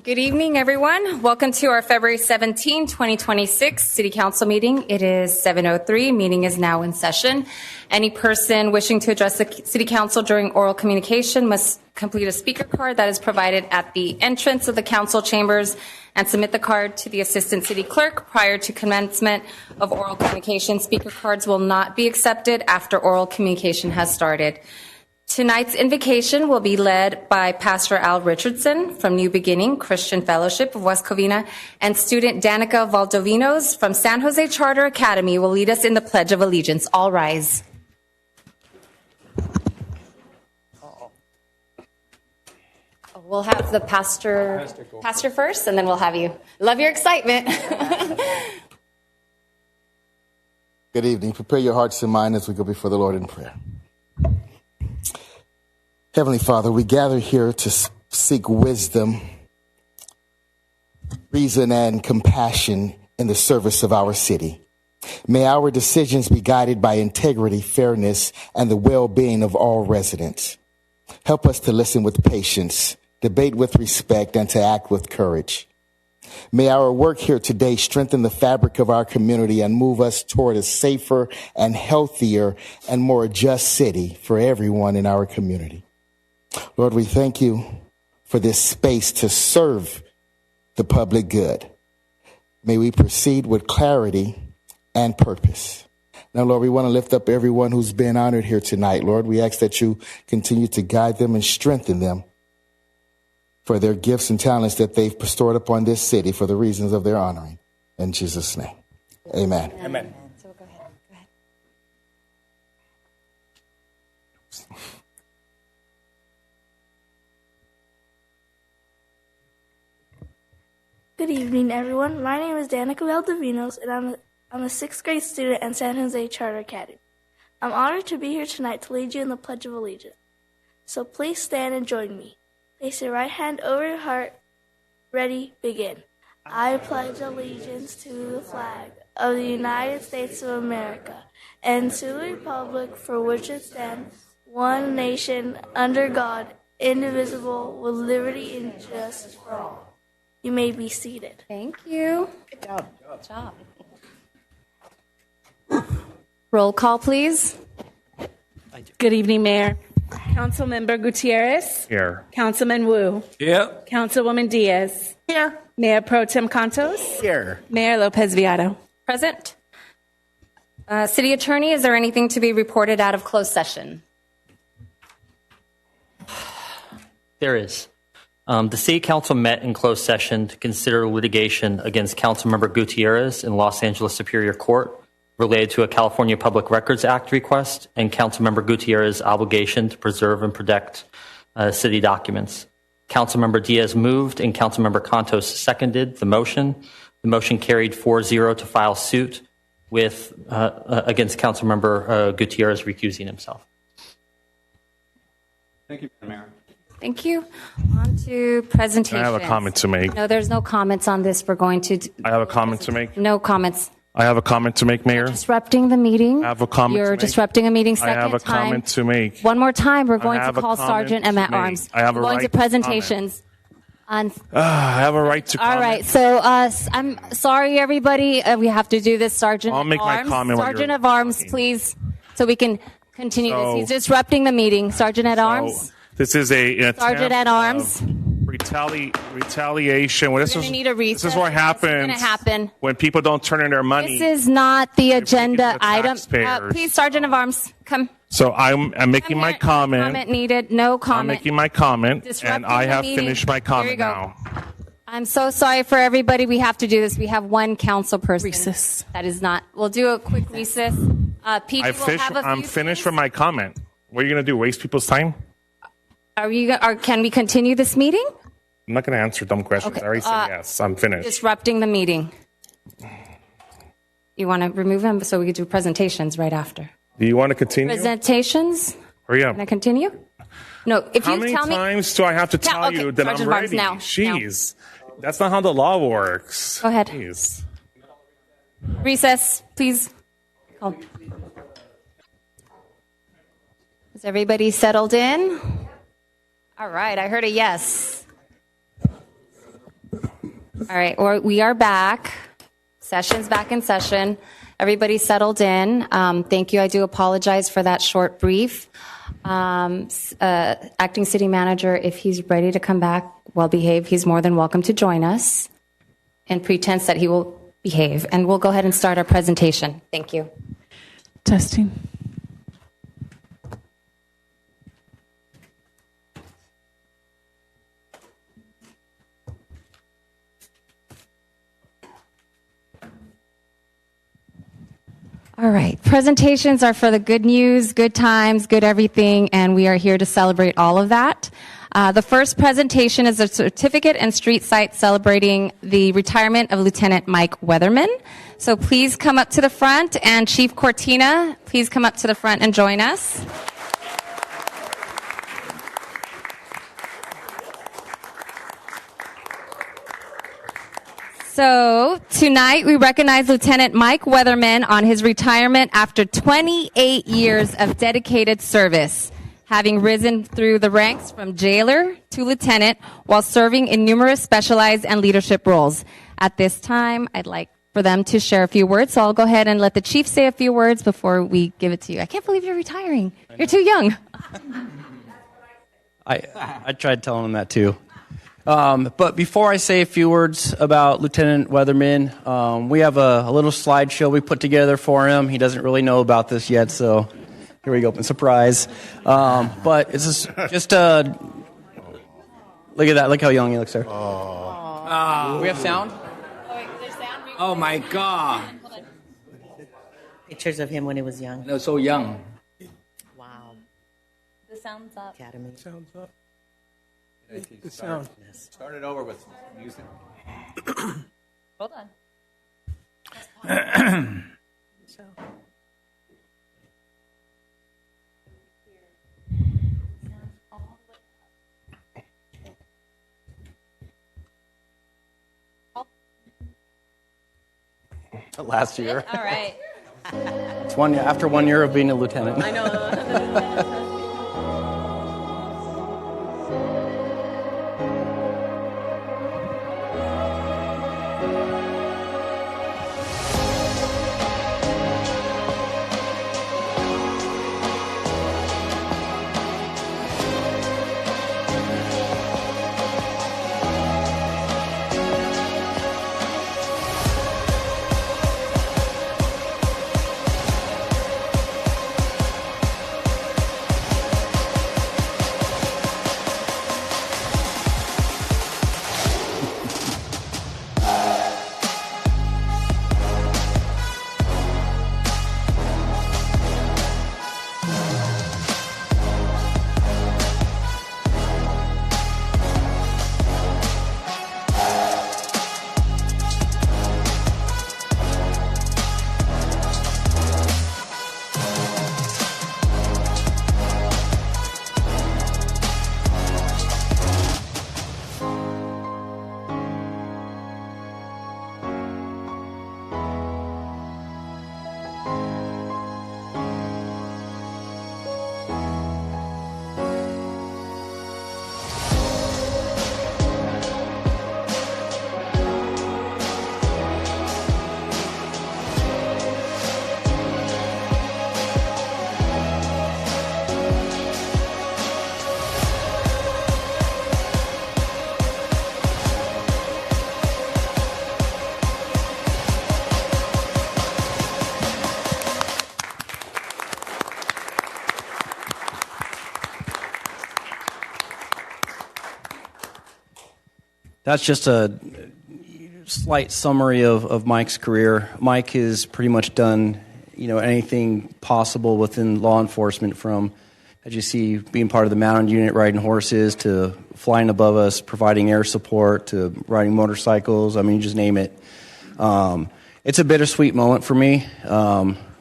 Good evening, everyone. Welcome to our February 17, 2026 City Council meeting. It is 7:03. Meeting is now in session. Any person wishing to address the City Council during oral communication must complete a speaker card that is provided at the entrance of the council chambers and submit the card to the Assistant City Clerk prior to commencement of oral communication. Speaker cards will not be accepted after oral communication has started. Tonight's invocation will be led by Pastor Al Richardson from New Beginning Christian Fellowship of West Covina, and student Danica Valdovinos from San Jose Charter Academy will lead us in the Pledge of Allegiance. All rise. We'll have the pastor first, and then we'll have you. Love your excitement. Good evening. Prepare your hearts and minds as we go before the Lord in prayer. Heavenly Father, we gather here to seek wisdom, reason, and compassion in the service of our city. May our decisions be guided by integrity, fairness, and the well-being of all residents. Help us to listen with patience, debate with respect, and to act with courage. May our work here today strengthen the fabric of our community and move us toward a safer and healthier and more just city for everyone in our community. Lord, we thank you for this space to serve the public good. May we proceed with clarity and purpose. Now, Lord, we want to lift up everyone who's been honored here tonight. Lord, we ask that you continue to guide them and strengthen them for their gifts and talents that they've bestowed upon this city for the reasons of their honoring. In Jesus' name, amen. Amen. So go ahead. Good evening, everyone. My name is Danica Valdovinos, and I'm a sixth grade student at San Jose Charter Academy. I'm honored to be here tonight to lead you in the Pledge of Allegiance. So please stand and join me. Place your right hand over your heart. Ready, begin. I pledge allegiance to the flag of the United States of America and to the republic for which it stands, one nation, under God, indivisible, with liberty and justice for all. You may be seated. Thank you. Good job. Good job. Roll call, please. Good evening, Mayor. Councilmember Gutierrez. Here. Councilman Wu. Here. Councilwoman Diaz. Here. Mayor Pro Tem Cantos. Here. Mayor Lopez Viado. Present. City Attorney, is there anything to be reported out of closed session? There is. The City Council met in closed session to consider litigation against Councilmember Gutierrez in Los Angeles Superior Court related to a California Public Records Act request and Councilmember Gutierrez's obligation to preserve and protect city documents. Councilmember Diaz moved and Councilmember Cantos seconded the motion. The motion carried 4-0 to file suit with against Councilmember Gutierrez recusing himself. Thank you, Mayor. Thank you. On to presentation. I have a comment to make. No, there's no comments on this. We're going to... I have a comment to make. No comments. I have a comment to make, Mayor. Disrupting the meeting. I have a comment You're to make. disrupting a meeting second I have a time. comment to make. One more time, we're going I to have a call comment Sergeant to M at make. Arms. I have a We're going right to to presentations. I have a right to comment. All right, so I'm sorry, everybody. We have to do this, Sergeant I'll make of my Arms. comment while Sergeant you're of Arms, talking. please, so we can continue So- this. He's disrupting the meeting. Sergeant at Arms. This is an attempt Sergeant at Arms. of retaliation. Well, We're going to need a recess. This is what happens This is going to happen. when people don't turn in their money. This is not the agenda the item. taxpayers. Please, Sergeant of Arms, come. So I'm making my Come here. comment. Comment needed. No I'm comment. making my comment, Disrupting and I the have meeting. finished my Here you comment go. now. I'm so sorry for everybody. We have to do this. We have one council person. Recess. That is not. We'll do a quick recess. PG will have a few I'm finished things. with my comment. What are you going to do? Waste people's time? Can we continue this meeting? I'm not going to answer dumb questions. Okay, I already said yes. I'm finished. Disrupting the meeting. You want to remove him so we can do presentations right after? Do you want to continue? Presentations? Hurry up. Can I continue? No, if How you many tell me. times do I have to tell okay, you that Sergeant I'm Barnes, ready? now. Jeez. That's not how the law works. Go ahead. Jeez. Recess, please. Call. Is everybody settled in? All right, I heard a yes. All right, we are back. Session's back in session. Everybody settled in. Thank you. I do apologize for that short brief. Acting City Manager, if he's ready to come back, well behaved, he's more than welcome to join us in pretense that he will behave. And we'll go ahead and start our presentation. Thank you. Testing. All right. Presentations are for the good news, good times, good everything, and we are here to celebrate all of that. The first presentation is a certificate and street site celebrating the retirement of Lieutenant Mike Weatherman. So please come up to the front, and Chief Cortina, please come up to the front and join us. So tonight we recognize Lieutenant Mike Weatherman on his retirement after 28 years of dedicated service, having risen through the ranks from jailer to lieutenant while serving in numerous specialized and leadership roles. At this time, I'd like for them to share a few words, so I'll go ahead and let the chief say a few words before we give it to you. I can't believe you're retiring. You're too young. I tried telling him that too. But before I say a few words about Lieutenant Weatherman, we have a little slideshow we put together for him. He doesn't really know about this yet, so here we go. Surprise. But it's just a... Look at that. Look how young he looks there. We have sound? Oh, my God. Pictures of him when he was young. No, so young. Wow. The sound's up. Academy. Sounds up. Start it over with music. Hold on. Last year. All right. It's after 1 year of being a lieutenant. I know. That's just a slight summary of Mike's career. Mike has pretty much done, anything possible within law enforcement, from, as you see, being part of the mounted unit, riding horses, to flying above us, providing air support, to riding motorcycles. I mean, you just name it. It's a bittersweet moment for me.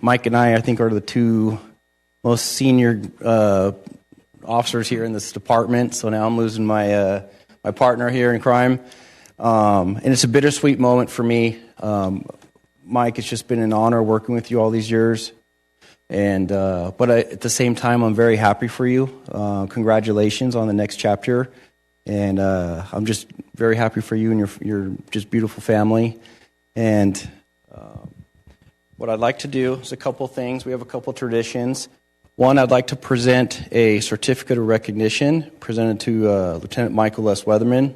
Mike and I think, are the two most senior officers here in this department. So now I'm losing my partner here in crime. And it's a bittersweet moment for me. Mike, it's just been an honor working with you all these years. And but at the same time, I'm very happy for you. Congratulations on the next chapter. And I'm just very happy for you and your just beautiful family. And what I'd like to do is a couple things. We have a couple traditions. One, I'd like to present a certificate of recognition presented to Lieutenant Michael S. Weatherman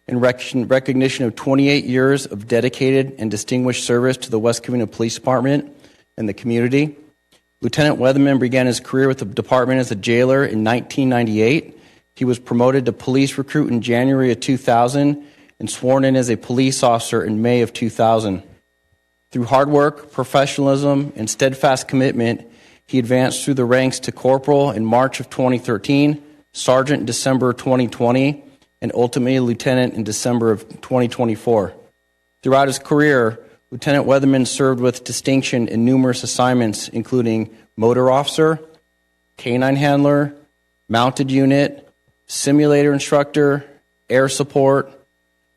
in recognition of 28 years of dedicated and distinguished service to the West Covina Police Department and the community. Lieutenant Weatherman began his career with the department as a jailer in 1998. He was promoted to police recruit in January of 2000 and sworn in as a police officer in May of 2000. Through hard work, professionalism, and steadfast commitment, he advanced through the ranks to corporal in March of 2013, sergeant in December 2020, and ultimately lieutenant in December of 2024. Throughout his career, Lieutenant Weatherman served with distinction in numerous assignments, including motor officer, canine handler, mounted unit, simulator instructor, air support,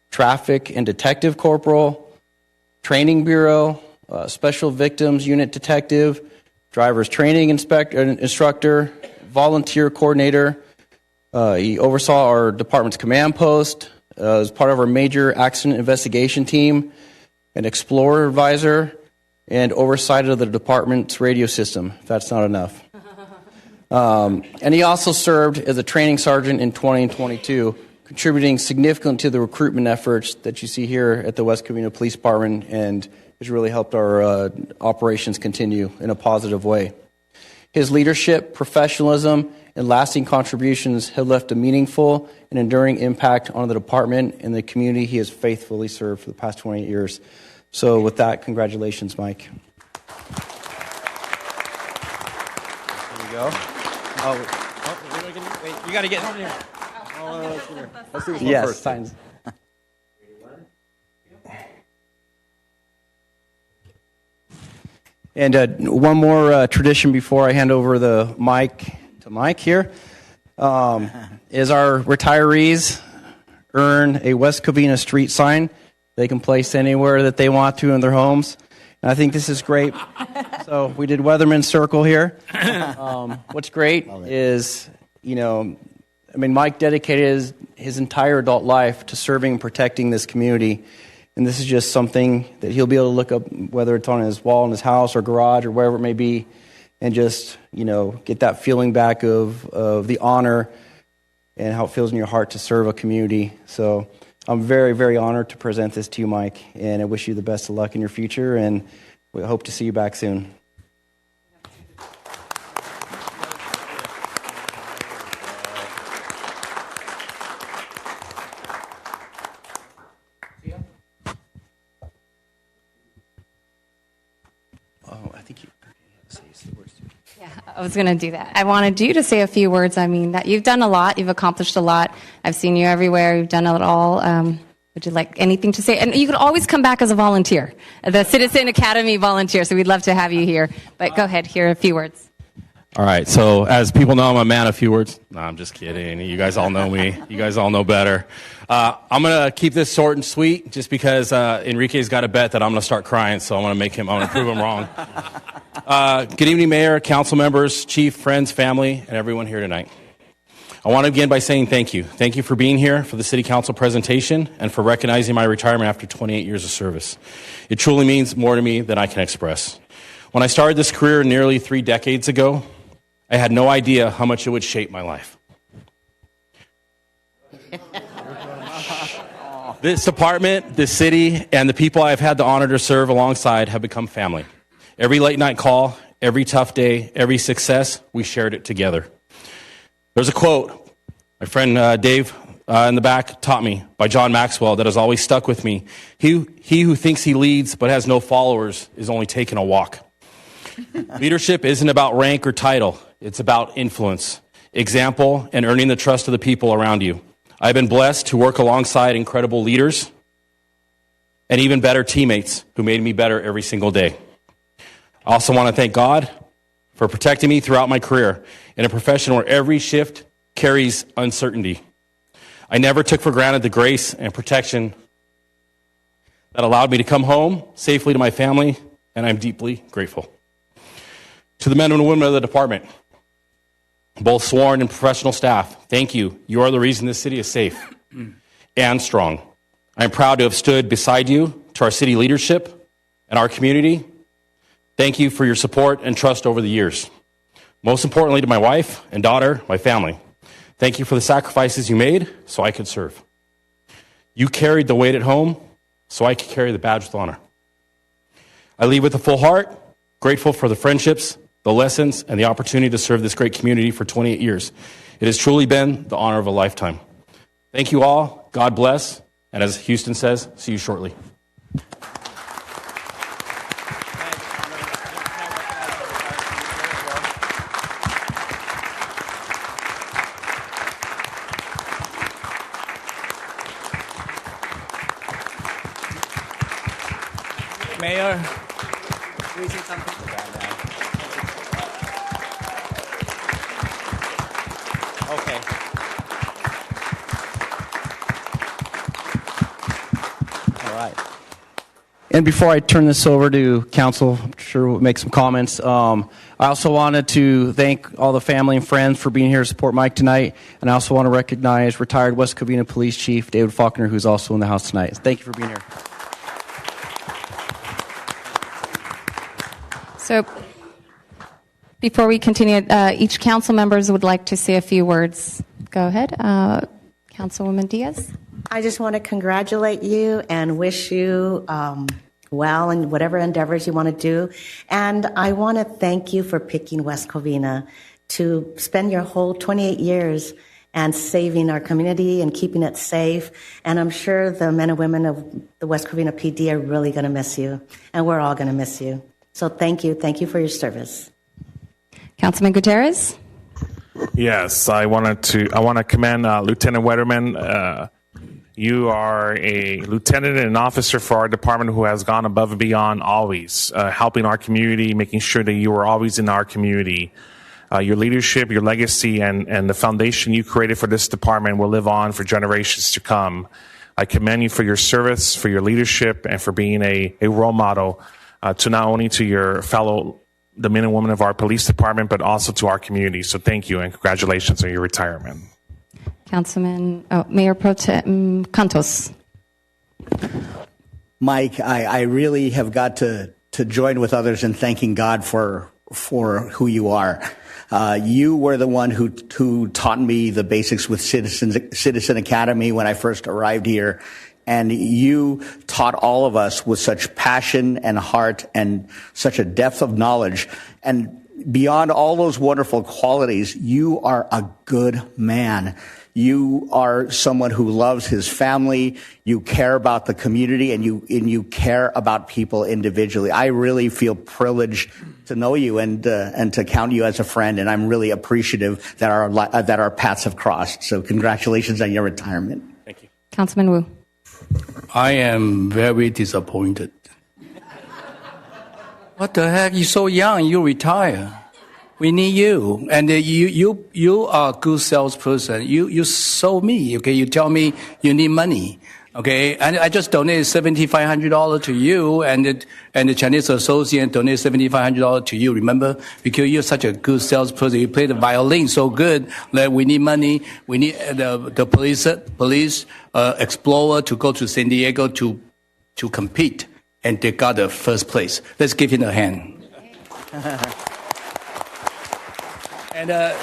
traffic and detective corporal, training bureau, special victims unit detective, driver's training instructor, volunteer coordinator. He oversaw our department's command post, as part of our major accident investigation team, an explorer advisor, and oversight of the department's radio system, if that's not enough. And he also served as a training sergeant in 2022, contributing significantly to the recruitment efforts that you see here at the West Covina Police Department, and has really helped our operations continue in a positive way. His leadership, professionalism, and lasting contributions have left a meaningful and enduring impact on the department and the community he has faithfully served for the past 28 years. So with that, congratulations, Mike. There you go. Wait, you got to get over here. Let's do this one Yes, first. signs. And one more tradition before I hand over the mic to Mike here is our retirees earn a West Covina street sign they can place anywhere that they want to in their homes. And I think this is great. So we did Weatherman Circle here. What's great is, Mike dedicated his entire adult life to serving and protecting this community. And this is just something that he'll be able to look up, whether it's on his wall in his house or garage or wherever it may be, and just, get that feeling back of the honor and how it feels in your heart to serve a community. So I'm very, very honored to present this to you, Mike, and I wish you the best of luck in your future, and we hope to see you back soon. I was going to do that. I wanted you to say a few words. I mean, that you've done a lot. You've accomplished a lot. I've seen you everywhere. You've done it all. Would you like anything to say? And you could always come back as a volunteer, the Citizen Academy volunteer. So we'd love to have you here. But go ahead, hear a few words. All right. So as people know, I'm a man of few words. No, I'm just kidding. You guys all know me. You guys all know better. I'm going to keep this short and sweet just because Enrique's got a bet that I'm going to start crying. So I want to prove him wrong. Good evening, Mayor, council members, chief, friends, family, and everyone here tonight. I want to begin by saying thank you. Thank you for being here for the City Council presentation and for recognizing my retirement after 28 years of service. It truly means more to me than I can express. When I started this career nearly 3 decades ago, I had no idea how much it would shape my life. This department, this city, and the people I've had the honor to serve alongside have become family. Every late night call, every tough day, every success, we shared it together. There's a quote my friend Dave in the back taught me by John Maxwell that has always stuck with me. He who thinks he leads but has no followers is only taking a walk. Leadership isn't about rank or title. It's about influence, example, and earning the trust of the people around you. I've been blessed to work alongside incredible leaders and even better teammates who made me better every single day. I also want to thank God for protecting me throughout my career in a profession where every shift carries uncertainty. I never took for granted the grace and protection that allowed me to come home safely to my family, and I'm deeply grateful. To the men and women of the department, both sworn and professional staff, thank you. You are the reason this city is safe and strong. I am proud to have stood beside you, to our city leadership and our community. Thank you for your support and trust over the years. Most importantly, to my wife and daughter, my family, thank you for the sacrifices you made so I could serve. You carried the weight at home so I could carry the badge with honor. I leave with a full heart, grateful for the friendships, the lessons, and the opportunity to serve this great community for 28 years. It has truly been the honor of a lifetime. Thank you all. God bless. And as Houston says, see you shortly. Mayor, can we say something? Okay. All right. And before I turn this over to council, I'm sure we'll make some comments. I also wanted to thank all the family and friends for being here to support Mike tonight. And I also want to recognize retired West Covina Police Chief David Faulkner, who's also in the house tonight. Thank you for being here. So before we continue, each council members would like to say a few words. Go ahead. Councilwoman Diaz. I just want to congratulate you and wish you well in whatever endeavors you want to do. And I want to thank you for picking West Covina to spend your whole 28 years and saving our community and keeping it safe. And I'm sure the men and women of the West Covina PD are really going to miss you. And we're all going to miss you. So thank you. Thank you for your service. Councilman Gutierrez. Yes, I want to commend Lieutenant Wetterman. You are a lieutenant and an officer for our department who has gone above and beyond always, helping our community, making sure that you are always in our community. Your leadership, your legacy, and the foundation you created for this department will live on for generations to come. I commend you for your service, for your leadership, and for being a role model to not only to your the men and women of our police department, but also to our community. So thank you and congratulations on your retirement. Mayor Pro Tem Cantos. Mike, I really have got to join with others in thanking God for who you are. You were the one who taught me the basics with Citizen Academy when I first arrived here. And you taught all of us with such passion and heart and such a depth of knowledge. And beyond all those wonderful qualities, you are a good man. You are someone who loves his family. You care about the community, and you care about people individually. I really feel privileged to know you and to count you as a friend. And I'm really appreciative that our paths have crossed. So congratulations on your retirement. Thank you. Councilman Wu. I am very disappointed. What the heck? You're so young. You retire. We need you. And you are a good salesperson. You sold me. Okay. You tell me you need money. Okay. And I just donated $7,500 to you, and the Chinese associate donated $7,500 to you. Remember? Because you're such a good salesperson. You play the violin so good that we need money. We need the police explorer to go to San Diego to compete, and they got the first place. Let's give him a hand. And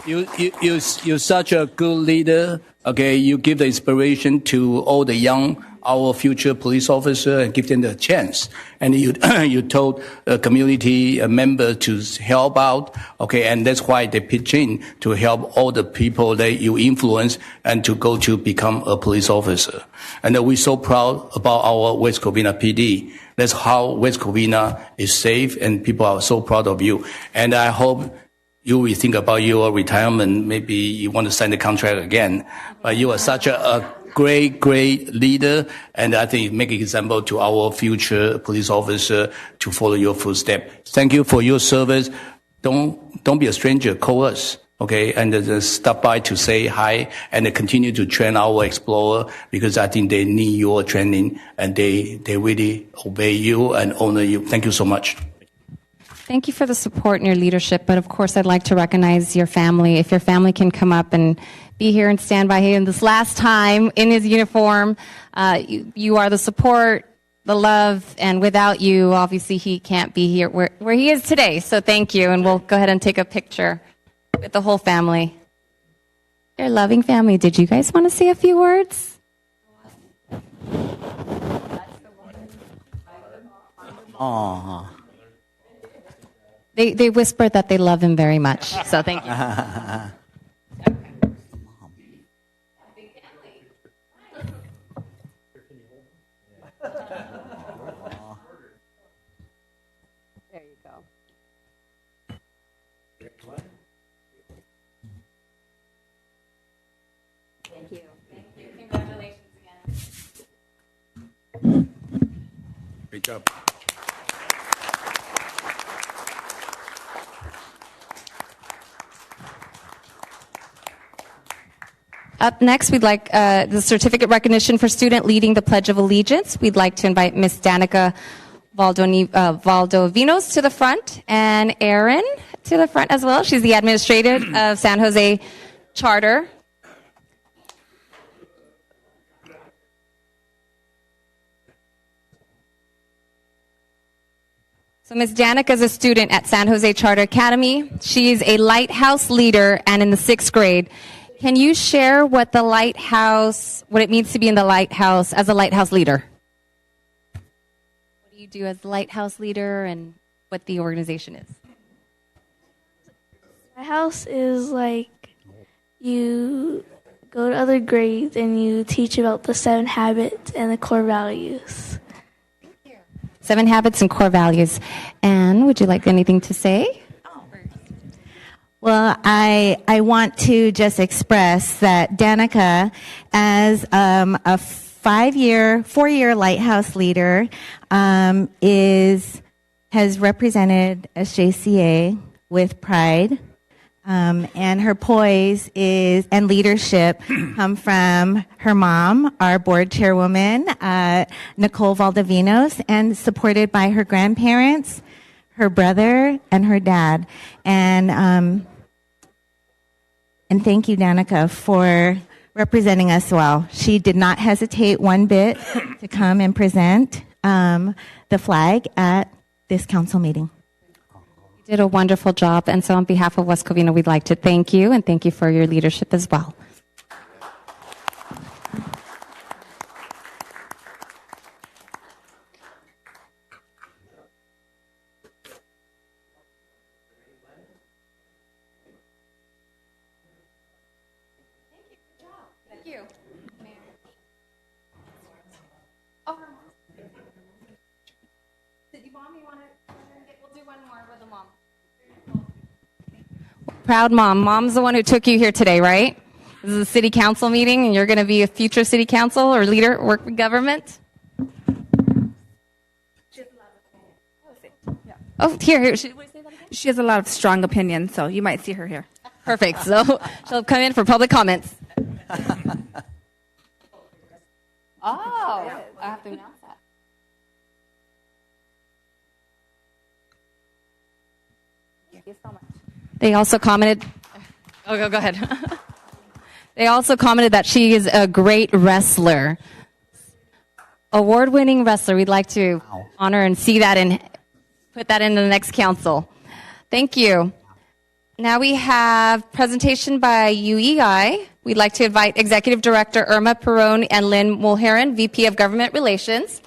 you're such a good leader. Okay, you give the inspiration to all the young, our future police officer, and give them the chance. And you told a community member to help out. Okay, and that's why they pitch in to help all the people that you influence and to go to become a police officer. And we're so proud about our West Covina PD. That's how West Covina is safe, and people are so proud of you. And I hope you will think about your retirement. Maybe you want to sign the contract again. But you are such a great leader, and I think make an example to our future police officer to follow your footsteps. Thank you for your service. Don't be a stranger. Call us, okay, and stop by to say hi, and continue to train our explorer, because I think they need your training, and they really obey you and honor you. Thank you so much. Thank you for the support and your leadership, but of course I'd like to recognize your family. If your family can come up and be here and stand by him this last time in his uniform, you are the support, the love, and without you, obviously he can't be here where he is today. So thank you, and we'll go ahead and take a picture with the whole family. Your loving family. Did you guys want to say a few words? Aww. They whispered that they love him very much. So thank you. There you go. Thank you. Thank you. Congratulations again. Great job. Up next, we'd like the certificate recognition for student leading the Pledge of Allegiance. We'd like to invite Ms. Danica Valdovinos to the front and Erin to the front as well. She's the administrator of San Jose Charter. So Ms. Danica is a student at San Jose Charter Academy. She is a lighthouse leader and in the 6th grade. Can you share what it means to be in the lighthouse as a lighthouse leader? What do you do as a lighthouse leader and what the organization is? Lighthouse is like you go to other grades and you teach about the 7 habits and the core values. 7 habits and core values. And would you like anything to say? Well, I want to just express that Danica, as a 4-year lighthouse leader, has represented SJCA with pride, and her poise and leadership come from her mom, our board chairwoman, Nicole Valdovinos, and supported by her grandparents, her brother, and her dad. And thank you, Danica, for representing us well. She did not hesitate one bit to come and present the flag at this council meeting. You did a wonderful job, and so on behalf of West Covina, we'd like to thank you and thank you for your leadership as well. Proud mom. Mom's the one who took you here today, right? This is a city council meeting, and you're going to be a future city council or leader, work with government. Oh, here. She has a lot of strong opinions, so you might see her here. Perfect. So she'll come in for public comments. I have to announce that. Thank you so much. They also commented. Oh, go ahead. They also commented that she is a great wrestler, award-winning wrestler. We'd like to honor and see that and put that into the next council. Thank you. Now we have presentation by UEI. We'd like to invite Executive Director Irma Perron and Lynn Mulheron, VP of Government Relations.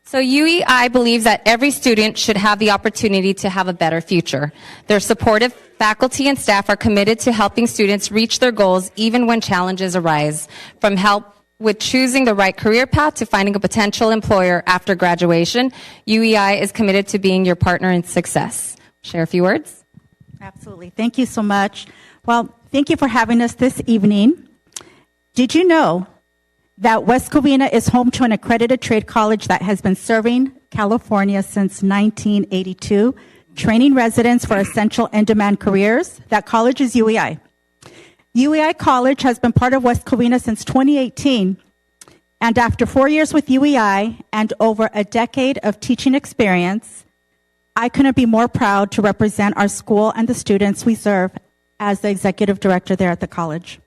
So UEI believes that every student should have the opportunity to have a better future. Their supportive faculty and staff are committed to helping students reach their goals even when challenges arise, from help with choosing the right career path to finding a potential employer after graduation. UEI is committed to being your partner in success. Share a few words. Absolutely. Thank you so much. Well, thank you for having us this evening. Did you know that West Covina is home to an accredited trade college that has been serving California since 1982, training residents for essential in-demand careers? That college is UEI. UEI College has been part of West Covina since 2018, And after 4 years with UEI and over a decade of teaching experience, I couldn't be more proud to represent our school and the students we serve as the executive director there at the college.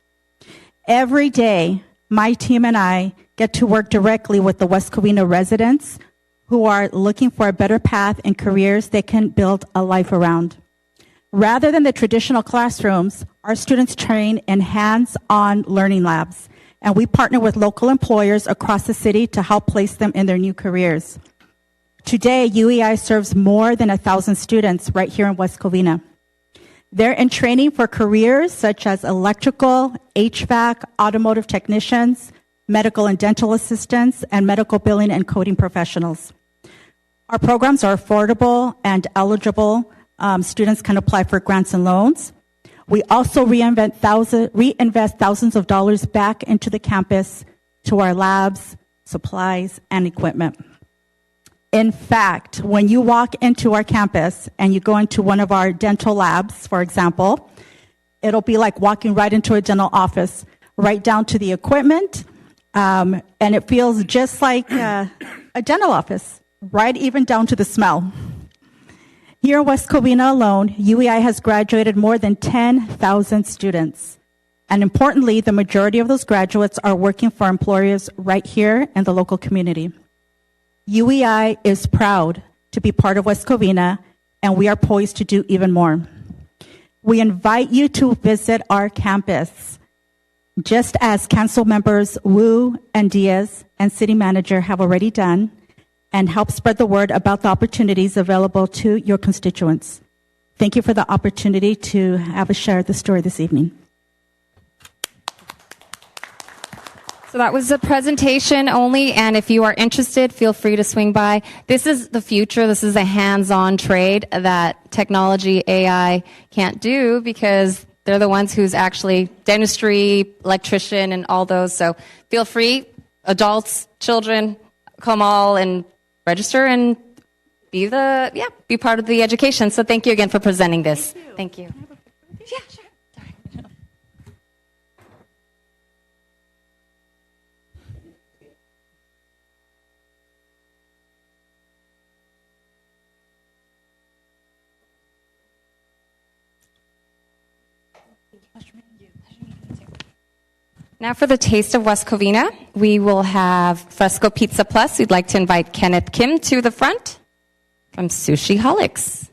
Every day, my team and I get to work directly with the West Covina residents who are looking for a better path in careers they can build a life around. Rather than the traditional classrooms, our students train in hands-on learning labs, and we partner with local employers across the city to help place them in their new careers. Today, UEI serves more than 1,000 students right here in West Covina. They're in training for careers such as electrical, HVAC, automotive technicians, medical and dental assistants, and medical billing and coding professionals. Our programs are affordable and eligible. Students can apply for grants and loans. We also reinvest thousands of dollars back into the campus to our labs, supplies, and equipment. In fact, when you walk into our campus and you go into one of our dental labs, for example, it'll be like walking right into a dental office, right down to the equipment, and it feels just like a dental office, right even down to the smell. Here in West Covina alone, UEI has graduated more than 10,000 students. And importantly, the majority of those graduates are working for employers right here in the local community. UEI is proud to be part of West Covina, and we are poised to do even more. We invite you to visit our campus, just as council members Wu and Diaz and city manager have already done, and help spread the word about the opportunities available to your constituents. Thank you for the opportunity to have us share the story this evening. So that was a presentation only, and if you are interested, feel free to swing by. This is the future. This is a hands-on trade that technology, AI can't do because they're the ones who's actually dentistry, electrician, and all those. So feel free, adults, children, come all and register and be part of the education. So thank you again for presenting this. Thank you. Yeah, sure. Now for the Taste of West Covina, we will have Fresco Pizza Plus. We'd like to invite Kenneth Kim to the front from Sushi Holics.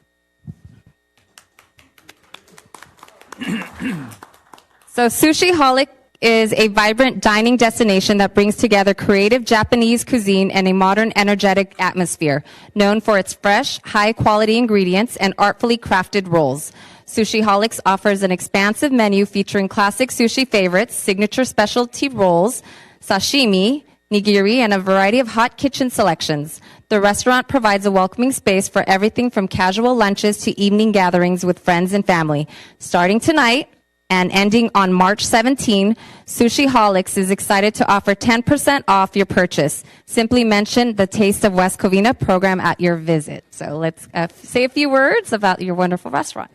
So Sushi Holic is a vibrant dining destination that brings together creative Japanese cuisine and a modern, energetic atmosphere, known for its fresh, high-quality ingredients and artfully crafted rolls. Sushi Holics offers an expansive menu featuring classic sushi favorites, signature specialty rolls, sashimi, nigiri, and a variety of hot kitchen selections. The restaurant provides a welcoming space for everything from casual lunches to evening gatherings with friends and family. Starting tonight and ending on March 17, Sushi Holics is excited to offer 10% off your purchase. Simply mention the Taste of West Covina program at your visit. So let's say a few words about your wonderful restaurant.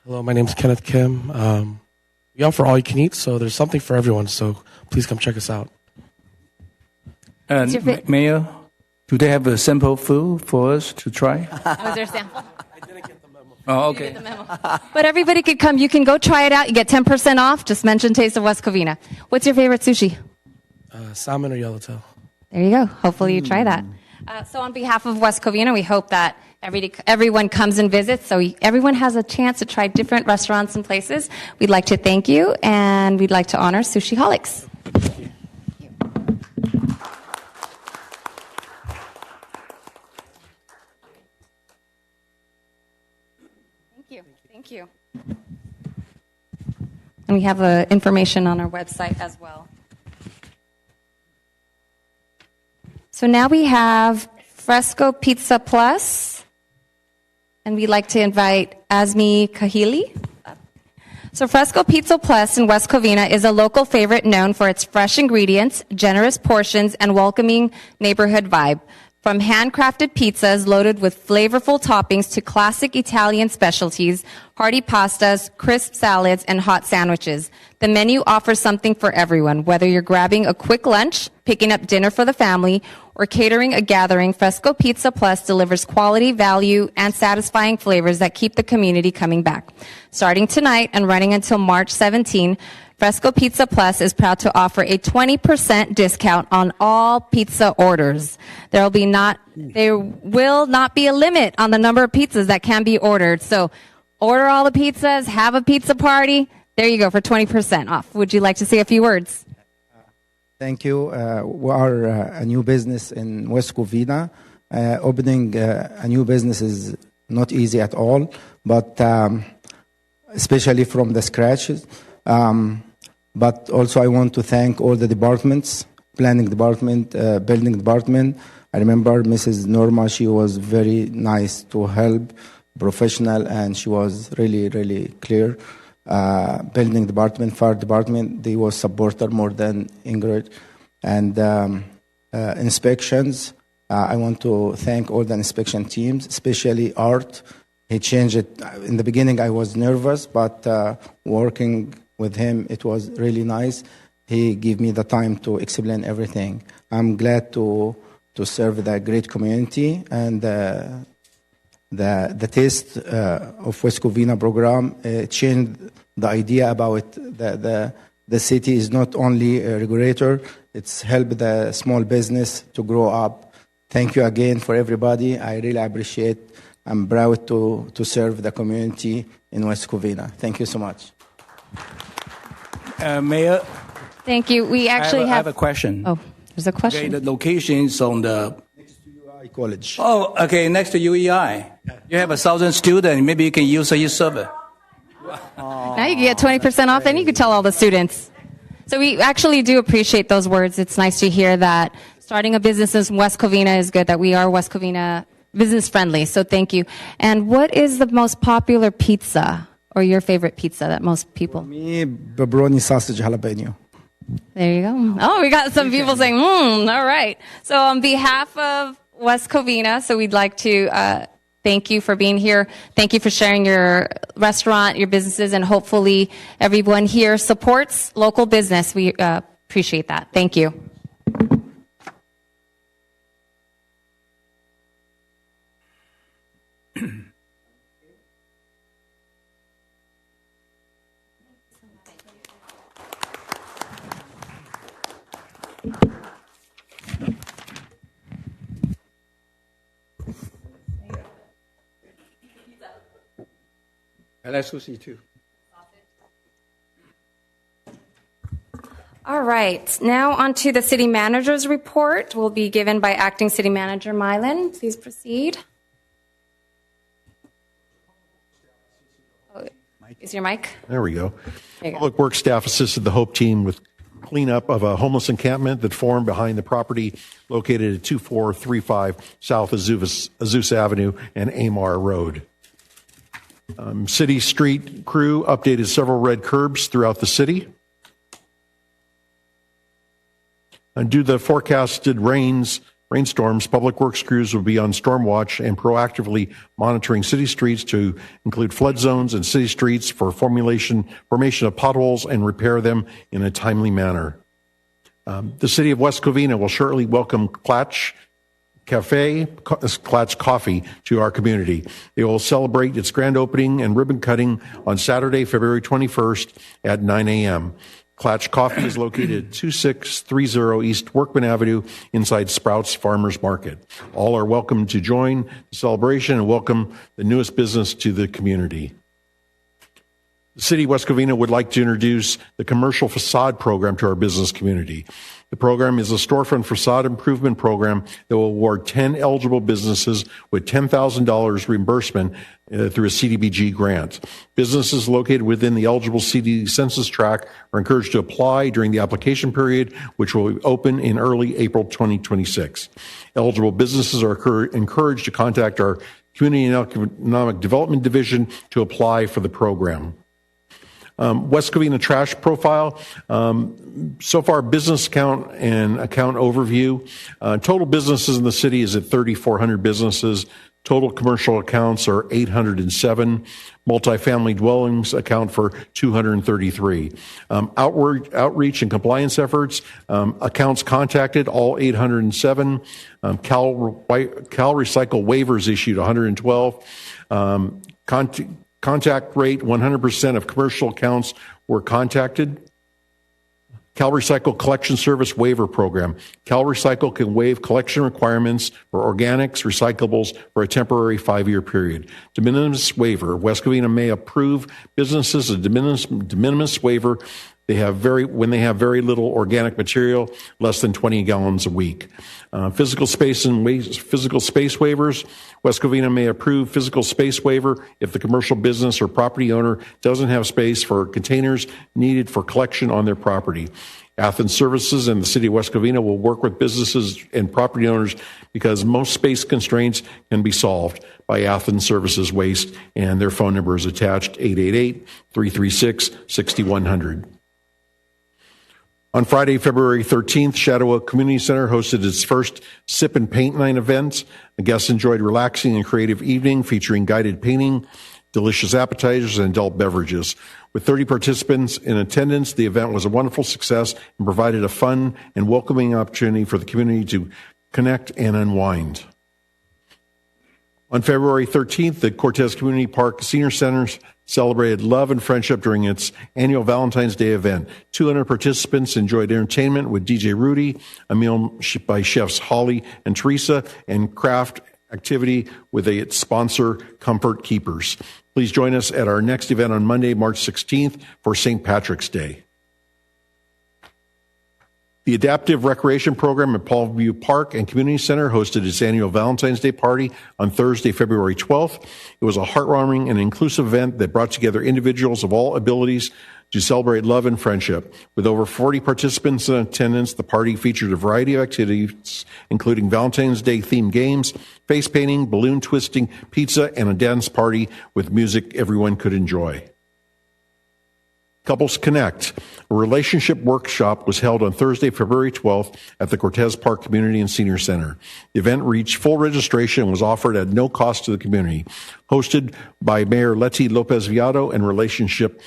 Hello, my name is Kenneth Kim. We offer all you can eat, so there's something for everyone. So please come check us out. And Mayor, do they have a sample food for us to try? Was there a sample? I didn't get the memo. Oh, okay. But everybody could come. You can go try it out. You get 10% off. Just mention Taste of West Covina. What's your favorite sushi? Salmon or yellowtail. There you go. Hopefully you try that. So on behalf of West Covina, we hope that everyone comes and visits, so everyone has a chance to try different restaurants and places. We'd like to thank you, and we'd like to honor Sushi Holics. Thank you. And we have information on our website as well. So now we have Fresco Pizza Plus, and we'd like to invite Azmi Kahili. So Fresco Pizza Plus in West Covina is a local favorite known for its fresh ingredients, generous portions, and welcoming neighborhood vibe. From handcrafted pizzas loaded with flavorful toppings to classic Italian specialties, hearty pastas, crisp salads, and hot sandwiches, the menu offers something for everyone. Whether you're grabbing a quick lunch, picking up dinner for the family, or catering a gathering, Fresco Pizza Plus delivers quality, value, and satisfying flavors that keep the community coming back. Starting tonight and running until March 17, Fresco Pizza Plus is proud to offer a 20% discount on all pizza orders. There will not be a limit on the number of pizzas that can be ordered. So order all the pizzas, have a pizza party. There you go for 20% off. Would you like to say a few words? Thank you. We are a new business in West Covina. Opening a new business is not easy at all, but especially from the scratches. But also I want to thank all the departments, planning department, building department. I remember Mrs. Norma, she was very nice to help, professional, and she was really, really clear. Building department, fire department, they was supporter more than Ingrid. And inspections, I want to thank all the inspection teams, especially Art. He changed it. In the beginning, I was nervous, but working with him, it was really nice. He gave me the time to explain everything. I'm glad to serve the great community, and the taste of West Covina program changed the idea about the city is not only a regulator, it's helped the small business to grow up. Thank you again for everybody. I really appreciate. I'm proud to serve the community in West Covina. Thank you so much. Mayor? Thank you. We actually I have a question. Oh, there's a question. Okay, the location is on the... UEI College. Oh, okay, next to UEI. You have 1,000 students. Maybe you can use a server. Now you can get 20% off, and you can tell all the students. So we actually do appreciate those words. It's nice to hear that starting a business in West Covina is good, that we are West Covina business friendly. So thank you. And what is the most popular pizza or your favorite pizza that most people? For me, pepperoni sausage jalapeno. There you go. Oh, we got some people saying, all right. So on behalf of West Covina, so we'd like to thank you for being here. Thank you for sharing your restaurant, your businesses, and hopefully everyone here supports local business. We appreciate that. Thank you. I like sushi too. All right. Now on to the city manager's report will be given by acting city manager Mylan. Please proceed. Oh, is your mic? There we go. There you go. Public Works staff assisted the Hope team with cleanup of a homeless encampment that formed behind the property located at 2435 South Azusa Avenue and Amar Road. City street crew updated several red curbs throughout the city. And due to the forecasted rainstorms, Public Works crews will be on storm watch and proactively monitoring city streets to include flood zones and city streets for formation of potholes and repair them in a timely manner. The city of West Covina will shortly welcome Klatch Coffee to our community. They will celebrate its grand opening and ribbon cutting on Saturday, February 21st at 9 a.m. Klatch Coffee is located at 2630 East Workman Avenue inside Sprouts Farmers Market. All are welcome to join the celebration and welcome the newest business to the community. The City of West Covina would like to introduce the Commercial Facade Program to our business community. The program is a storefront facade improvement program that will award 10 eligible businesses with $10,000 reimbursement through a CDBG grant. Businesses located within the eligible CD census tract are encouraged to apply during the application period, which will open in early April 2026. Eligible businesses are encouraged to contact our Community and Economic Development Division to apply for the program. West Covina trash profile. So far, business count and account overview. Total businesses in the city is at 3,400 businesses. Total commercial accounts are 807. Multifamily dwellings account for 233. Outreach and compliance efforts, accounts contacted, all 807. Cal Recycle waivers issued, 112. Contact rate, 100% of commercial accounts were contacted. Cal Recycle Collection Service Waiver Program. Cal Recycle can waive collection requirements for organics, recyclables for a temporary 5-year period. De minimis waiver. West Covina may approve businesses a de minimis waiver when they have very little organic material, less than 20 gallons a week. Physical space waivers. West Covina may approve physical space waiver if the commercial business or property owner doesn't have space for containers needed for collection on their property. Athens Services and the City of West Covina will work with businesses and property owners because most space constraints can be solved by Athens Services Waste, and their phone number is attached, 888-336-6100. On Friday, February 13th, Shadow Oak Community Center hosted its first Sip and Paint Night event. The guests enjoyed a relaxing and creative evening featuring guided painting, delicious appetizers, and adult beverages. With 30 participants in attendance, the event was a wonderful success and provided a fun and welcoming opportunity for the community to connect and unwind. On February 13th, the Cortez Community Park Senior Center celebrated love and friendship during its annual Valentine's Day event. 200 participants enjoyed entertainment with DJ Rudy, a meal by chefs Holly and Teresa, and craft activity with its sponsor, Comfort Keepers. Please join us at our next event on Monday, March 16th for St. Patrick's Day. The Adaptive Recreation Program at Paulview Park and Community Center hosted its annual Valentine's Day party on Thursday, February 12th. It was a heartwarming and inclusive event that brought together individuals of all abilities to celebrate love and friendship. With over 40 participants in attendance, the party featured a variety of activities, including Valentine's Day themed games, face painting, balloon twisting, pizza, and a dance party with music everyone could enjoy. Couples Connect, a relationship workshop, was held on Thursday, February 12th at the Cortez Park Community and Senior Center. The event reached full registration and was offered at no cost to the community. Hosted by Mayor Letty Lopez Viado and relationship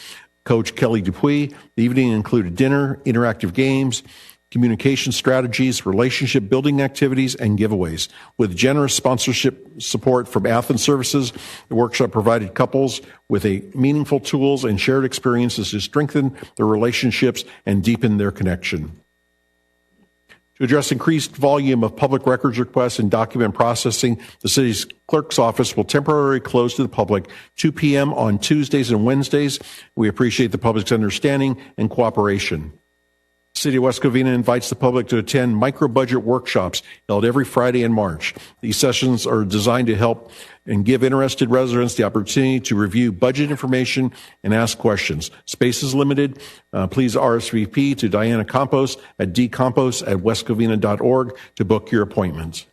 coach Kelly Dupuy, the evening included dinner, interactive games, communication strategies, relationship building activities, and giveaways. With generous sponsorship support from Athens Services, the workshop provided couples with meaningful tools and shared experiences to strengthen their relationships and deepen their connection. To address increased volume of public records requests and document processing, the city's clerk's office will temporarily close to the public 2 p.m. on Tuesdays and Wednesdays. We appreciate the public's understanding and cooperation. City of West Covina invites the public to attend micro-budget workshops held every Friday in March. These sessions are designed to help and give interested residents the opportunity to review budget information and ask questions. Space is limited. Please RSVP to Diana Campos at dcampos@westcovina.org to book your appointments.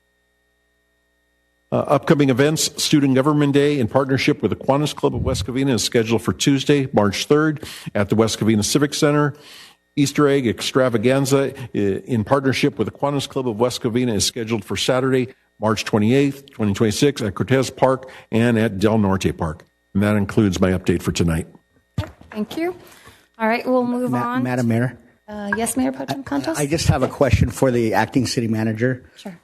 Upcoming events, Student Government Day in partnership with the Kiwanis Club of West Covina is scheduled for Tuesday, March 3rd at the West Covina Civic Center. Easter Egg Extravaganza in partnership with the Kiwanis Club of West Covina is scheduled for Saturday, March 28th, 2026 at Cortez Park and at Del Norte Park. And that includes my update for tonight. Thank you. All right, we'll move on. Madam Mayor? Yes, Mayor Pro Tem Contos? I just have a question for the acting city manager. Sure.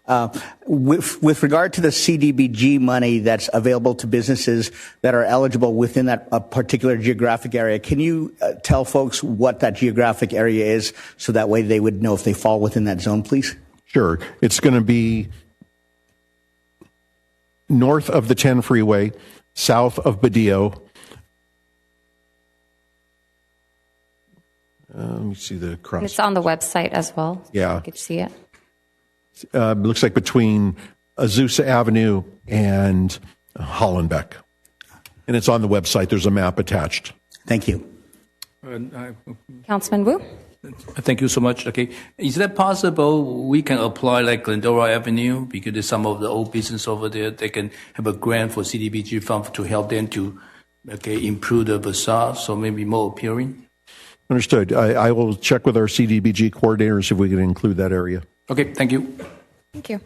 With regard to the CDBG money that's available to businesses that are eligible within that particular geographic area, can you tell folks what that geographic area is so that way they would know if they fall within that zone, please? Sure. It's going to be north of the 10 freeway, south of Badillo. Let me see the cross. And it's on the website as well. Yeah. You could see it. It looks like between Azusa Avenue and Hollenbeck. And it's on the website. There's a map attached. Thank you. Councilman Wu? Thank you so much. Okay. Is that possible we can apply like Glendora Avenue because there's some of the old business over there, they can have a grant for CDBG fund to help them to improve the facade, so maybe more appealing. Understood. I will check with our CDBG coordinators if we can include that area. Okay, thank you. Thank you.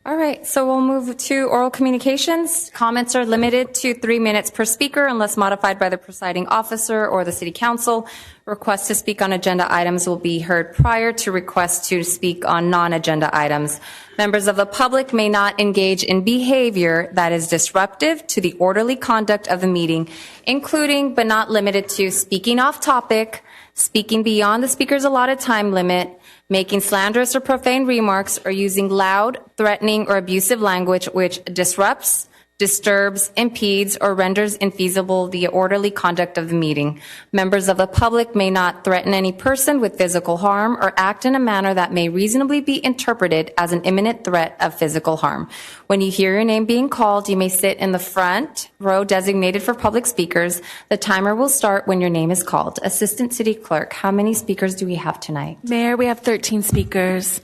All right, so we'll move to oral communications. Comments are limited to 3 minutes per speaker unless modified by the presiding officer or the city council. Requests to speak on agenda items will be heard prior to requests to speak on non-agenda items. Members of the public may not engage in behavior that is disruptive to the orderly conduct of the meeting, including but not limited to speaking off topic, speaking beyond the speaker's allotted time limit, making slanderous or profane remarks, or using loud, threatening, or abusive language which disrupts, disturbs, impedes, or renders infeasible the orderly conduct of the meeting. Members of the public may not threaten any person with physical harm or act in a manner that may reasonably be interpreted as an imminent threat of physical harm. When you hear your name being called, you may sit in the front row designated for public speakers. The timer will start when your name is called. Assistant City Clerk, how many speakers do we have tonight? Mayor, we have 13 speakers.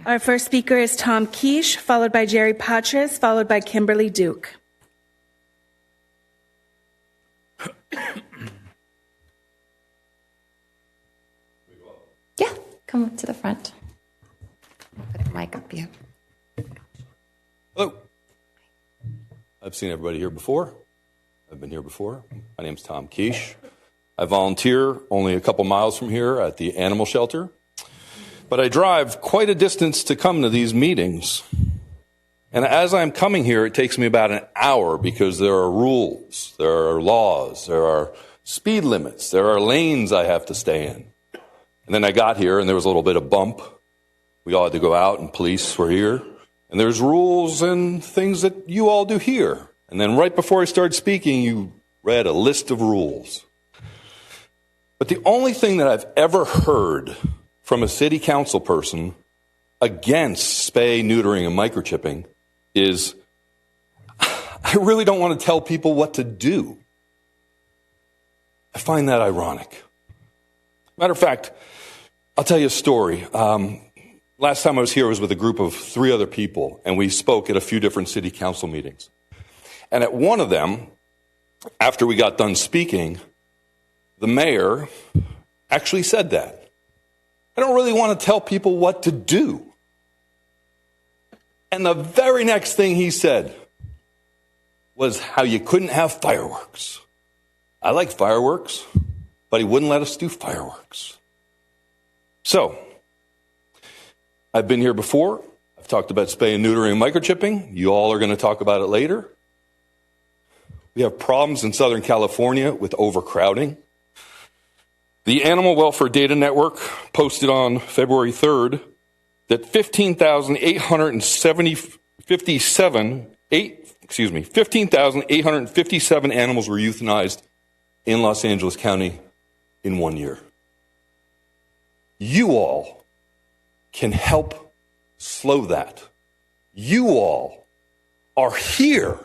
Our first speaker is Tom Quiche, followed by Jerry Patras, followed by Kimberly Duke. Yeah, come up to the front. Put the mic up here. Hello. I've seen everybody here before. I've been here before. My name's Tom Quiche. I volunteer only a couple miles from here at the animal shelter. But I drive quite a distance to come to these meetings. And as I'm coming here, it takes me about an hour because there are rules, there are laws, there are speed limits, there are lanes I have to stay in. And then I got here and there was a little bit of bump. We all had to go out and police were here. And there's rules and things that you all do here. And then right before I started speaking, you read a list of rules. But the only thing that I've ever heard from a city council person against spay, neutering, and microchipping is, I really don't want to tell people what to do. I find that ironic. Matter of fact, I'll tell you a story. Last time I was here, I was with a group of 3 other people, and we spoke at a few different city council meetings. And at one of them, after we got done speaking, the mayor actually said that. I don't really want to tell people what to do. And the very next thing he said was how you couldn't have fireworks. I like fireworks, but he wouldn't let us do fireworks. So, I've been here before. I've talked about spay and neutering and microchipping. You all are going to talk about it later. We have problems in Southern California with overcrowding. The Animal Welfare Data Network posted on February 3rd that 15,857 animals were euthanized in Los Angeles County in 1 year. You all can help slow that. You all are here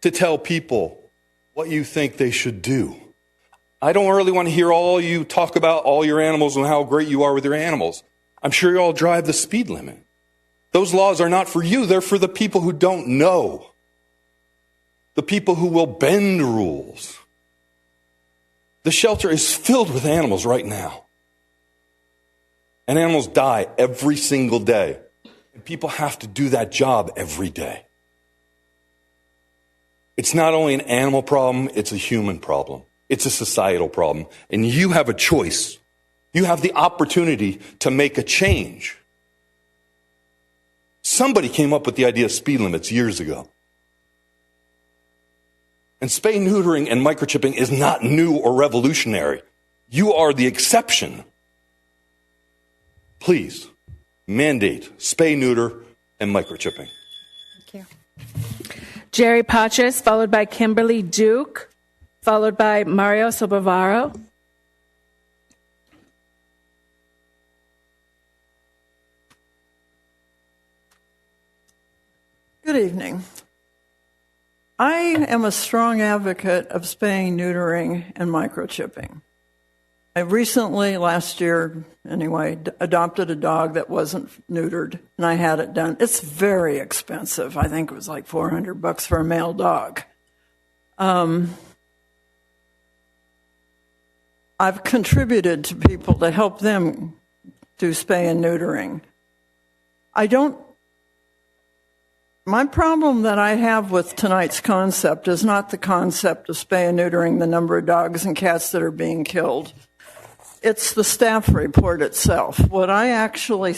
to tell people what you think they should do. I don't really want to hear all you talk about all your animals and how great you are with your animals. I'm sure you all drive the speed limit. Those laws are not for you. They're for the people who don't know. The people who will bend rules. The shelter is filled with animals right now. And animals die every single day. And people have to do that job every day. It's not only an animal problem, it's a human problem. It's a societal problem. And you have a choice. You have the opportunity to make a change. Somebody came up with the idea of speed limits years ago. And spay, neutering, and microchipping is not new or revolutionary. You are the exception. Please, mandate spay, neuter, and microchipping. Thank you. Jerry Patras, followed by Kimberly Duke, followed by Mario Sobavaro. Good evening. I am a strong advocate of spaying, neutering, and microchipping. I recently, last year anyway, adopted a dog that wasn't neutered, and I had it done. It's very expensive. I think it was like $400 for a male dog. I've contributed to people to help them do spay and neutering. My problem that I have with tonight's concept is not the concept of spay and neutering the number of dogs and cats that are being killed. It's the staff report itself. What I actually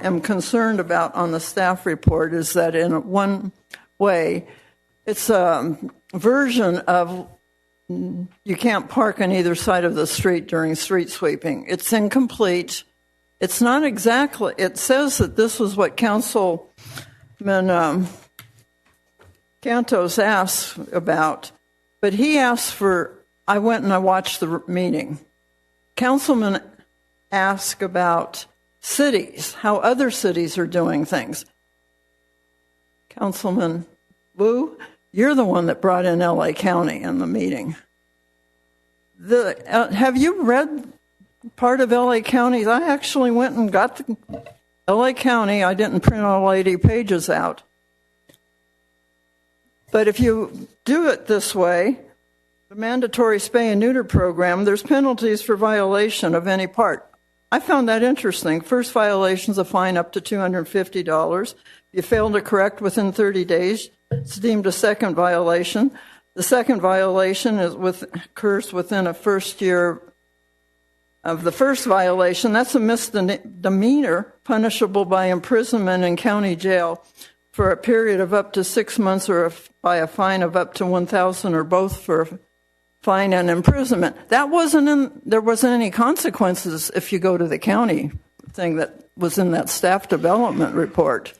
am concerned about on the staff report is that in one way, it's a version of you can't park on either side of the street during street sweeping. It's incomplete. It's not exactly, it says that this was what Councilman Cantos asked about, but he asked for, I went and I watched the meeting. Councilman asked about cities, how other cities are doing things. Councilman Wu, you're the one that brought in LA County in the meeting. Have you read part of LA County? I actually went and got the LA County. I didn't print all 80 pages out. But if you do it this way, the mandatory spay and neuter program, there's penalties for violation of any part. I found that interesting. First violation is a fine up to $250. You fail to correct within 30 days, it's deemed a second violation. The second violation occurs within a first year of the first violation. That's a misdemeanor punishable by imprisonment in county jail for a period of up to 6 months or by a fine of up to $1,000 or both for fine and imprisonment. There wasn't any consequences if you go to the county thing that was in that staff development report.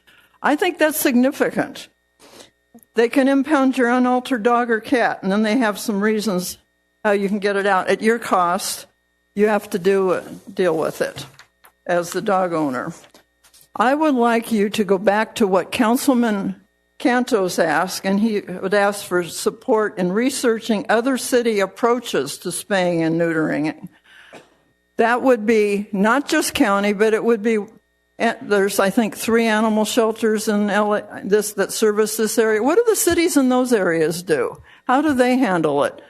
I think that's significant. They can impound your unaltered dog or cat, and then they have some reasons how you can get it out. At your cost, you have to deal with it as the dog owner. I would like you to go back to what Councilman Cantos asked, and he would ask for support in researching other city approaches to spaying and neutering. That would be not just county, but it would be, there's, I think, 3 animal shelters in LA that service this area. What do the cities in those areas do? How do they handle it?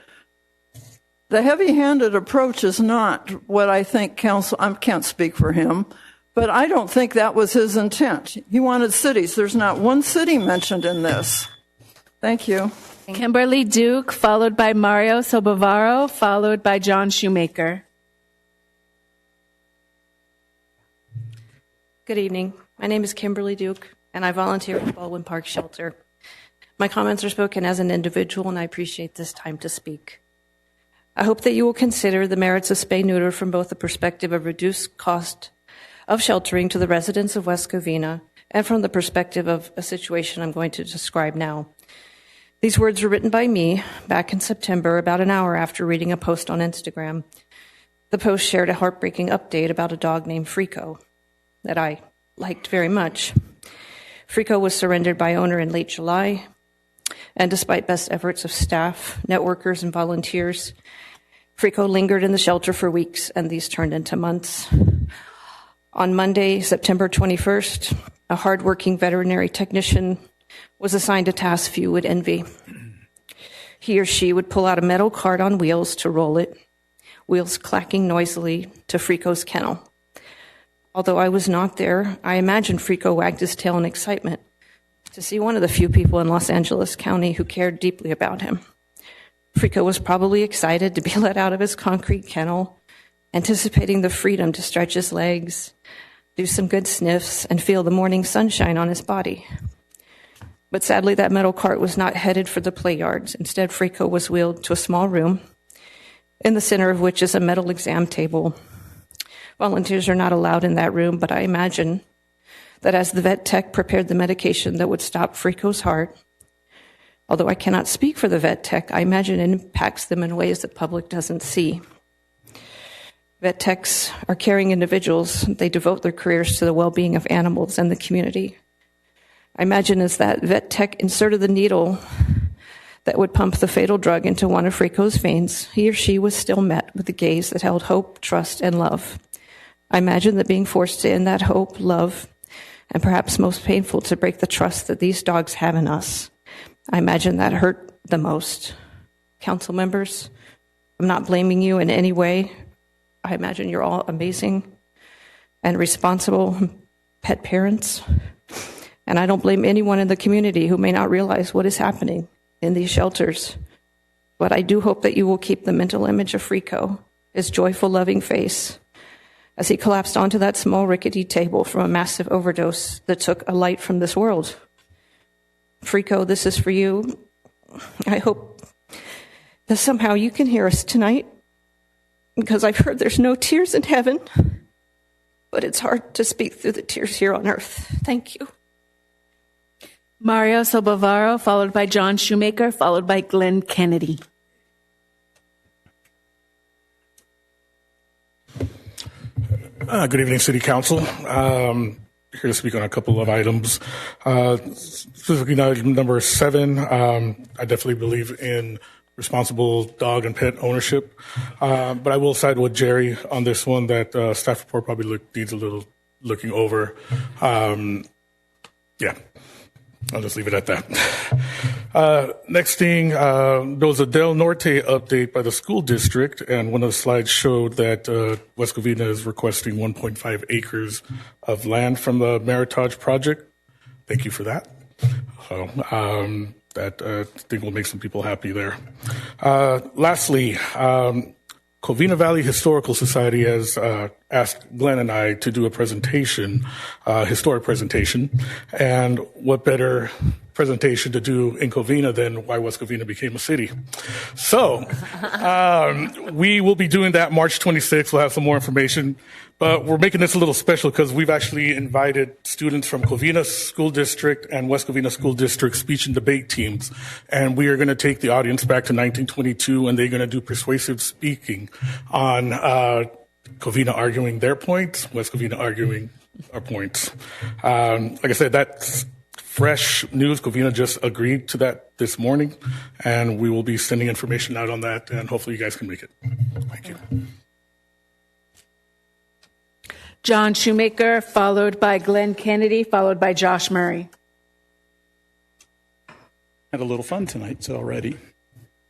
The heavy-handed approach is not what I think I can't speak for him, but I don't think that was his intent. He wanted cities. There's not one city mentioned in this. Thank you. Kimberly Duke, followed by Mario Sobavaro, followed by John Shoemaker. Good evening. My name is Kimberly Duke, and I volunteer at Baldwin Park Shelter. My comments are spoken as an individual, and I appreciate this time to speak. I hope that you will consider the merits of spay-neuter from both the perspective of reduced cost of sheltering to the residents of West Covina and from the perspective of a situation I'm going to describe now. These words were written by me back in September, about an hour after reading a post on Instagram. The post shared a heartbreaking update about a dog named Frico that I liked very much. Frico was surrendered by owner in late July, and despite best efforts of staff, networkers, and volunteers, Frico lingered in the shelter for weeks, and these turned into months. On Monday, September 21st, a hardworking veterinary technician was assigned a task few would envy. He or she would pull out a metal cart on wheels to roll it, wheels clacking noisily, to Frico's kennel. Although I was not there, I imagined Frico wagged his tail in excitement to see one of the few people in Los Angeles County who cared deeply about him. Frico was probably excited to be let out of his concrete kennel, anticipating the freedom to stretch his legs, do some good sniffs, and feel the morning sunshine on his body. But sadly, that metal cart was not headed for the play yards. Instead, Frico was wheeled to a small room, in the center of which is a metal exam table. Volunteers are not allowed in that room, but I imagine that as the vet tech prepared the medication that would stop Frico's heart, although I cannot speak for the vet tech, I imagine it impacts them in ways the public doesn't see. Vet techs are caring individuals. They devote their careers to the well-being of animals and the community. I imagine as that vet tech inserted the needle that would pump the fatal drug into one of Frico's veins, he or she was still met with a gaze that held hope, trust, and love. I imagine that being forced to end that hope, love, and perhaps most painful, to break the trust that these dogs have in us. I imagine that hurt the most. Council members, I'm not blaming you in any way. I imagine you're all amazing and responsible pet parents. And I don't blame anyone in the community who may not realize what is happening in these shelters. But I do hope that you will keep the mental image of Frico, his joyful, loving face, as he collapsed onto that small, rickety table from a massive overdose that took a light from this world. Frico, this is for you. I hope that somehow you can hear us tonight, because I've heard there's no tears in heaven, but it's hard to speak through the tears here on earth. Thank you. Mario Sobavaro, followed by John Shoemaker, followed by Glenn Kennedy. Good evening, City Council. Here to speak on a couple of items. Specifically, item number 7, I definitely believe in responsible dog and pet ownership. But I will side with Jerry on this one that staff report probably needs a little looking over. Yeah. I'll just leave it at that. Next thing, there was a Del Norte update by the school district, and one of the slides showed that West Covina is requesting 1.5 acres of land from the Meritage project. Thank you for that. So that I think will make some people happy there. Lastly, Covina Valley Historical Society has asked Glenn and I to do a presentation, historic presentation, and what better presentation to do in Covina than why West Covina became a city. So we will be doing that March 26th. We'll have some more information, but we're making this a little special because we've actually invited students from Covina School District and West Covina School District speech and debate teams, and we are going to take the audience back to 1922, and they're going to do persuasive speaking on Covina arguing their points, West Covina arguing our points. Like I said, that's fresh news. Covina just agreed to that this morning, and we will be sending information out on that, and hopefully you guys can make it. Thank you. John Shoemaker, followed by Glenn Kennedy, followed by Josh Murray. Had a little fun tonight already.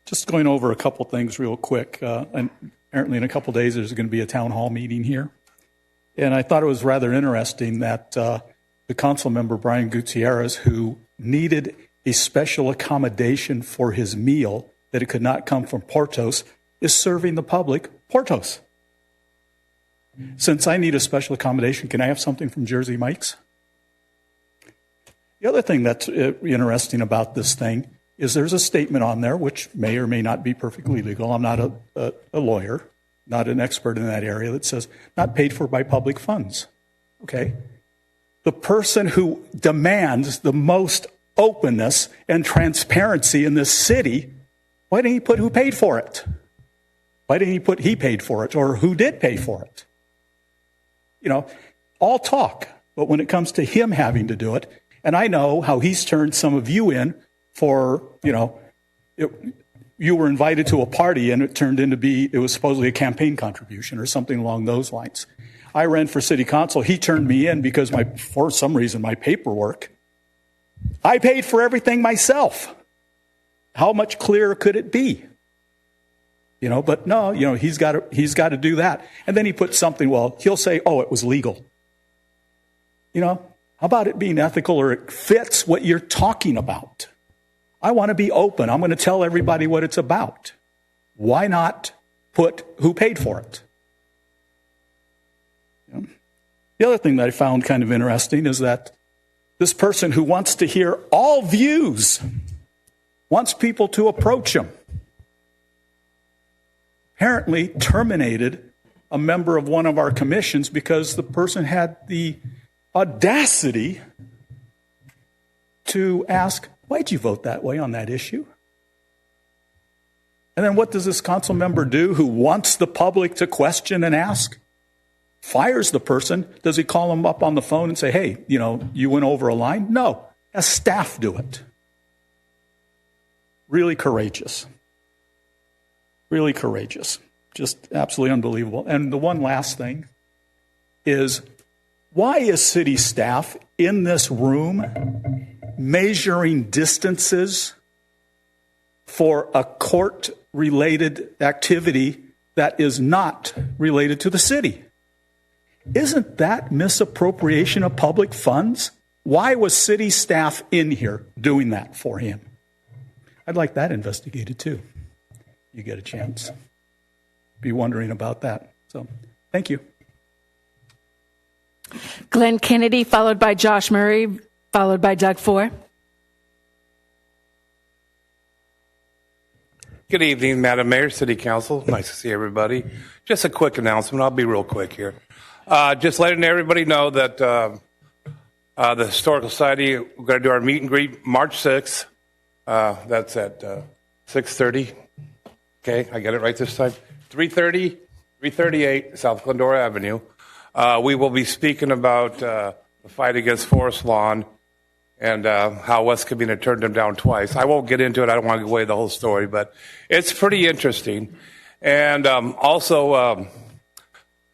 Just going over a couple things real quick. And apparently in a couple days there's going to be a town hall meeting here. And I thought it was rather interesting that the council member, Brian Gutierrez, who needed a special accommodation for his meal, that it could not come from Portos, is serving the public Portos. Since I need a special accommodation, can I have something from Jersey Mike's? The other thing that's interesting about this thing is there's a statement on there, which may or may not be perfectly legal. I'm not a lawyer, not an expert in that area, that says not paid for by public funds. Okay? The person who demands the most openness and transparency in this city, why didn't he put who paid for it? Why didn't he put he paid for it or who did pay for it? You know, all talk, but when it comes to him having to do it, and I know how he's turned some of you in for, you know, you were invited to a party and it turned into it was supposedly a campaign contribution or something along those lines. I ran for city council. He turned me in because for some reason, my paperwork, I paid for everything myself. How much clearer could it be? You know, but no, you know, he's got to do that. And then he puts something, well, he'll say, oh, it was legal. You know, how about it being ethical or it fits what you're talking about? I want to be open. I'm going to tell everybody what it's about. Why not put who paid for it? You know? The other thing that I found kind of interesting is that this person who wants to hear all views wants people to approach him. Apparently terminated a member of one of our commissions because the person had the audacity to ask, why'd you vote that way on that issue? And then what does this council member do who wants the public to question and ask? Fires the person. Does he call them up on the phone and say, hey, you know, you went over a line? No, has staff do it. Really courageous. Really courageous. Just absolutely unbelievable. And the one last thing is, why is city staff in this room measuring distances for a court-related activity that is not related to the city. Isn't that misappropriation of public funds? Why was city staff in here doing that for him? I'd like that investigated too. You get a chance. Be wondering about that. So, thank you. Glenn Kennedy, followed by Josh Murray, followed by Doug Ford. Good evening, Madam Mayor, City Council. Nice to see everybody. Just a quick announcement. I'll be real quick here. Just letting everybody know that the Historical Society, we're going to do our meet and greet March 6th. That's at 6:30. Okay, I get it right this time. 338 South Glendora Avenue. We will be speaking about the fight against forest lawn and how West Covina turned them down twice. I won't get into it. I don't want to give away the whole story, but it's pretty interesting. And also,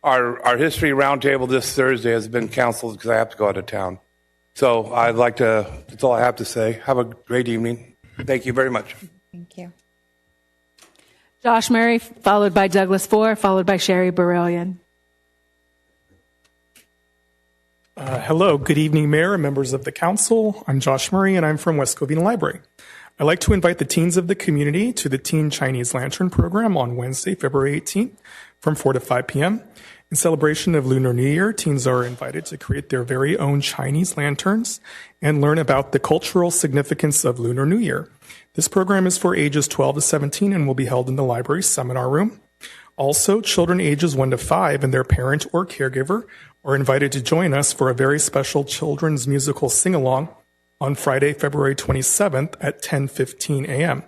our history roundtable this Thursday has been canceled because I have to go out of town. So I'd like to, that's all I have to say. Have a great evening. Thank you very much. Thank you. Josh Murray, followed by Douglas Ford, followed by Sherry Barillion. Hello, good evening, Mayor and members of the Council. I'm Josh Murray, and I'm from West Covina Library. I'd like to invite the teens of the community to the Teen Chinese Lantern Program on Wednesday, February 18th from 4 to 5 p.m. In celebration of Lunar New Year, teens are invited to create their very own Chinese lanterns and learn about the cultural significance of Lunar New Year. This program is for ages 12 to 17 and will be held in the library's seminar room. Also, children ages 1 to 5 and their parent or caregiver are invited to join us for a very special children's musical sing-along on Friday, February 27th at 10:15 a.m.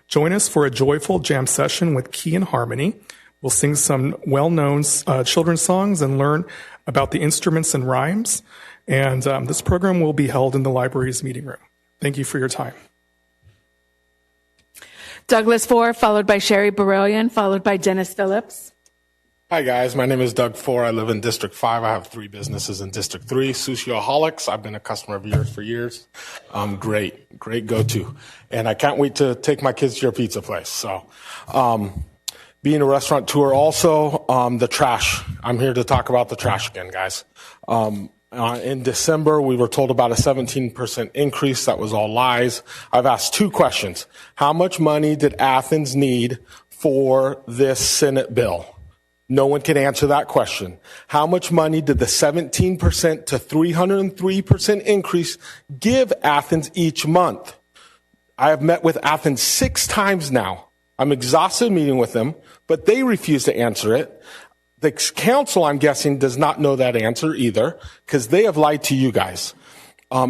Join us for a joyful jam session with Key and Harmony. We'll sing some well-known children's songs and learn about the instruments and rhymes. And this program will be held in the library's meeting room. Thank you for your time. Douglas Ford, followed by Sherry Barillion, followed by Dennis Phillips. Hi, guys. My name is Doug Ford. I live in District 5. I have 3 businesses in District 3. Sushiaholics. I've been a customer of yours for years. Great go-to. And I can't wait to take my kids to your pizza place. So, being a restaurateur also, the trash. I'm here to talk about the trash again, guys. In December, we were told about a 17% increase. That was all lies. I've asked 2 questions. How much money did Athens need for this Senate bill? No one can answer that question. How much money did the 17% to 303% increase give Athens each month? I have met with Athens 6 times now. I'm exhausted meeting with them, but they refuse to answer it. The council, I'm guessing, does not know that answer either because they have lied to you guys.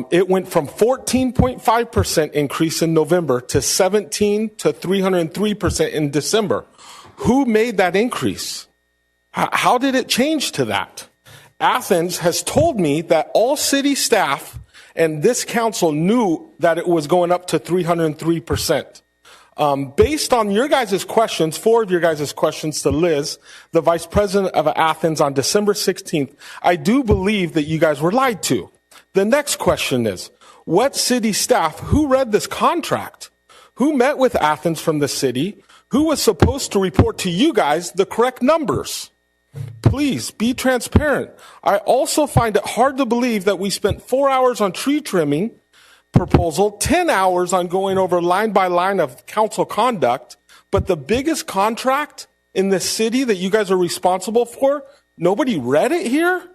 It went from 14.5% increase in November to 17 to 303% in December. Who made that increase? How did it change to that? Athens has told me that all city staff and this council knew that it was going up to 303%. Based on your guys' questions, 4 of your guys' questions to Liz, the vice president of Athens on December 16th, I do believe that you guys were lied to. The next question is, what city staff, who read this contract? Who met with Athens from the city? Who was supposed to report to you guys the correct numbers? Please be transparent. I also find it hard to believe that we spent 4 hours on tree trimming proposal, 10 hours on going over line by line of council conduct, but the biggest contract in the city that you guys are responsible for, nobody read it here?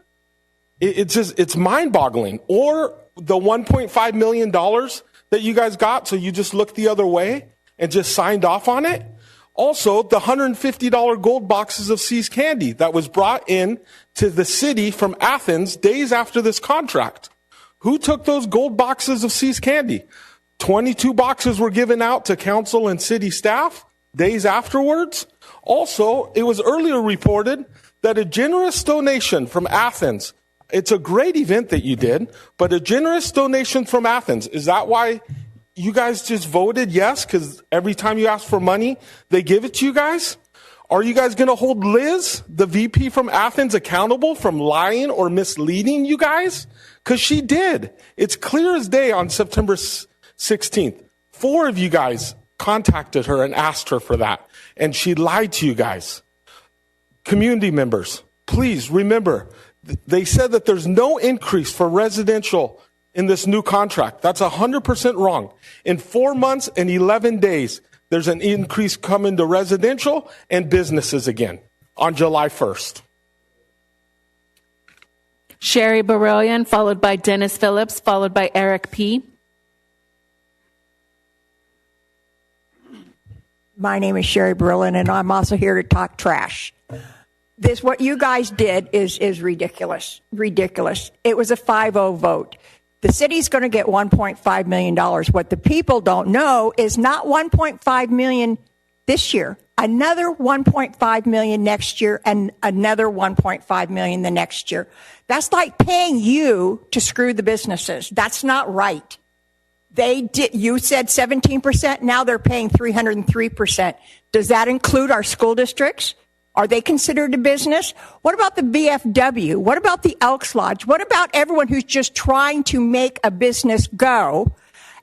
It's mind-boggling. Or the $1.5 million that you guys got, so you just looked the other way and just signed off on it? Also, the $150 gold boxes of See's candy that was brought in to the city from Athens days after this contract. Who took those gold boxes of See's candy? 22 boxes were given out to council and city staff days afterwards. Also, it was earlier reported that a generous donation from Athens, it's a great event that you did, but a generous donation from Athens, is that why you guys just voted yes? Because every time you ask for money, they give it to you guys? Are you guys going to hold Liz, the VP from Athens, accountable from lying or misleading you guys? Because she did. It's clear as day on September 16th. 4 of you guys contacted her and asked her for that, and she lied to you guys. Community members, please remember, they said that there's no increase for residential in this new contract. That's 100% wrong. In 4 months and 11 days, there's an increase coming to residential and businesses again on July 1st. Sherry Baroyan, followed by Dennis Phillips, followed by Eric P. My name is Sherry Berlin, and I'm also here to talk trash. What you guys did is ridiculous. Ridiculous. It was a 5-0 vote. The city's going to get $1.5 million. What the people don't know is not $1.5 million this year, another $1.5 million next year, and another $1.5 million the next year. That's like paying you to screw the businesses. That's not right. You said 17%. Now they're paying 303%. Does that include our school districts? Are they considered a business? What about the VFW? What about the Elks Lodge? What about everyone who's just trying to make a business go?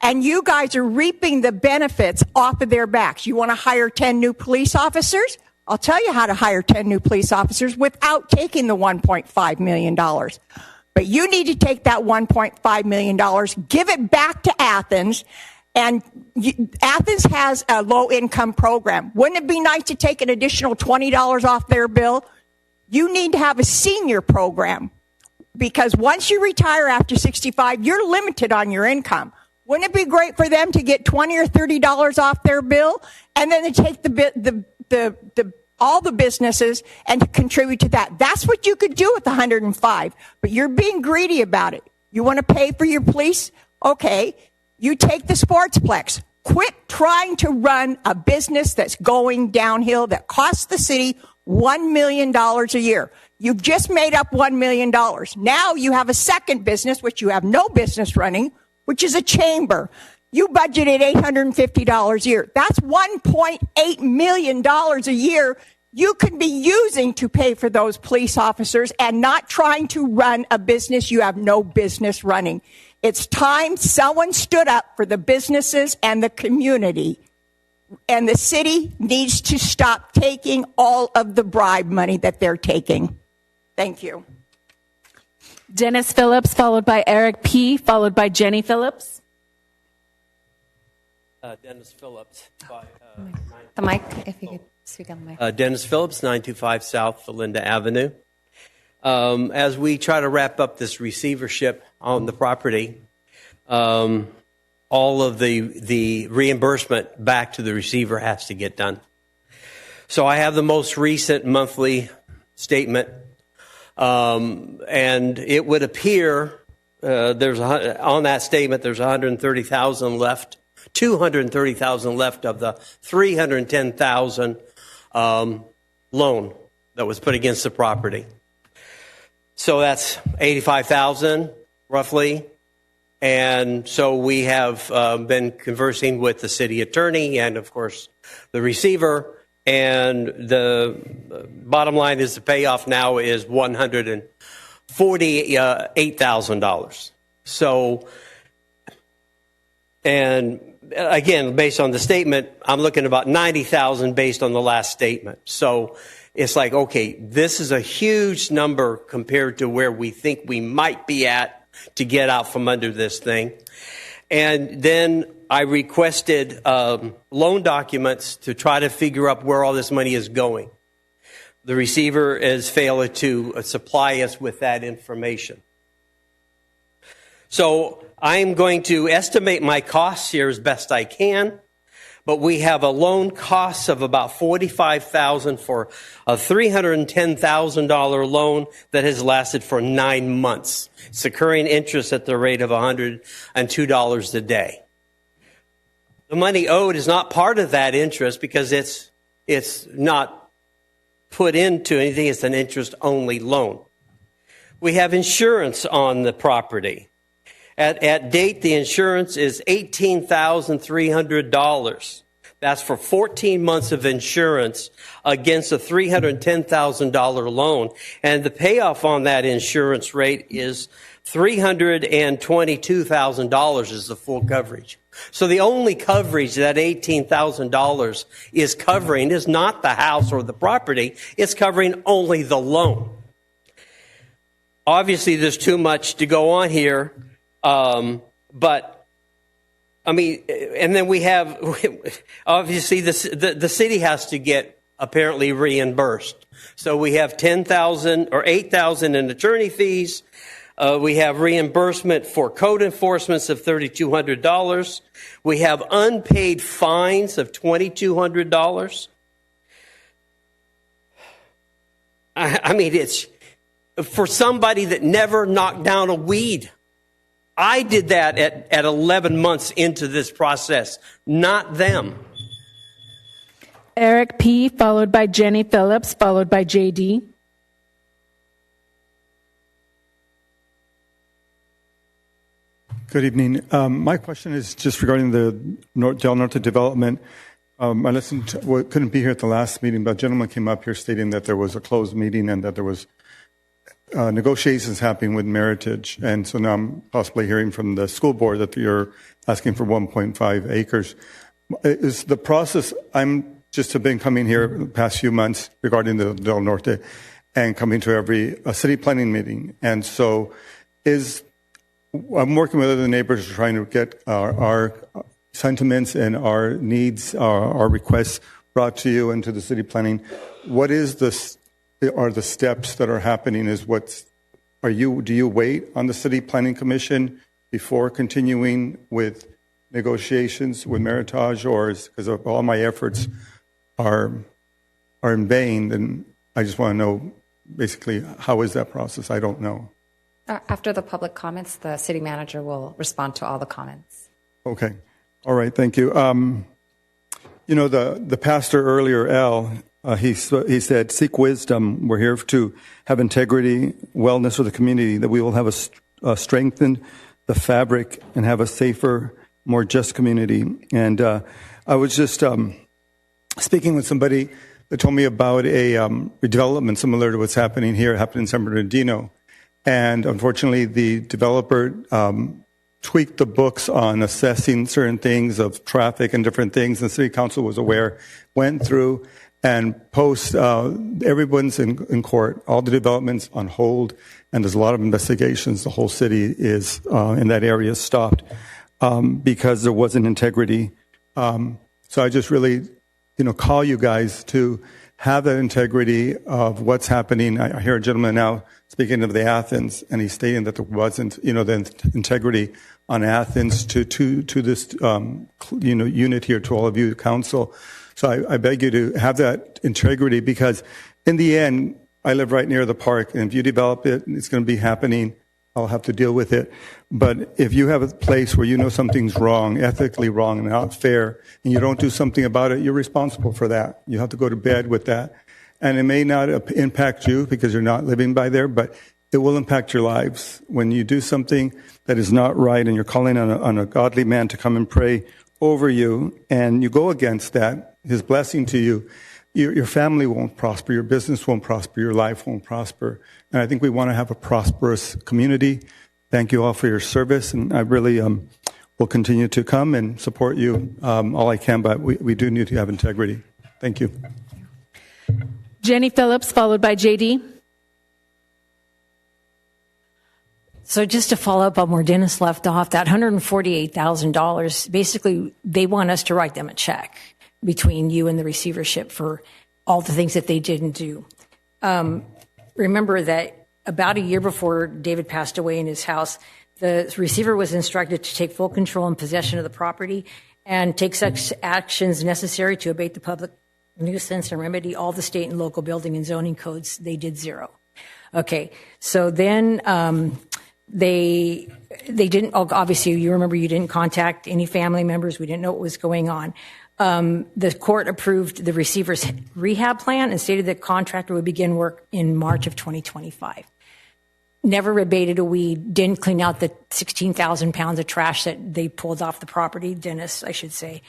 And you guys are reaping the benefits off of their backs. You want to hire 10 new police officers? I'll tell you how to hire 10 new police officers without taking the $1.5 million. But you need to take that $1.5 million, give it back to Athens. And Athens has a low-income program. Wouldn't it be nice to take an additional $20 off their bill? You need to have a senior program, because once you retire after 65, you're limited on your income. Wouldn't it be great for them to get $20 or $30 off their bill, and then to take all the businesses and to contribute to that? That's what you could do with 105, but you're being greedy about it. You want to pay for your police? Okay. You take the sportsplex. Quit trying to run a business that's going downhill that costs the city $1 million a year. You've just made up $1 million. Now you have a second business, which you have no business running, which is a chamber. You budgeted $850 a year. That's $1.8 million a year you could be using to pay for those police officers and not trying to run a business you have no business running. It's time someone stood up for the businesses and the community. And the city needs to stop taking all of the bribe money that they're taking. Thank you. Dennis Phillips, followed by Eric P., followed by Jenny Phillips. Dennis Phillips. The mic, if you could speak on the mic. Dennis Phillips, 925 South Felinda Avenue. As we try to wrap up this receivership on the property, all of the reimbursement back to the receiver has to get done. So I have the most recent monthly statement, and it would appear on that statement there's $130,000 left, $230,000 left of the $310,000 loan that was put against the property. So that's $85,000 roughly. And so we have been conversing with the city attorney and, of course, the receiver. And the bottom line is the payoff now is $148,000. So, and again, based on the statement, I'm looking at about $90,000 based on the last statement. So it's like, okay, this is a huge number compared to where we think we might be at to get out from under this thing. And then I requested loan documents to try to figure out where all this money is going. The receiver has failed to supply us with that information. So I'm going to estimate my costs here as best I can. But we have a loan cost of about $45,000 for a $310,000 loan that has lasted for 9 months. It's accruing interest at the rate of $102 a day. The money owed is not part of that interest because it's not put into anything. It's an interest-only loan. We have insurance on the property. At date, the insurance is $18,300. That's for 14 months of insurance against a $310,000 loan. And the payoff on that insurance rate is $322,000 is the full coverage. So the only coverage that $18,000 is covering is not the house or the property. It's covering only the loan. Obviously, there's too much to go on here, but I mean, and then we have, obviously, the city has to get apparently reimbursed. So we have $10,000 or $8,000 in attorney fees. We have reimbursement for code enforcements of $3,200. We have unpaid fines of $2,200. I mean, it's for somebody that never knocked down a weed. I did that at 11 months into this process, not them. Eric P., followed by Jenny Phillips, followed by JD. Good evening. My question is just regarding the Del Norte development. I listened to, couldn't be here at the last meeting, but a gentleman came up here stating that there was a closed meeting and that there was negotiations happening with Meritage. And so now I'm possibly hearing from the school board that you're asking for 1.5 acres. Is the process, I'm just have been coming here the past few months regarding the Del Norte and coming to every city planning meeting. And so I'm working with other neighbors trying to get our sentiments and our needs, our requests brought to you and to the city planning. What is are the steps that are happening? Do you wait on the city planning commission before continuing with negotiations with Meritage, or because of all my efforts are in vain? Then I just want to know basically how is that process? I don't know. After the public comments, the city manager will respond to all the comments. Okay. All right. Thank you. The pastor earlier, Al, he said, seek wisdom. We're here to have integrity, wellness for the community, that we will have strengthen the fabric and have a safer, more just community. And I was just speaking with somebody that told me about a redevelopment similar to what's happening here. It happened in San Bernardino. And unfortunately, the developer tweaked the books on assessing certain things of traffic and different things. And the city council was aware, went through and everyone's in court, all the developments on hold, and there's a lot of investigations. The whole city is in that area stopped because there wasn't integrity. So I just really, call you guys to have that integrity of what's happening. I hear a gentleman now speaking of the Athens, and he's stating that there wasn't, the integrity on Athens to this, unit here, to all of you, council. So I beg you to have that integrity, because in the end, I live right near the park, and if you develop it, it's going to be happening. I'll have to deal with it. But if you have a place where you know something's wrong, ethically wrong and not fair, and you don't do something about it, you're responsible for that. You have to go to bed with that. And it may not impact you because you're not living by there, but it will impact your lives. When you do something that is not right and you're calling on a godly man to come and pray over you, and you go against that, his blessing to you, your family won't prosper, your business won't prosper, your life won't prosper. And I think we want to have a prosperous community. Thank you all for your service, and I really will continue to come and support you all I can, but we do need to have integrity. Thank you. Jenny Phillips, followed by JD. So just to follow up on where Dennis left off, that $148,000, basically they want us to write them a check between you and the receivership for all the things that they didn't do. Remember that about a year before David passed away in his house, the receiver was instructed to take full control and possession of the property and take such actions necessary to abate the public nuisance and remedy all the state and local building and zoning codes. They did zero. Okay, so then they didn't, obviously you remember you didn't contact any family members. We didn't know what was going on. The court approved the receiver's rehab plan and stated that contractor would begin work in March of 2025. Never abated a weed, didn't clean out the 16,000 pounds of trash that they pulled off the property, Dennis, I should say.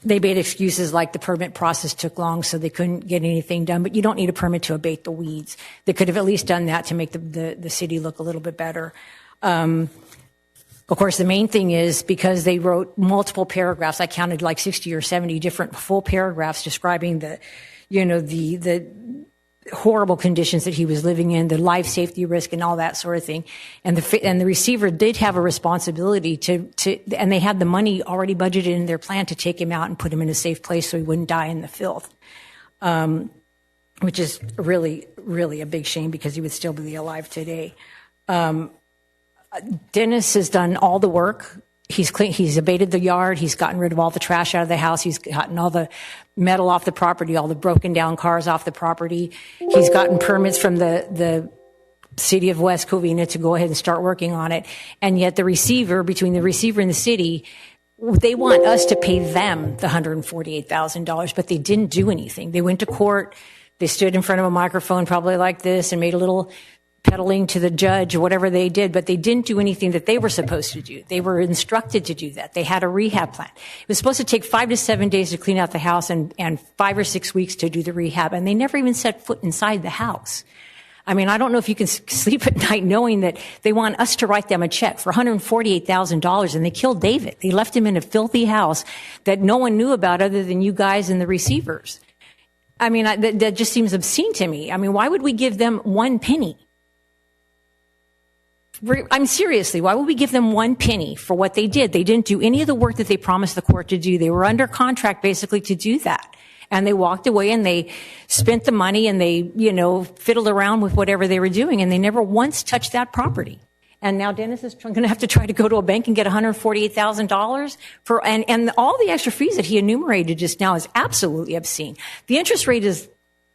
they made excuses like the permit process took long, so they couldn't get anything done. But you don't need a permit to abate the weeds. They could have at least done that to make the city look a little bit better. Of course, the main thing is because they wrote multiple paragraphs. I counted like 60 or 70 different full paragraphs describing the horrible conditions that he was living in, the life safety risk, and all that sort of thing. And the receiver did have a responsibility to, and they had the money already budgeted in their plan to take him out and put him in a safe place so he wouldn't die in the filth. Which is really, really a big shame because he would still be alive today. Dennis has done all the work. He's abated the yard. He's gotten rid of all the trash out of the house. He's gotten all the metal off the property, all the broken down cars off the property. He's gotten permits from the city of West Covina to go ahead and start working on it. And yet between the receiver and the city, they want us to pay them the $148,000, but they didn't do anything. They went to court. They stood in front of a microphone probably like this and made a little peddling to the judge or whatever they did, but they didn't do anything that they were supposed to do. They were instructed to do that. They had a rehab plan. It was supposed to take 5 to 7 days to clean out the house and 5 or 6 weeks to do the rehab, and they never even set foot inside the house. I mean, I don't know if you can sleep at night knowing that they want us to write them a check for $148,000, and they killed David. They left him in a filthy house that no one knew about other than you guys and the receivers. I mean, that just seems obscene to me. I mean, why would we give them 1 penny? Seriously, why would we give them 1 penny for what they did? They didn't do any of the work that they promised the court to do. They were under contract basically to do that. And they walked away and they spent the money and they, fiddled around with whatever they were doing, and they never once touched that property. And now Dennis is going to have to try to go to a bank and get $148,000 and all the extra fees that he enumerated just now is absolutely obscene. The interest rate is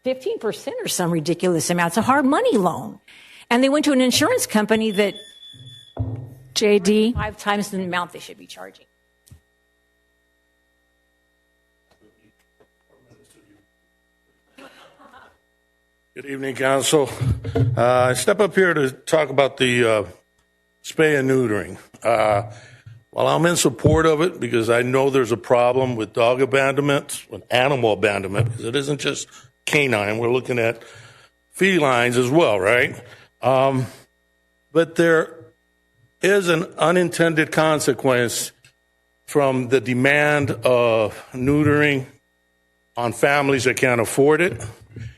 15% or some ridiculous amount. It's a hard money loan. And they went to an insurance company that JD 5 times the amount they should be charging. Good evening, Council. I step up here to talk about the spay and neutering. While I'm in support of it, because I know there's a problem with dog abandonment, with animal abandonment, because it isn't just canine, we're looking at felines as well, right? But there is an unintended consequence from the demand of neutering on families that can't afford it.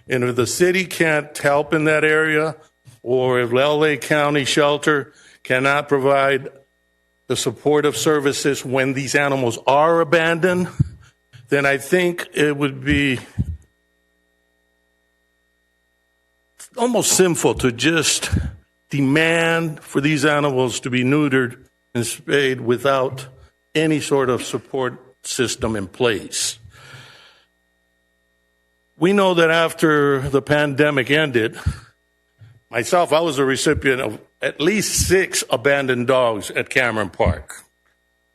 And if the city can't help in that area, or if LA County Shelter cannot provide the supportive services when these animals are abandoned, then I think it would be almost sinful to just demand for these animals to be neutered and spayed without any sort of support system in place. We know that after the pandemic ended, myself, I was a recipient of at least 6 abandoned dogs at Cameron Park.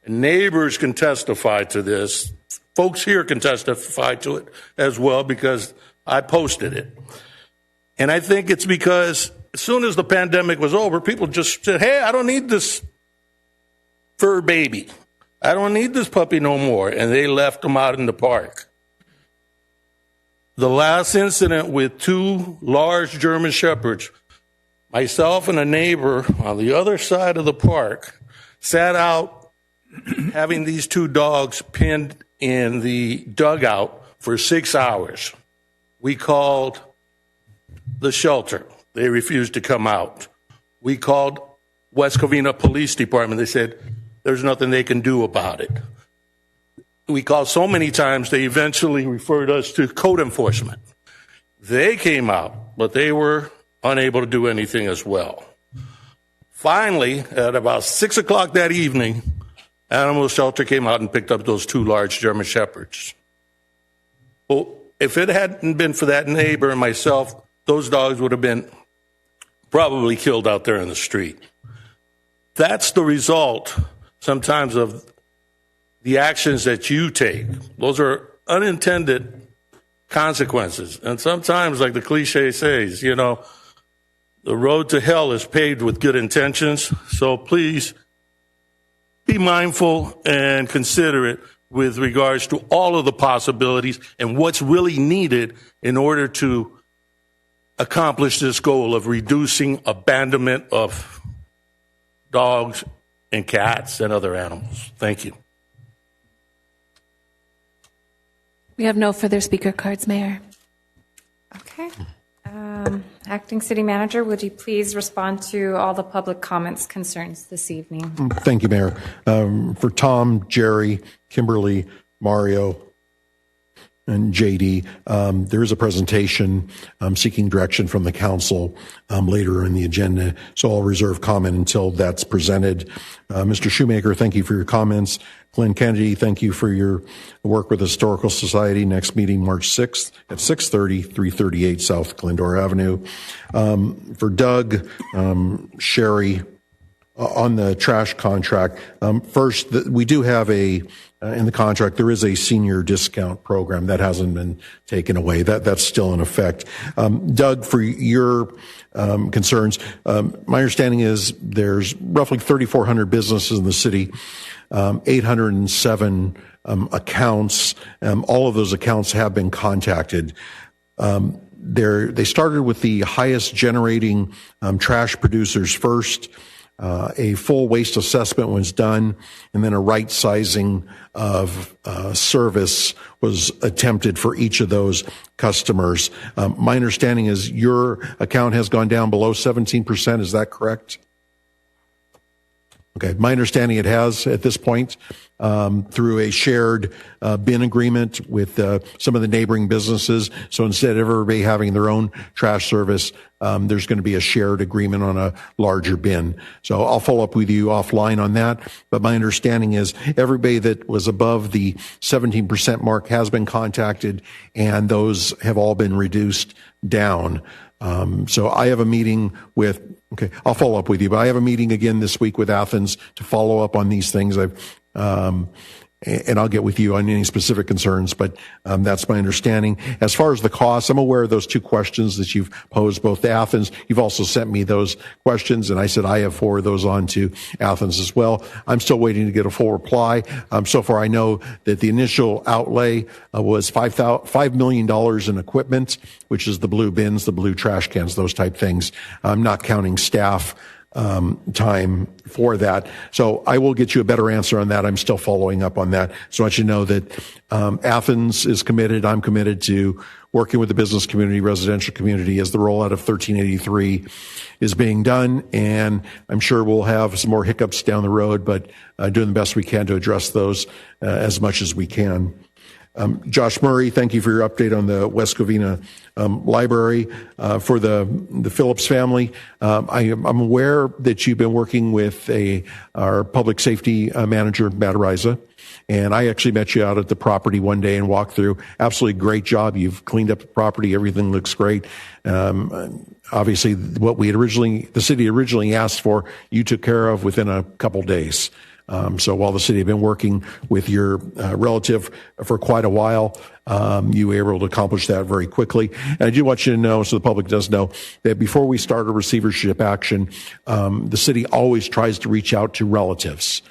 And neighbors can testify to this. Folks here can testify to it as well because I posted it. And I think it's because as soon as the pandemic was over, people just said, hey, I don't need this fur baby. I don't need this puppy no more. And they left them out in the park. The last incident with 2 large German Shepherds, myself and a neighbor on the other side of the park sat out having these 2 dogs pinned in the dugout for 6 hours. We called the shelter. They refused to come out. We called West Covina Police Department. They said there's nothing they can do about it. We called so many times, they eventually referred us to code enforcement. They came out, but they were unable to do anything as well. Finally, at about 6 o'clock that evening, Animal Shelter came out and picked up those 2 large German Shepherds. Well, if it hadn't been for that neighbor and myself, those dogs would have been probably killed out there in the street. That's the result sometimes of the actions that you take. Those are unintended consequences. And sometimes, like the cliche says, the road to hell is paved with good intentions. So please be mindful and considerate with regards to all of the possibilities and what's really needed in order to accomplish this goal of reducing abandonment of dogs and cats and other animals. Thank you. We have no further speaker cards, Mayor. Okay. Acting City Manager, would you please respond to all the public comments, concerns this evening? Thank you, Mayor. For Tom, Jerry, Kimberly, Mario, and JD, there is a presentation seeking direction from the council later in the agenda, so I'll reserve comment until that's presented. Mr. Shoemaker, thank you for your comments. Glenn Kennedy, thank you for your work with the Historical Society. Next meeting, March 6th at 6:30, 338 South Glendora Avenue. For Doug, Sherry, on the trash contract, first, we do have in the contract, there is a senior discount program that hasn't been taken away. That's still in effect. Doug, for your concerns, my understanding is there's roughly 3,400 businesses in the city, 807 accounts. All of those accounts have been contacted. They started with the highest generating trash producers first. A full waste assessment was done, and then a right sizing of service was attempted for each of those customers. My understanding is your account has gone down below 17%. Is that correct? Okay. My understanding it has at this point through a shared bin agreement with some of the neighboring businesses. So instead of everybody having their own trash service, there's going to be a shared agreement on a larger bin. So I'll follow up with you offline on that. But my understanding is everybody that was above the 17% mark has been contacted, and those have all been reduced down. So I have a meeting with, okay, I'll follow up with you, but I have a meeting again this week with Athens to follow up on these things. And I'll get with you on any specific concerns, but that's my understanding. As far as the costs, I'm aware of those two questions that you've posed both to Athens. You've also sent me those questions, and I said I have forwarded those on to Athens as well. I'm still waiting to get a full reply. So far, I know that the initial outlay was $5 million in equipment, which is the blue bins, the blue trash cans, those type things. I'm not counting staff time for that. So I will get you a better answer on that. I'm still following up on that. So I want you to know that Athens is committed. I'm committed to working with the business community, residential community as the rollout of 1383 is being done. And I'm sure we'll have some more hiccups down the road, but doing the best we can to address those as much as we can. Josh Murray, thank you for your update on the West Covina library. For the Phillips family, I'm aware that you've been working with our public safety manager, Matt Ariza, and I actually met you out at the property one day and walked through. Absolutely great job. You've cleaned up the property. Everything looks great. Obviously, what the city originally asked for, you took care of within a couple days. So while the city had been working with your relative for quite a while, you were able to accomplish that very quickly. And I do want you to know, so the public does know, that before we start a receivership action, the city always tries to reach out to relatives.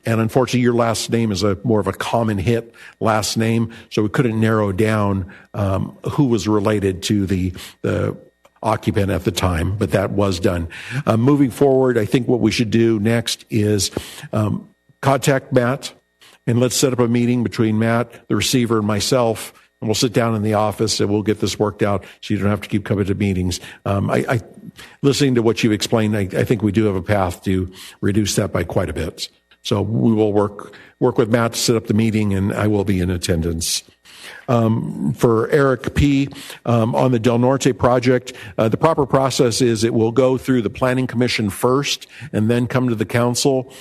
And unfortunately, your last name is more of a common hit last name, so we couldn't narrow down who was related to the occupant at the time, but that was done. Moving forward, I think what we should do next is contact Matt, and let's set up a meeting between Matt, the receiver, and myself, and we'll sit down in the office and we'll get this worked out so you don't have to keep coming to meetings. Listening to what you've explained, I think we do have a path to reduce that by quite a bit. So we will work with Matt to set up the meeting, and I will be in attendance. For Eric P. On the Del Norte project, the proper process is it will go through the Planning Commission first and then come to the council.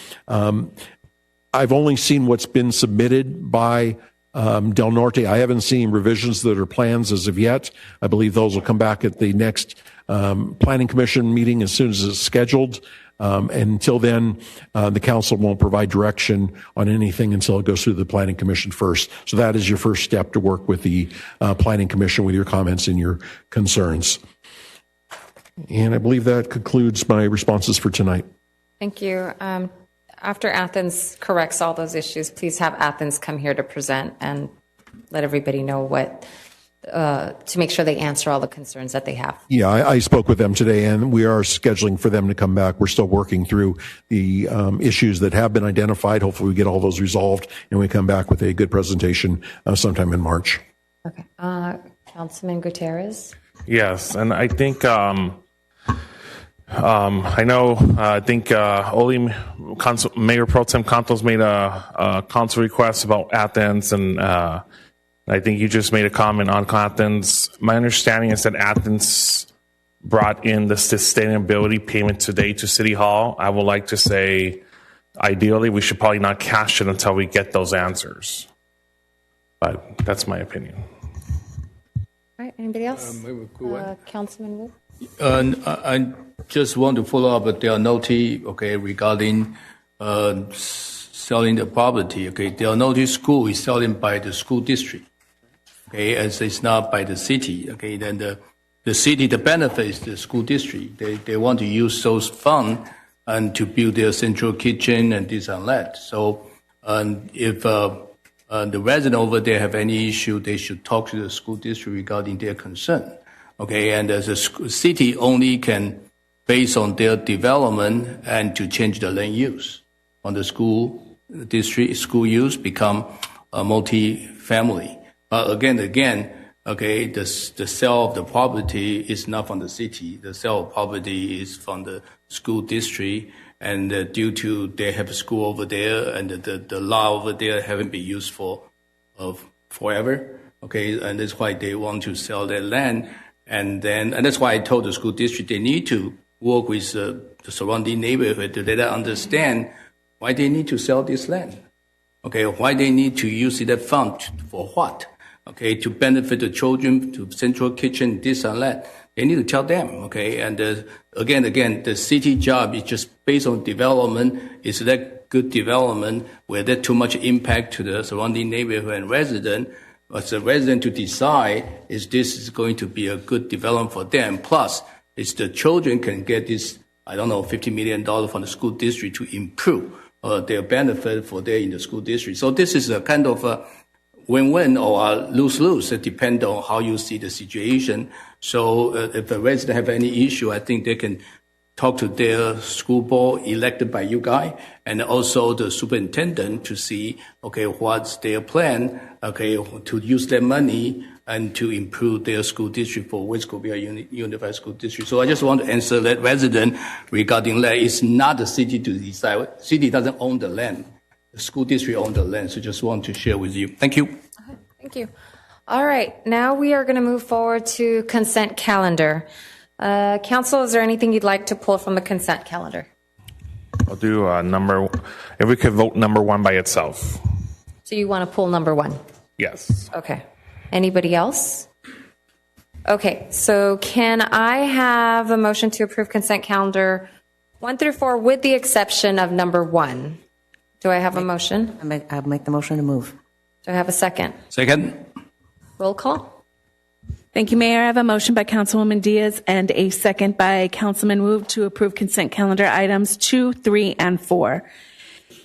I've only seen what's been submitted by Del Norte. I haven't seen revisions that are plans as of yet. I believe those will come back at the next Planning Commission meeting as soon as it's scheduled. And until then, the council won't provide direction on anything until it goes through the Planning Commission first. So that is your first step to work with the Planning Commission with your comments and your concerns. And I believe that concludes my responses for tonight. Thank you. after Athens corrects all those issues, please have Athens come here to present and let everybody know what, to make sure they answer all the concerns that they have. Yeah, I spoke with them today, and we are scheduling for them to come back. We're still working through the issues that have been identified. Hopefully we get all those resolved, and we come back with a good presentation sometime in March. Okay. Councilman Gutierrez? Yes, and I think I think Mayor Pro Tem Cantos made a council request about Athens, and I think you just made a comment on Athens. My understanding is that Athens brought in the sustainability payment today to City Hall. I would like to say, ideally, we should probably not cash it until we get those answers. But that's my opinion. All right, anybody else? Councilman Wu? I just want to follow up with their notice, regarding selling the property. Their notice school is selling by the school district, as it's not by the city. Then the city, the benefit is the school district. They want to use those funds and to build their central kitchen and this and that. So, if the resident over there have any issue, they should talk to the school district regarding their concern. And as a city only can, based on their development and to change the land use on the school district, school use become a multi-family. But again, the sale of the property is not from the city. The sale of property is from the school district, and due to they have a school over there, and the lot over there haven't been used for forever. And that's why they want to sell their land. And that's why I told the school district they need to work with the surrounding neighborhood to let them understand why they need to sell this land. Why they need to use that fund for what? To benefit the children, to central kitchen, this and that. They need to tell them. And again, the city job is just based on development. Is that good development? Where there too much impact to the surrounding neighborhood and resident? As a resident to decide is this is going to be a good development for them. Plus, is the children can get this, $50 million from the school district to improve their benefit for their in the school district. So this is a kind of a win-win or a lose-lose. It depends on how you see the situation. So if the resident have any issue, I think they can talk to their school board elected by you guys, and also the superintendent to see, what's their plan, to use their money and to improve their school district for West Covina Unified School District. So I just want to answer that resident regarding that. It's not the city to decide. City doesn't own the land. The school district owns the land. So just want to share with you. Thank you. Thank you. All right, now we are going to move forward to consent calendar. Council, is there anything you'd like to pull from the consent calendar? I'll do if we could vote number 1 by itself. So you want to pull number 1? Yes. Okay. Anybody else? Okay, so can I have a motion to approve consent calendar 1 through 4 with the exception of number 1? Do I have a motion? I'll make the motion to move. Do I have a second? Second. Roll call. Thank you, Mayor. I have a motion by Councilwoman Diaz and a second by Councilman Wu to approve consent calendar items 2, 3, and 4.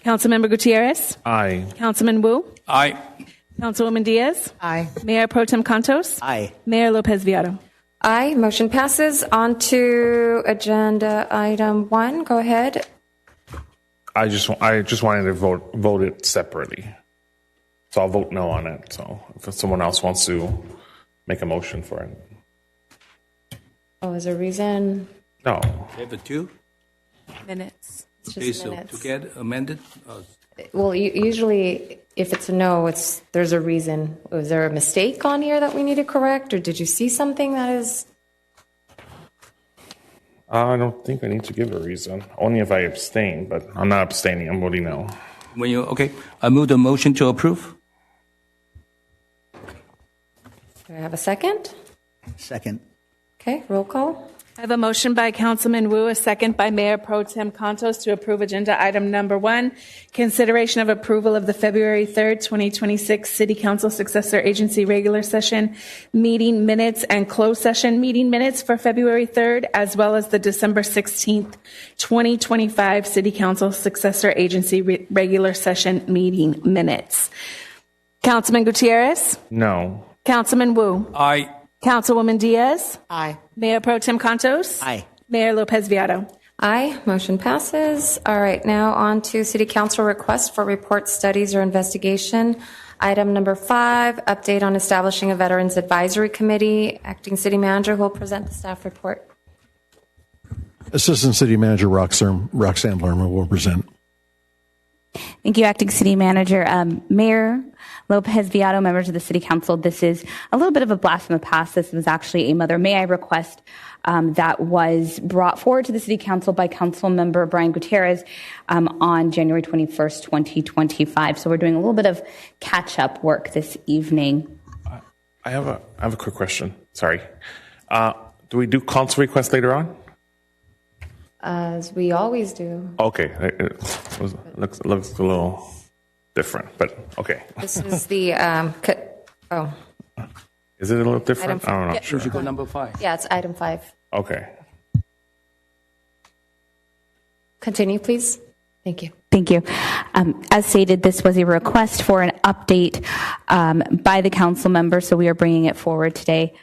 Councilmember Gutierrez? Aye. Councilman Wu? Aye. Councilwoman Diaz? Aye. Mayor Pro Tem Cantos? Aye. Mayor Lopez Viado? Aye. Motion passes. On to agenda item 1. Go ahead. I just wanted to vote it separately. So I'll vote no on it. So if someone else wants to make a motion for it. Oh, is there a reason? No. Have the 2 minutes. It's just minutes. To get amended? Well, usually if it's a no, there's a reason. Was there a mistake on here that we need to correct, or did you see something that is? I don't think I need to give a reason. Only if I abstain, but I'm not abstaining. I'm voting no. I move the motion to approve. Do I have a second? Second. Okay, roll call. I have a motion by Councilman Wu, a second by Mayor Pro Tem Contos to approve agenda item number 1, consideration of approval of the February 3rd, 2026 City Council Successor Agency regular session meeting minutes and closed session meeting minutes for February 3rd, as well as the December 16th, 2025 City Council Successor Agency regular session meeting minutes. Councilman Gutierrez? No. Councilman Wu? Aye. Councilwoman Diaz? Aye. Mayor Pro Tem Contos? Aye. Mayor Lopez Viado? Aye. Motion passes. All right, now on to City Council requests for report, studies, or investigation. Item number 5, update on establishing a Veterans Advisory Committee. Acting City Manager who will present the staff report. Assistant City Manager Roxanne Lerma will present. Thank you, Acting City Manager. Mayor Lopez Viado, members of the City Council, this is a little bit of a blast from the past. This was actually a Mother May I request that was brought forward to the City Council by Council Member Brian Gutierrez on January 21st, 2025. So we're doing a little bit of catch-up work this evening. I have a quick question. Sorry. Do we do council requests later on? As we always do. Okay. It looks a little different, but okay. This is the, Is it a little different? Item I don't know. yeah. Sure. Should go number 5. Yeah, it's item 5. Okay. Continue, please. Thank you. Thank you. As stated, this was a request for an update by the council members, so we are bringing it forward today.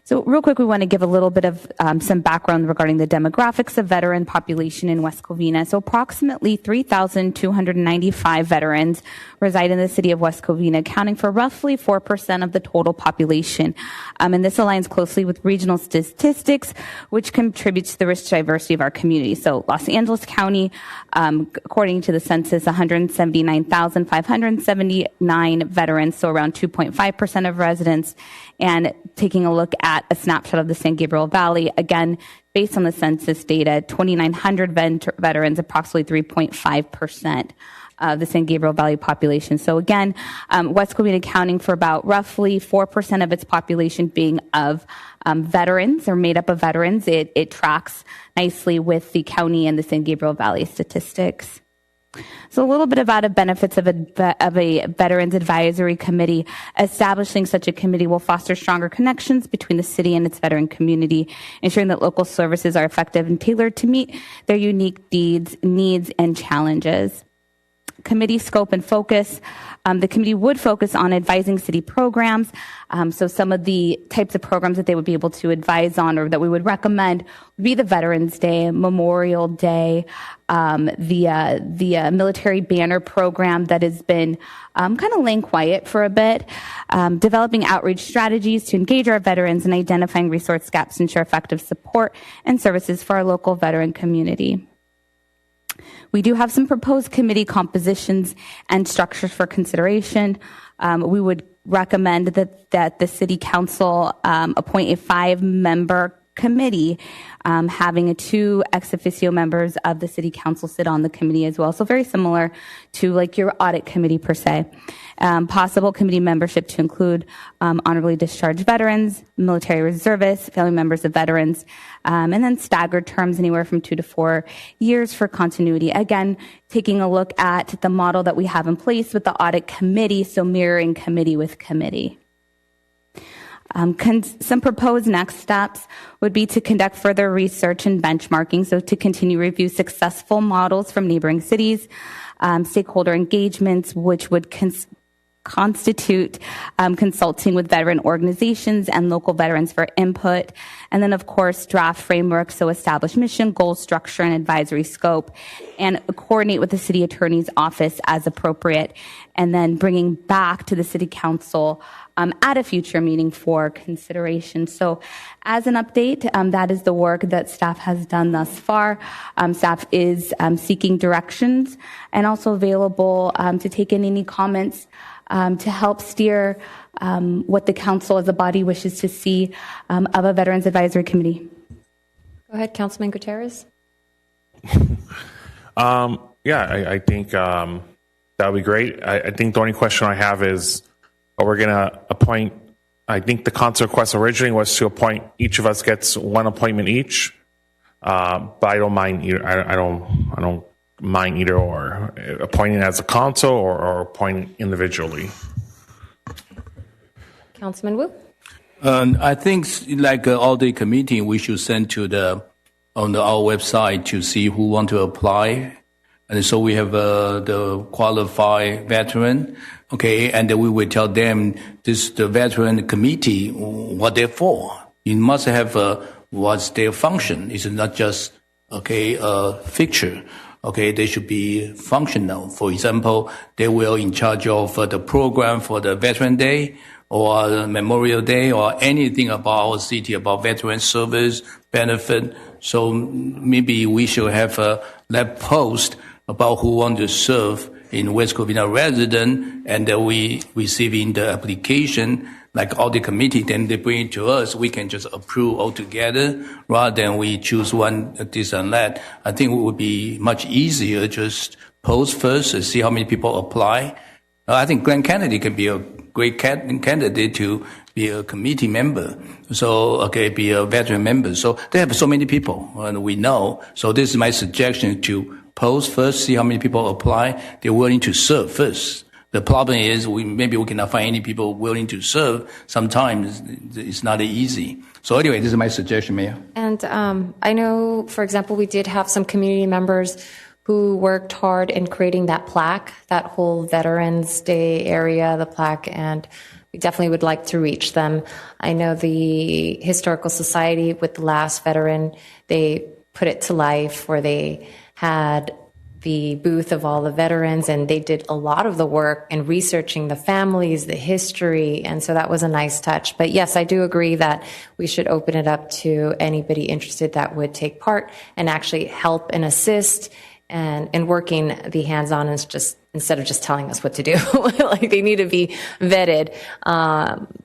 So real quick, we want to give a little bit of some background regarding the demographics of veteran population in West Covina. So approximately 3,295 veterans reside in the city of West Covina, accounting for roughly 4% of the total population. And this aligns closely with regional statistics, which contributes to the rich diversity of our community. So Los Angeles County, according to the census, 179,579 veterans, so around 2.5% of residents. And taking a look at a snapshot of the San Gabriel Valley, again, based on the census data, 2,900 veterans, approximately 3.5% of the San Gabriel Valley population. So again, West Covina accounting for about roughly 4% of its population being of veterans or made up of veterans. It tracks nicely with the county and the San Gabriel Valley statistics. So a little bit about the benefits of a Veterans Advisory Committee. Establishing such a committee will foster stronger connections between the city and its veteran community, ensuring that local services are effective and tailored to meet their unique needs and challenges. Committee scope and focus. The committee would focus on advising city programs. So some of the types of programs that they would be able to advise on or that we would recommend would be the Veterans Day, Memorial Day, the military banner program that has been kind of laying quiet for a bit, developing outreach strategies to engage our veterans and identifying resource gaps to ensure effective support and services for our local veteran community. We do have some proposed committee compositions and structures for consideration. We would recommend that the City Council appoint a 5-member committee, having 2 ex officio members of the City Council sit on the committee as well. So very similar to like your audit committee per se. Possible committee membership to include honorably discharged veterans, military reservists, family members of veterans, and then staggered terms anywhere from 2 to 4 years for continuity. Again, taking a look at the model that we have in place with the audit committee, so mirroring committee with committee. Some proposed next steps would be to conduct further research and benchmarking, so to continue review successful models from neighboring cities, stakeholder engagements, which would constitute consulting with veteran organizations and local veterans for input, and then of course draft framework, so establish mission, goal, structure, and advisory scope, and coordinate with the city attorney's office as appropriate, and then bringing back to the city council at a future meeting for consideration. So as an update, that is the work that staff has done thus far. Staff is seeking directions and also available to take in any comments to help steer what the council as a body wishes to see of a Veterans Advisory Committee. Go ahead, Councilman Gutierrez. I think that would be great. I think the only question I have is, are we going to appoint I think the council request originally was to appoint, each of us gets one appointment each. But I don't mind either. I don't mind either or appointing as a council or appointing individually. Councilman Wu? I think, like all the committee, we should send to on our website to see who want to apply. And so we have the qualified veteran, okay, and then we will tell them the veteran committee, what they're for. You must have what's their function. It's not just, okay, a fixture. Okay, they should be functional. For example, they will in charge of the program for the Veteran Day or Memorial Day or anything about our city, about veteran service, benefit. So maybe we should have a lab post about who want to serve in West Covina resident, and we receiving the application, like all the committee, then they bring it to us. We can just approve altogether rather than we choose one, this and that. I think it would be much easier just post first and see how many people apply. I think Glenn Kennedy can be a great candidate to be a committee member. So, okay, be a veteran member. So they have so many people, and we know. So this is my suggestion, to post first, see how many people apply. They're willing to serve first. The problem is maybe we cannot find any people willing to serve. Sometimes it's not easy. So anyway, this is my suggestion, Mayor. And I know, for example, we did have some community members who worked hard in creating that plaque, that whole Veterans Day area, the plaque, and we definitely would like to reach them. I know the Historical Society with the last veteran, they put it to life where they had the booth of all the veterans, and they did a lot of the work in researching the families, the history, and so that was a nice touch. But yes, I do agree that we should open it up to anybody interested that would take part and actually help and assist and working the hands-on, is just instead of just telling us what to do. Like, they need to be vetted.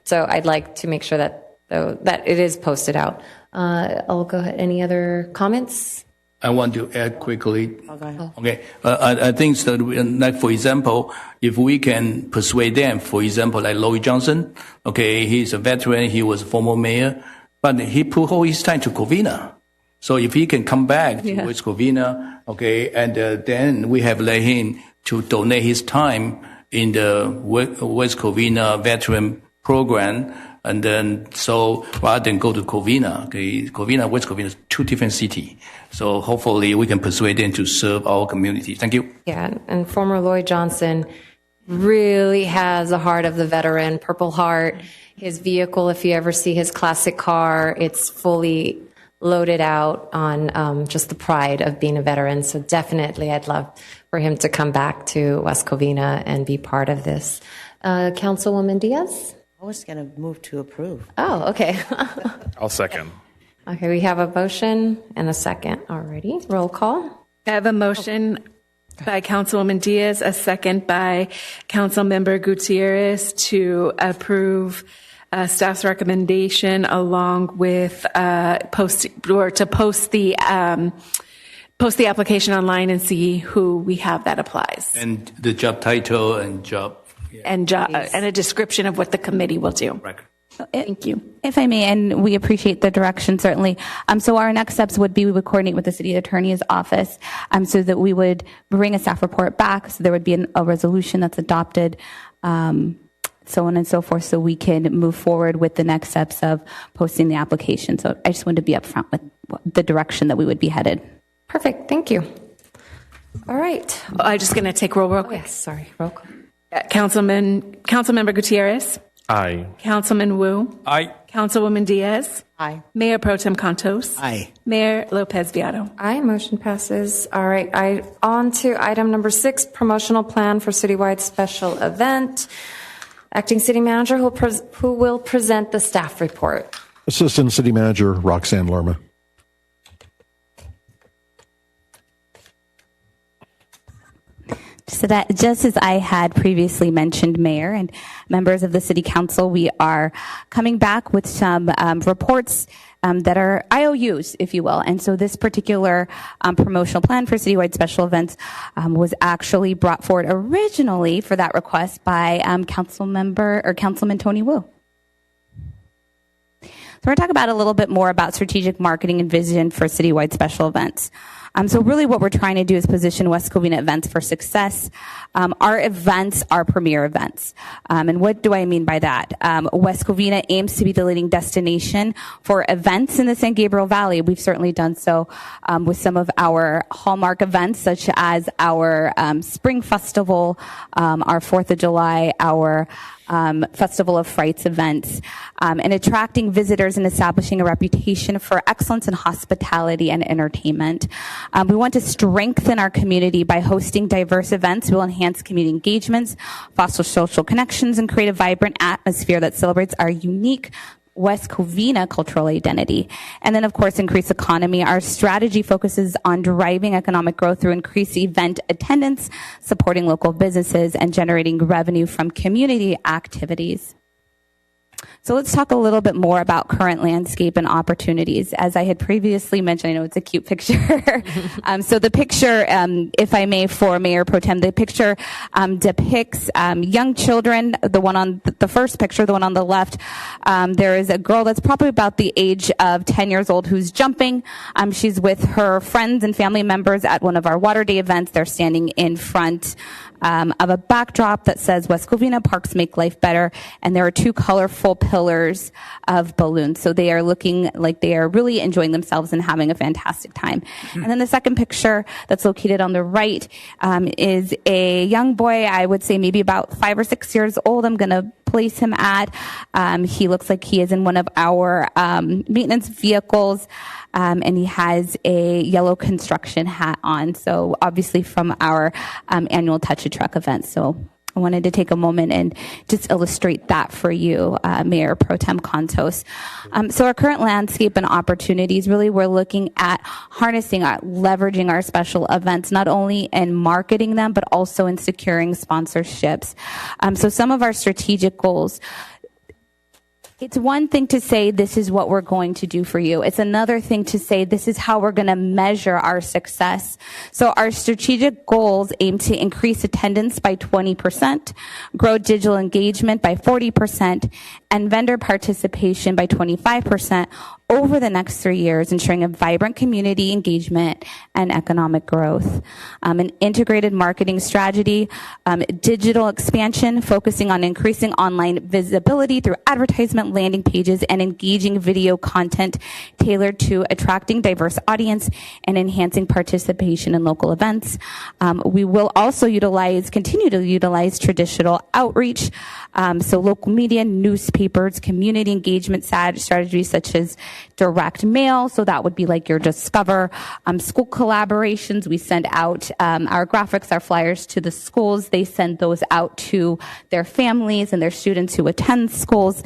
So I'd like to make sure that it is posted out. I'll go ahead. Any other comments? I want to add quickly. Okay. I think that, like, for example, if we can persuade them, for example, like Louis Johnson, okay, he's a veteran, he was a former mayor, but he put all his time to Covina. So if he can come back to West Covina, okay, and then we have let him to donate his time in the West Covina veteran program. And then, so rather than go to Covina, okay, West Covina is two different cities. So hopefully we can persuade them to serve our community. Thank you. Yeah, and former Lloyd Johnson really has a heart of the veteran, Purple Heart. His vehicle, if you ever see his classic car, it's fully loaded out on just the pride of being a veteran. So definitely I'd love for him to come back to West Covina and be part of this. Councilwoman Diaz? I was going to move to approve. Oh, okay. I'll second. Okay, we have a motion and a second already. Roll call. I have a motion by Councilwoman Diaz, a second by Councilmember Gutierrez to approve staff's recommendation, along with post the application online and see who we have that applies, and the job title and job. And a description of what the committee will do. Right. Thank you. If I may, and we appreciate the direction, certainly. So our next steps would be we would coordinate with the city attorney's office so that we would bring a staff report back, so there would be a resolution that's adopted, so on and so forth, so we can move forward with the next steps of posting the application. So I just wanted to be upfront with the direction that we would be headed. Perfect. Thank you. All right. I'm just going to take roll quick. Yes, sorry. Roll call. Councilmember Gutierrez. Aye. Councilman Wu. Aye. Councilwoman Diaz. Aye. Mayor Pro Tem Contos. Aye. Mayor Lopez Viado. Aye. Motion passes. All right. On to item number 6, promotional plan for citywide special event. Acting City Manager who will present the staff report. Assistant City Manager Roxanne Lerma. So that, just as I had previously mentioned, Mayor and members of the City Council, we are coming back with some reports that are IOUs, if you will. And so this particular promotional plan for citywide special events was actually brought forward originally for that request by Councilman Tony Wu. we're going to talk about a little bit more about strategic marketing and vision for citywide special events. So really what we're trying to do is position West Covina events for success. Our events are premier events. And what do I mean by that? West Covina aims to be the leading destination for events in the San Gabriel Valley. We've certainly done so with some of our hallmark events, such as our Spring Festival, our 4th of July, our Festival of Frights events, and attracting visitors and establishing a reputation for excellence in hospitality and entertainment. We want to strengthen our community by hosting diverse events. We'll enhance community engagements, foster social connections, and create a vibrant atmosphere that celebrates our unique West Covina cultural identity. And then, of course, increase economy. Our strategy focuses on driving economic growth through increased event attendance, supporting local businesses, and generating revenue from community activities. So let's talk a little bit more about current landscape and opportunities. As I had previously mentioned, I know it's a cute picture. So the picture, if I may, for Mayor Pro Tem, the picture depicts young children. The one on the first picture, the one on the left, there is a girl that's probably about the age of 10 years old who's jumping. She's with her friends and family members at one of our Water Day events. They're standing in front of a backdrop that says West Covina Parks Make Life Better, and there are two colorful pillars of balloons. So they are looking like they are really enjoying themselves and having a fantastic time. And then the second picture that's located on the right is a young boy, I would say maybe about 5 or 6 years old. I'm going to place him at. He looks like he is in one of our maintenance vehicles. And he has a yellow construction hat on. So obviously from our annual Touch a Truck event. So I wanted to take a moment and just illustrate that for you, Mayor Pro Tem Contos. So our current landscape and opportunities, really we're looking at harnessing, leveraging our special events, not only in marketing them, but also in securing sponsorships. So some of our strategic goals. It's one thing to say, this is what we're going to do for you. It's another thing to say, this is how we're going to measure our success. So our strategic goals aim to increase attendance by 20%, grow digital engagement by 40%, and vendor participation by 25% over the next 3 years, ensuring a vibrant community engagement and economic growth. An integrated marketing strategy, digital expansion, focusing on increasing online visibility through advertisement, landing pages, and engaging video content tailored to attracting diverse audience and enhancing participation in local events. We will also continue to utilize traditional outreach, so local media, newspapers, community engagement strategies such as direct mail. So that would be like your Discover. School collaborations, we send out our graphics, our flyers to the schools. They send those out to their families and their students who attend schools.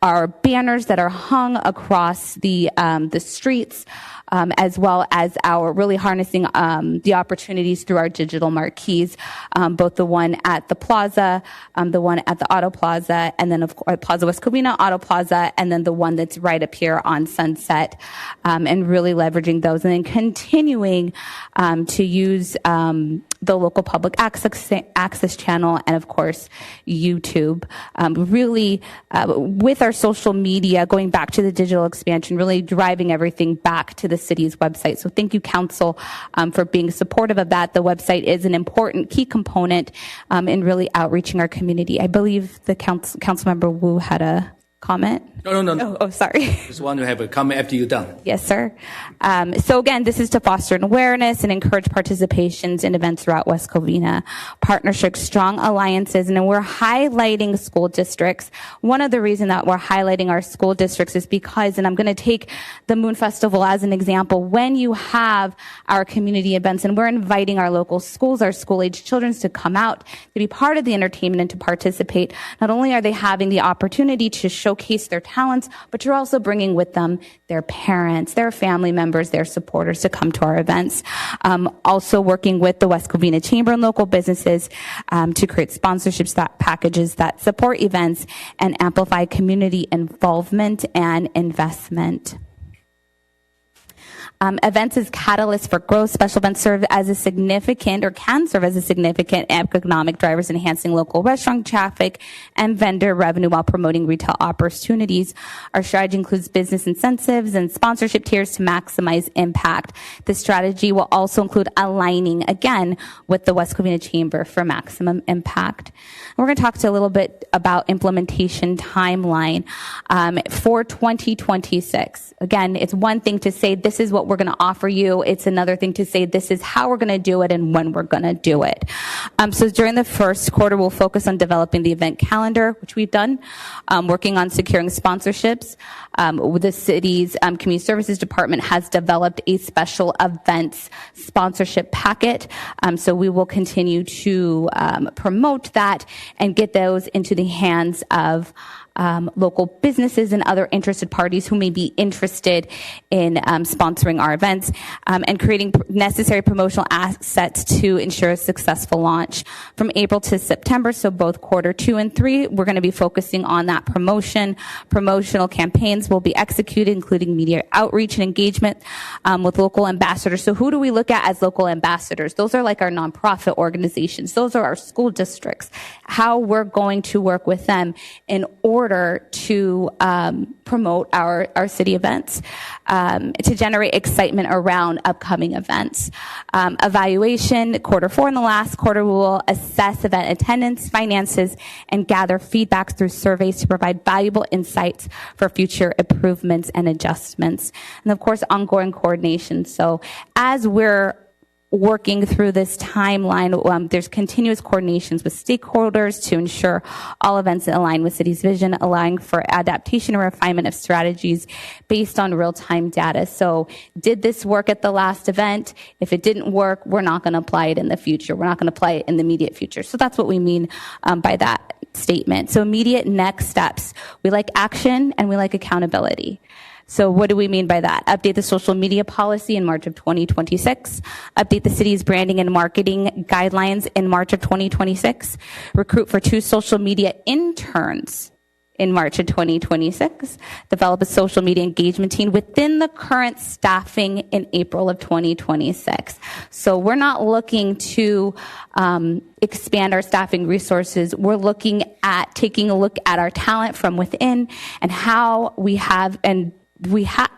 Our banners that are hung across the streets, as well as our really harnessing the opportunities through our digital marquees, both the one at the plaza, the one at the Auto Plaza, and then of course Plaza West Covina, Auto Plaza, and then the one that's right up here on Sunset, and really leveraging those, and then continuing to use the local public access channel, and of course YouTube. Really, with our social media, going back to the digital expansion, really driving everything back to the city's website. So thank you, Council, for being supportive of that. The website is an important key component in really outreaching our community. I believe the Councilmember Wu had a comment. No. Oh, sorry. Just want to have a comment after you're done. Yes, sir. So again, this is to foster an awareness and encourage participations in events throughout West Covina, partnerships, strong alliances, and then we're highlighting school districts. One of the reasons that we're highlighting our school districts is because, and I'm going to take the Moon Festival as an example, when you have our community events and we're inviting our local schools, our school-age children to come out to be part of the entertainment and to participate, not only are they having the opportunity to showcase their talents, but you're also bringing with them their parents, their family members, their supporters to come to our events. Also working with the West Covina Chamber and local businesses to create sponsorships, packages that support events and amplify community involvement and investment. Events as catalysts for growth. Special events serve as a significant, or can serve as a significant economic drivers, enhancing local restaurant traffic and vendor revenue while promoting retail opportunities. Our strategy includes business incentives and sponsorship tiers to maximize impact. The strategy will also include aligning, again, with the West Covina Chamber for maximum impact. We're going to talk to a little bit about implementation timeline for 2026. Again, it's one thing to say this is what we're going to offer you. It's another thing to say this is how we're going to do it and when we're going to do it. So during the first quarter, we'll focus on developing the event calendar, which we've done, working on securing sponsorships. The city's community services department has developed a special events sponsorship packet. So we will continue to promote that and get those into the hands of local businesses and other interested parties who may be interested in sponsoring our events, and creating necessary promotional assets to ensure a successful launch. From April to September, so both quarter 2 and 3, we're going to be focusing on that promotion. Promotional campaigns will be executed, including media outreach and engagement with local ambassadors. So who do we look at as local ambassadors? Those are like our nonprofit organizations. Those are our school districts. How we're going to work with them in order to promote our city events, to generate excitement around upcoming events. Evaluation, quarter 4 in the last quarter, we will assess event attendance, finances, and gather feedback through surveys to provide valuable insights for future improvements and adjustments. And of course, ongoing coordination. So as we're working through this timeline, there's continuous coordinations with stakeholders to ensure all events align with city's vision, allowing for adaptation and refinement of strategies based on real-time data. So did this work at the last event? If it didn't work, we're not going to apply it in the future. We're not going to apply it in the immediate future. So that's what we mean by that statement. So immediate next steps. We like action and we like accountability. So what do we mean by that? Update the social media policy in March of 2026. Update the city's branding and marketing guidelines in March of 2026. Recruit for 2 social media interns in March of 2026. Develop a social media engagement team within the current staffing in April of 2026. So we're not looking to expand our staffing resources. We're looking at taking a look at our talent from within and how we have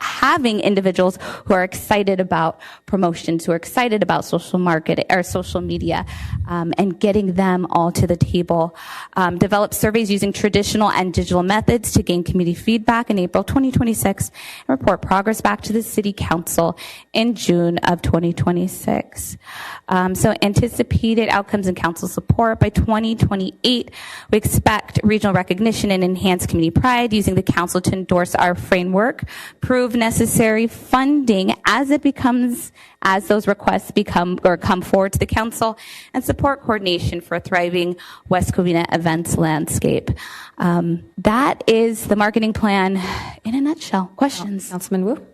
having individuals who are excited about promotions, who are excited about social market or social media, and getting them all to the table. Develop surveys using traditional and digital methods to gain community feedback in April 2026, and report progress back to the City Council in June of 2026. So anticipated outcomes and council support by 2028. We expect regional recognition and enhanced community pride, using the council to endorse our framework, prove necessary funding as those requests come forward to the council, and support coordination for a thriving West Covina events landscape. That is the marketing plan in a nutshell. Questions? Councilman Wu?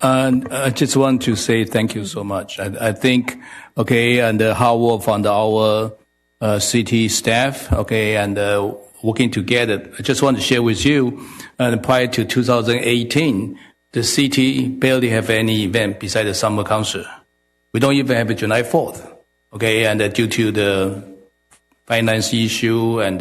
I just want to say thank you so much. I think, and the hard work from our city staff, and working together. I just want to share with you, prior to 2018, the city barely have any event besides the summer concert. We don't even have a July 4th, and due to the finance issue and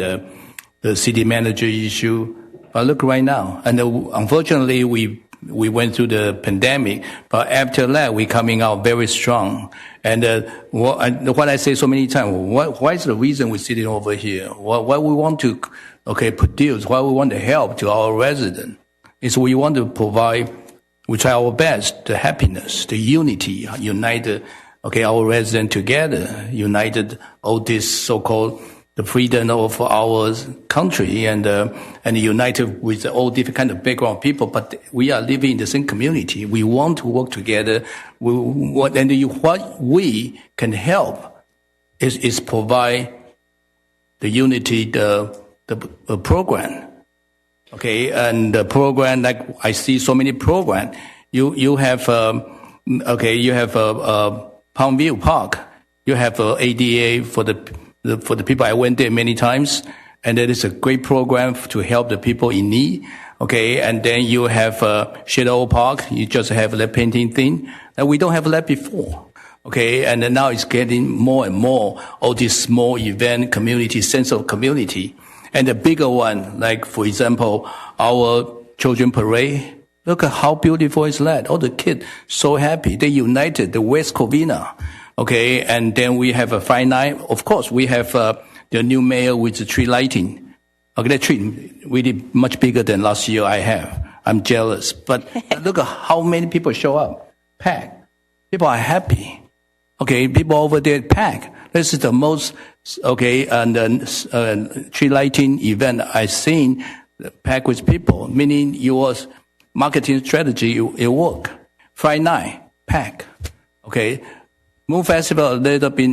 the city manager issue. But look right now, and unfortunately we went through the pandemic, but after that we're coming out very strong. And what I say so many times, what is the reason we're sitting over here? What we want to produce, what we want to help to our residents is we want to provide, we try our best, the happiness, the unity, united our residents together, united all this so-called the freedom of our country, and united with all different kind of background people, but we are living in the same community. We want to work together. What we can help is provide the unity, the program. And the program, like I see so many programs. You have Palmview Park. You have ADA for the people. I went there many times, and it is a great program to help the people in need. Okay, and then you have Shadow Park. You just have the painting thing. And we don't have that before. Okay, and then now it's getting more and more all these small event, community, sense of community. And the bigger one, like, for example, our children parade. Look at how beautiful is that. All the kids so happy. They united the West Covina. Okay, and then we have a Friday night. Of course, we have the new mayor with the tree lighting. Okay, that tree really much bigger than last year I have. I'm jealous. But look at how many people show up. Packed. People are happy. Okay, people over there packed. This is the most, okay, and tree lighting event I've seen packed with people, meaning your marketing strategy, it work. Friday night, packed. Okay, Moon Festival a little bit,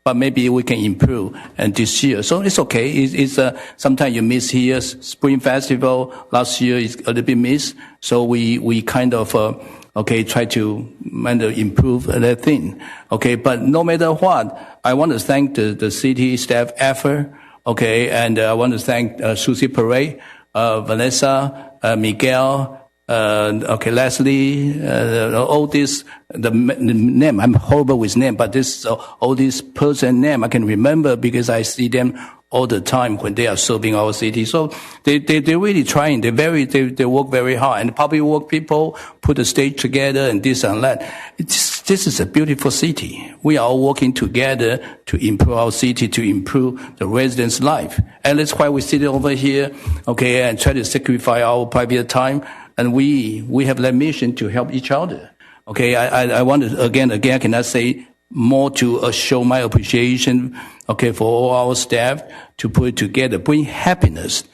but maybe we can improve and this year. So it's okay. It's sometimes you miss here. Spring Festival last year is a little bit missed. So we kind of, try to improve that thing. Okay, but no matter what, I want to thank the city staff effort. Okay, and I want to thank Susie Parade, Vanessa, Miguel, Leslie, all this, the name, I'm horrible with name, but this, all these person name I can remember because I see them all the time when they are serving our city. So they're really trying. They work very hard. And public work people put the stage together and this and that. This is a beautiful city. We are all working together to improve our city, to improve the residents' life. And that's why we sit over here, okay, and try to sacrifice our private time. And we have that mission to help each other. Okay, I want to, again, I cannot say more to show my appreciation, okay, for all our staff to put it together, bring happiness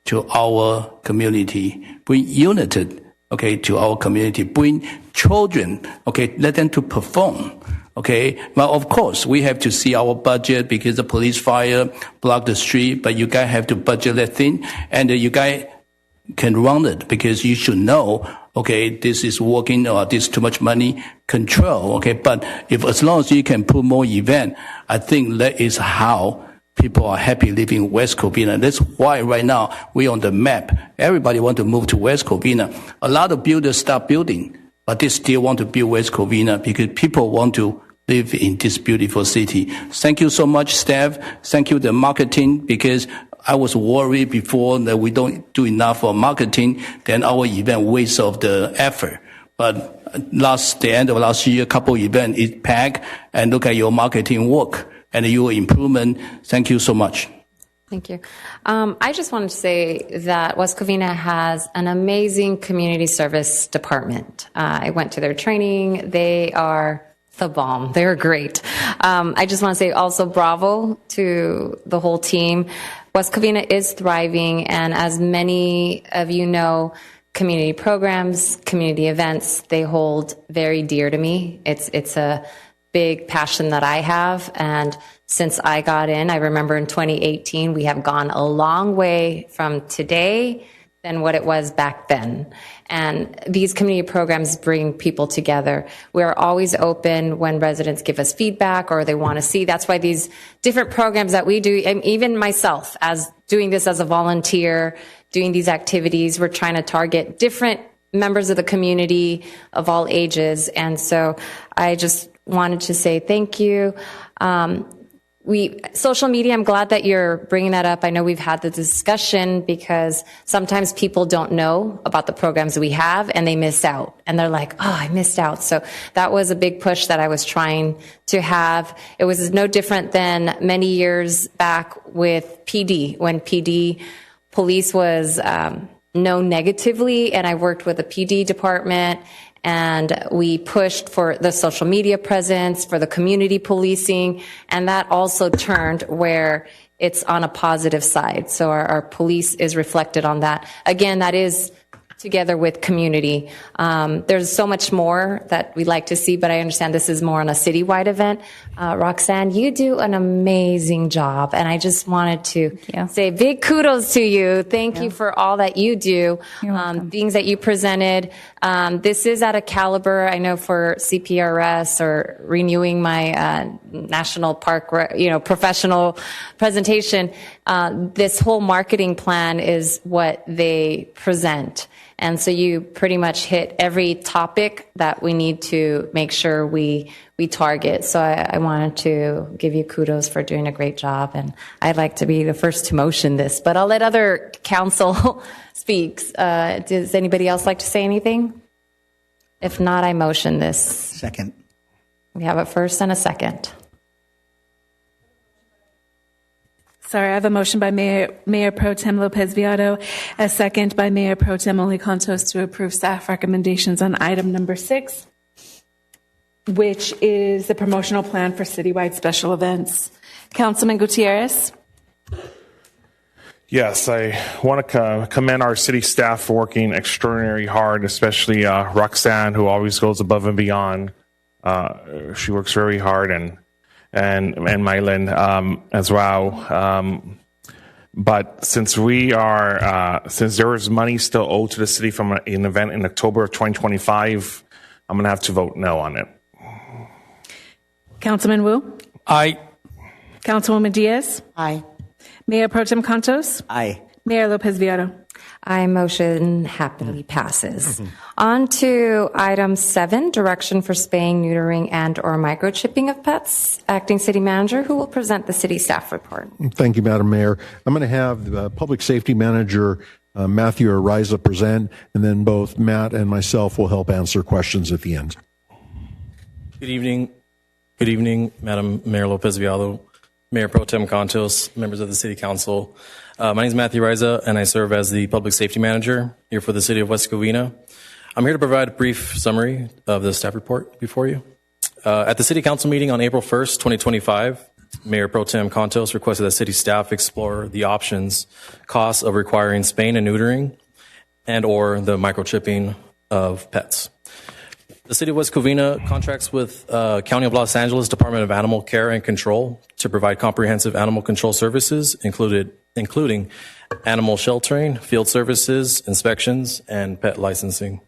to our community, bring unity, okay, to our community, bring children, okay, let them to perform. Okay, but of course we have to see our budget because the police fire block the street, but you guys have to budget that thing, and you guys can run it because you should know, okay, this is working or this is too much money, control, okay, but if as long as you can put more event, I think that is how people are happy living in West Covina. That's why right now we're on the map. Everybody want to move to West Covina. A lot of builders stop building, but they still want to build West Covina because people want to live in this beautiful city. Thank you so much, staff. Thank you, the marketing, because I was worried before that we don't do enough for marketing, then our event waste of the effort. But the end of last year, couple event is packed, and look at your marketing work and your improvement. Thank you so much. Thank you. I just wanted to say that West Covina has an amazing community service department. I went to their training. They are the bomb. They're great. I just want to say also bravo to the whole team. West Covina is thriving, and as many of you know, community programs, community events, they hold very dear to me. It's a big passion that I have, and since I got in, I remember in 2018, we have gone a long way from today than what it was back then. And these community programs bring people together. We're always open when residents give us feedback or they want to see. That's why these different programs that we do, and even myself, as doing this as a volunteer, doing these activities, we're trying to target different members of the community of all ages. And so I just wanted to say thank you. Social media, I'm glad that you're bringing that up. I know we've had the discussion because sometimes people don't know about the programs we have and they miss out and they're like, oh, I missed out. So that was a big push that I was trying to have. It was no different than many years back with PD, when PD police was known negatively, and I worked with the PD department, and we pushed for the social media presence, for the community policing, and that also turned where it's on a positive side. So our police is reflected on that. Again, that is together with community. There's so much more that we'd like to see, but I understand this is more on a citywide event. Roxanne, you do an amazing job, and I just wanted to say big kudos to you. Thank you for all that you do, things that you presented. This is at a caliber, I know, for CPRS or renewing my national park, professional presentation. This whole marketing plan is what they present. And so you pretty much hit every topic that we need to make sure we target. So I wanted to give you kudos for doing a great job. And I'd like to be the first to motion this, but I'll let other council speak. Does anybody else like to say anything? If not, I motion this. Second. We have a first and a second. Sorry, I have a motion by Mayor Pro Tem Lopez Viado, a second by Mayor Pro Tem Oli Contos to approve staff recommendations on item number 6, which is the promotional plan for citywide special events. Councilman Gutierrez. Yes, I want to commend our city staff for working extraordinarily hard, especially Roxanne, who always goes above and beyond. She works very hard, and Mylan as well. But since since there is money still owed to the city from an event in October of 2025, I'm going to have to vote no on it. Councilman Wu? Aye. Councilwoman Diaz? Aye. Mayor Pro Tem Contos? Aye. Mayor Lopez Viado? Aye, motion happily passes. On to item 7, direction for spaying, neutering, and or microchipping of pets. Acting City Manager, who will present the city staff report. Thank you, Madam Mayor. I'm going to have the Public Safety Manager, Matthew Ariza, present, and then both Matt and myself will help answer questions at the end. Good evening. Good evening, Madam Mayor Lopez Viado, Mayor Pro Tem Contos, members of the City Council. My name is Matthew Ariza, and I serve as the Public Safety Manager here for the City of West Covina. I'm here to provide a brief summary of the staff report before you. At the City Council meeting on April 1st, 2025, Mayor Pro Tem Contos requested that city staff explore the options, costs of requiring spaying and neutering and or the microchipping of pets. The City of West Covina contracts with County of Los Angeles Department of Animal Care and Control to provide comprehensive animal control services, including animal sheltering, field services, inspections, and pet licensing.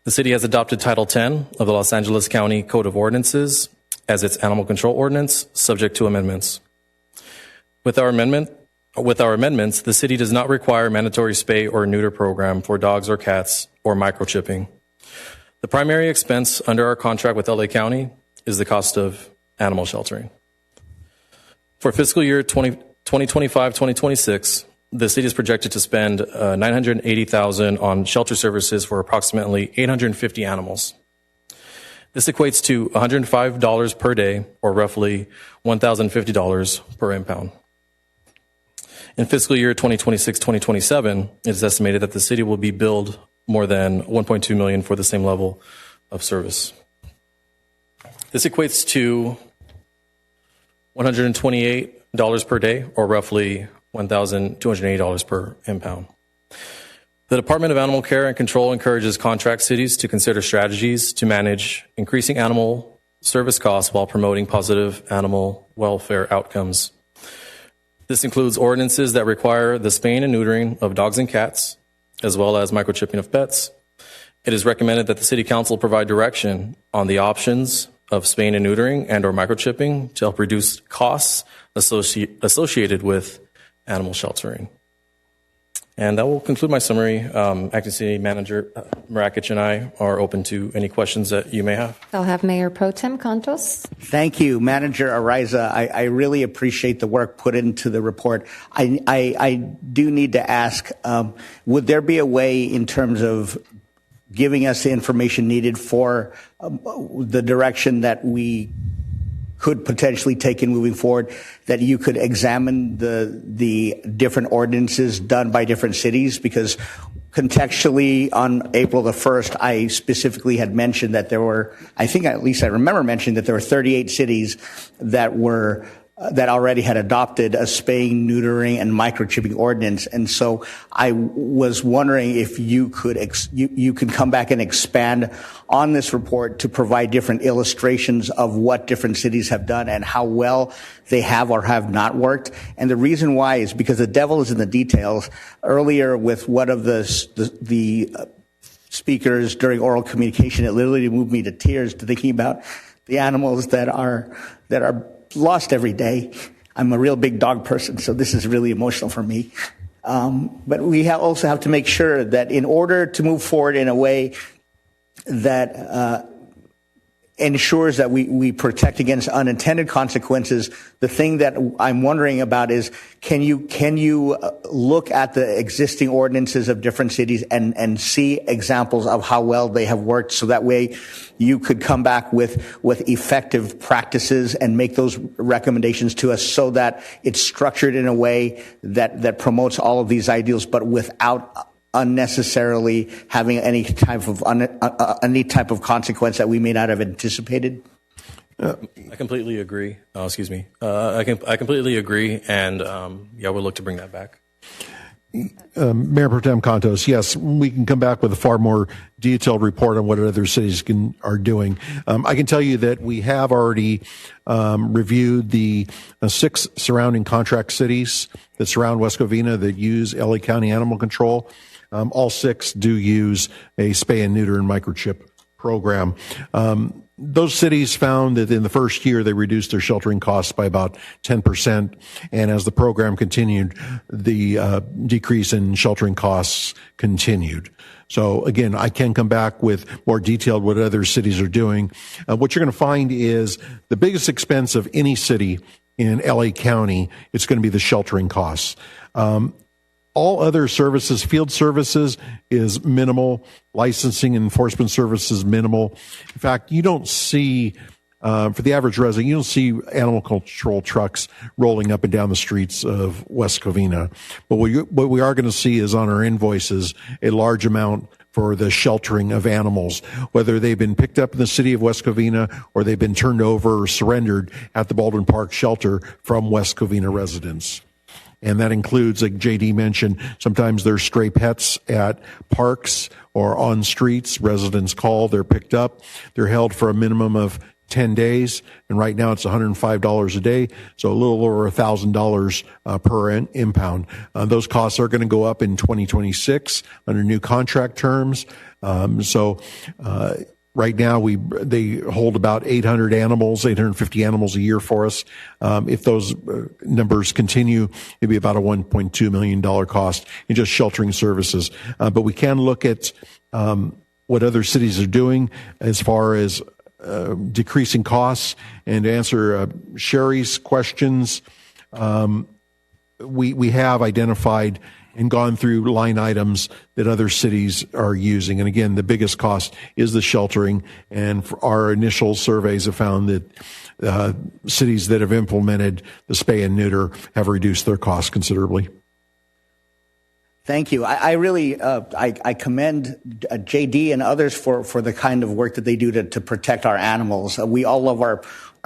The city has adopted Title 10 of the Los Angeles County Code of Ordinances as its animal control ordinance, subject to amendments. With our amendments, the city does not require mandatory spay or neuter program for dogs or cats or microchipping. The primary expense under our contract with LA County is the cost of animal sheltering. For fiscal year 2025-2026, the city is projected to spend $980,000 on shelter services for approximately 850 animals. This equates to $105 per day, or roughly $1,050 per impound. In fiscal year 2026-2027, it is estimated that the city will be billed more than $1.2 million for the same level of service. This equates to $128 per day, or roughly $1,280 per impound. The Department of Animal Care and Control encourages contract cities to consider strategies to manage increasing animal service costs while promoting positive animal welfare outcomes. This includes ordinances that require the spaying and neutering of dogs and cats, as well as microchipping of pets. It is recommended that the City Council provide direction on the options of spaying and neutering and or microchipping to help reduce costs associated with animal sheltering. And that will conclude my summary. Acting City Manager Marakic and I are open to any questions that you may have. I'll have Mayor Pro Tem Contos. Thank you, Manager Ariza. I really appreciate the work put into the report. I do need to ask, would there be a way in terms of giving us the information needed for the direction that we could potentially take in moving forward, that you could examine the different ordinances done by different cities? Because contextually on April the 1st, I specifically had mentioned that there were, I think at least I remember mentioning that there were 38 cities that were that already had adopted a spaying, neutering, and microchipping ordinance. And so I was wondering if you could you could come back and expand on this report to provide different illustrations of what different cities have done and how well they have or have not worked. And the reason why is because the devil is in the details. Earlier with one of the speakers during oral communication, it literally moved me to tears to thinking about the animals that are lost every day. I'm a real big dog person, so this is really emotional for me. But we also have to make sure that in order to move forward in a way that ensures that we protect against unintended consequences, the thing that I'm wondering about is can you look at the existing ordinances of different cities and see examples of how well they have worked, so that way you could come back with effective practices and make those recommendations to us, so that it's structured in a way that promotes all of these ideals, but without unnecessarily having any type of consequence that we may not have anticipated. I completely agree. Excuse me. I completely agree, and we'll look to bring that back. Mayor Pro Tem Contos, yes, we can come back with a far more detailed report on what other cities are doing. I can tell you that we have already reviewed the 6 surrounding contract cities that surround West Covina that use LA County Animal Control. All 6 do use a spay and neuter and microchip program. Those cities found that in the first year they reduced their sheltering costs by about 10%, and as the program continued, the decrease in sheltering costs continued. So again, I can come back with more detailed what other cities are doing. What you're going to find is the biggest expense of any city in LA County, it's going to be the sheltering costs. All other services, field services is minimal. Licensing and enforcement services minimal. In fact, you don't see, for the average resident, you don't see animal control trucks rolling up and down the streets of West Covina. But what we are going to see is on our invoices a large amount for the sheltering of animals, whether they've been picked up in the city of West Covina or they've been turned over or surrendered at the Baldwin Park shelter from West Covina residents. And that includes, like JD mentioned, sometimes there's stray pets at parks or on streets. Residents call, they're picked up. They're held for a minimum of 10 days. And right now it's $105 a day. So a little over $1,000 per impound. Those costs are going to go up in 2026 under new contract terms. Right now, they hold about 850 animals a year for us. If those numbers continue, it'd be about a $1.2 million cost in just sheltering services. But we can look at what other cities are doing as far as decreasing costs. And to answer Sherry's questions, we have identified and gone through line items that other cities are using. And again, the biggest cost is the sheltering. And our initial surveys have found that cities that have implemented the spay and neuter have reduced their costs considerably. Thank you. I really I commend JD and others for the kind of work that they do to protect our animals. We all love our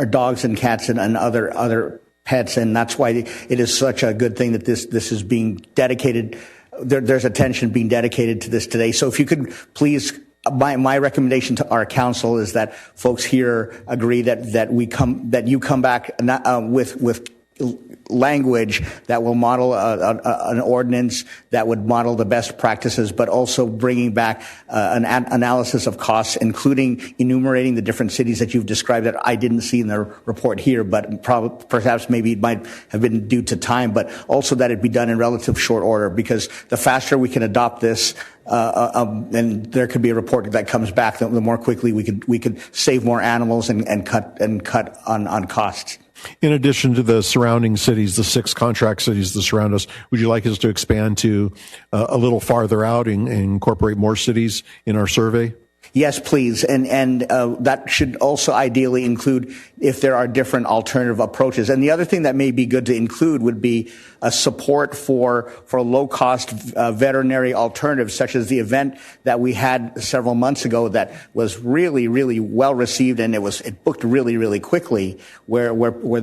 dogs and cats and other pets, and that's why it is such a good thing that this is being dedicated. There's attention being dedicated to this today. So if you could please, my recommendation to our council is that folks here agree that you come back with language that will model an ordinance that would model the best practices, but also bringing back an analysis of costs, including enumerating the different cities that you've described that I didn't see in the report here, but perhaps maybe it might have been due to time, but also that it be done in relative short order, because the faster we can adopt this, and there could be a report that comes back, the more quickly we could save more animals and cut on costs. In addition to the surrounding cities, the 6 contract cities that surround us, would you like us to expand to a little farther out and incorporate more cities in our survey? Yes, please. And that should also ideally include if there are different alternative approaches. And the other thing that may be good to include would be a support for low-cost veterinary alternatives, such as the event that we had several months ago that was really, really well received, and it booked really, really quickly, where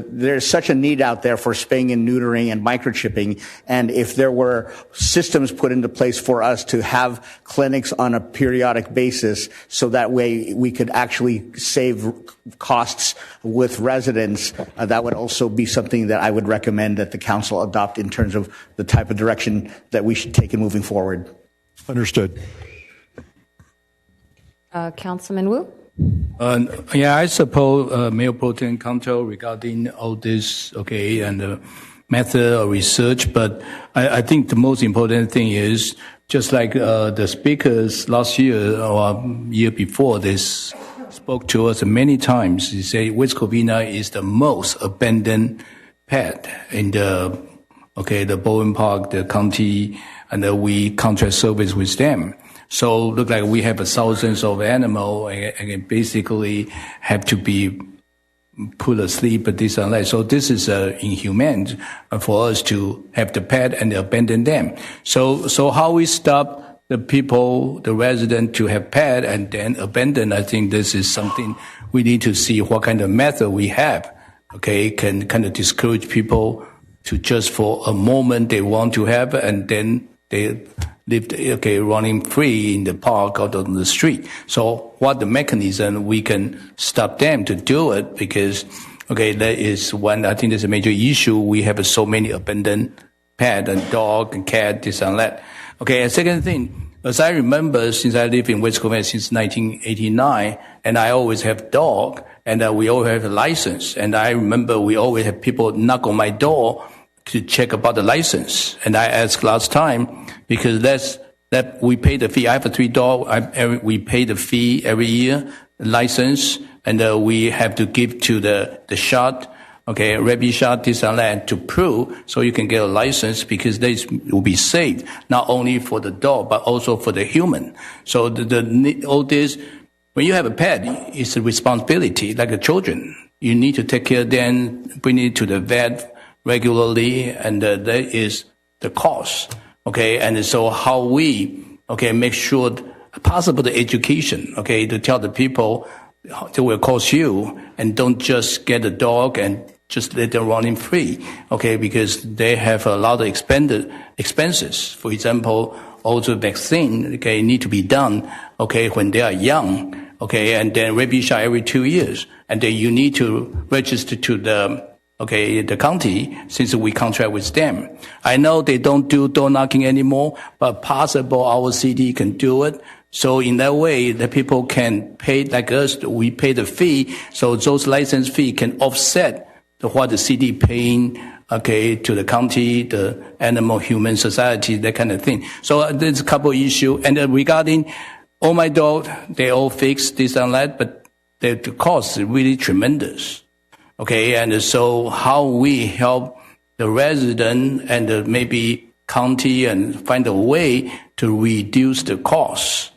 there's such a need out there for spaying and neutering and microchipping. And if there were systems put into place for us to have clinics on a periodic basis, so that way we could actually save costs with residents, that would also be something that I would recommend that the council adopt in terms of the type of direction that we should take in moving forward. Understood. Councilman Wu? Yeah, I suppose Mayor Pro Tem Canto regarding all this, and the method of research, but I think the most important thing is, just like the speakers last year or year before this spoke to us many times, he said West Covina is the most abandoned pet in the Bowen Park, the county, and we contract service with them. So look like we have thousands of animals and basically have to be put asleep at this and that. So this is inhumane for us to have the pet and abandon them. So how we stop the people, the resident to have pet and then abandon, I think this is something we need to see what kind of method we have, can kind of discourage people to just for a moment they want to have and then they live, running free in the park or on the street. So what the mechanism we can stop them to do it, because, that is one, I think there's a major issue. We have so many abandoned pet and dog and cat, this and that. A second thing, as I remember, since I live in West Covina since 1989, and I always have dog, and we all have a license. And I remember we always have people knock on my door to check about the license. And I asked last time, because that we pay the fee. I have 3 dogs. We pay the fee every year, license, and we have to give to the shot, rabies shot, this and that, to prove, so you can get a license, because they will be safe, not only for the dog, but also for the human. So all this, when you have a pet, it's a responsibility, like the children. You need to take care of them, bring it to the vet regularly, and that is the cost. And so how we, make sure possible the education, to tell the people it will cost you, and don't just get a dog and just let them run in free, because they have a lot of expenses. For example, also vaccine, need to be done, when they are young, and then rabies shot every 2 years, and then you need to register to the county, since we contract with them. I know they don't do door knocking anymore, but possible our city can do it. So in that way, the people can pay, like us, we pay the fee, so those license fee can offset what the city paying, to the county, the animal human society, that kind of thing. So there's a couple issue. And regarding all my dog, they all fix this and that, but the cost is really tremendous. And so how we help the resident and maybe county and find a way to reduce the cost,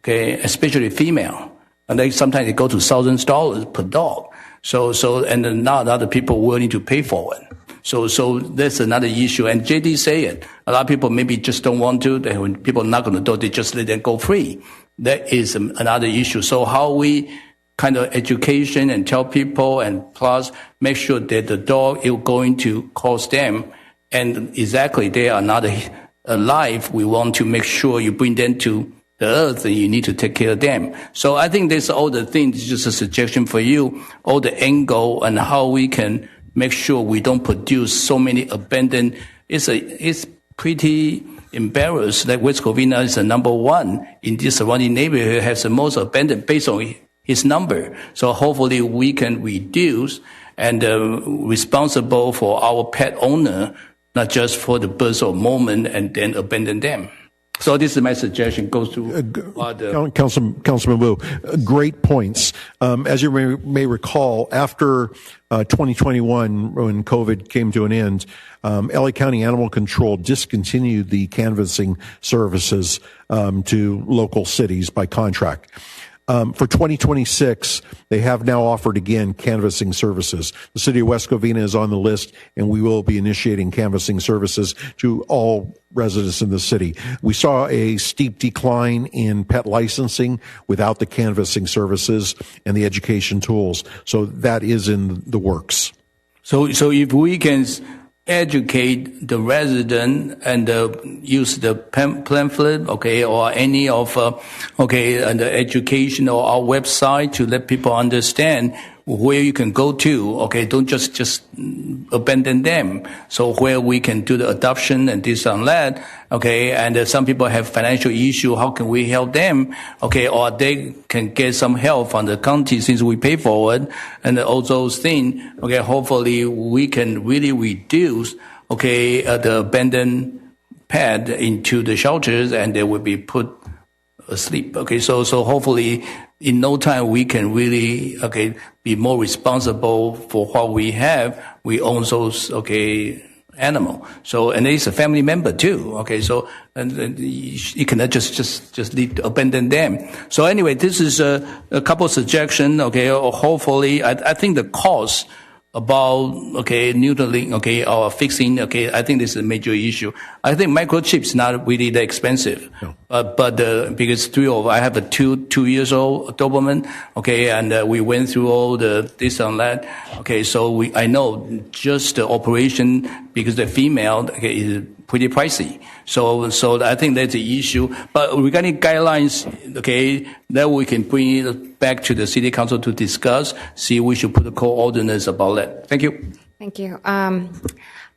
especially female. And they sometimes they go to $1,000 per dog. So, and not other people willing to pay for it. So that's another issue. And JD say it. A lot of people maybe just don't want to. When people knock on the door, they just let them go free. That is another issue. So how we kind of education and tell people, and plus make sure that the dog is going to cost them, and exactly they are not alive. We want to make sure you bring them to the earth, and you need to take care of them. So I think that's all the things, just a suggestion for you, all the angle and how we can make sure we don't produce so many abandoned. It's pretty embarrassed that West Covina is the number 1 in this surrounding neighborhood, has the most abandoned based on his number. So hopefully we can reduce and responsible for our pet owner, not just for the birth of moment and then abandon them. So this is my suggestion. Goes to Councilman Wu. Great points. As you may recall, after 2021, when COVID came to an end, LA County Animal Control discontinued the canvassing services to local cities by contract. For 2026, they have now offered again canvassing services. The city of West Covina is on the list, and we will be initiating canvassing services to all residents in the city. We saw a steep decline in pet licensing without the canvassing services and the education tools. So that is in the works. So if we can educate the resident and use the pamphlet, okay, or any of, and the education or our website to let people understand where you can go to, okay, don't just abandon them. So where we can do the adoption and this and that, okay, and some people have financial issue, how can we help them, okay, or they can get some help from the county since we pay for it, and all those things, okay, hopefully we can really reduce, okay, the abandoned pet into the shelters and they will be put asleep, okay, so hopefully in no time we can really, okay, be more responsible for what we have. We own those, okay, animal. So, and it's a family member too. Okay. So, and you cannot just leave, abandon them. So anyway, this is a couple of suggestions. Okay. Or hopefully, I think the cost about, okay, neutering, okay, or fixing, okay, I think this is a major issue. I think microchips not really that expensive. No. But because I have a two years old Doberman, okay, and we went through all the this and that, okay, so I know just the operation, because the female, okay, is pretty pricey. So I think that's the issue. But regarding guidelines, okay, that we can bring it back to the city council to discuss, see if we should put a co-ordinance about that. Thank you. Thank you.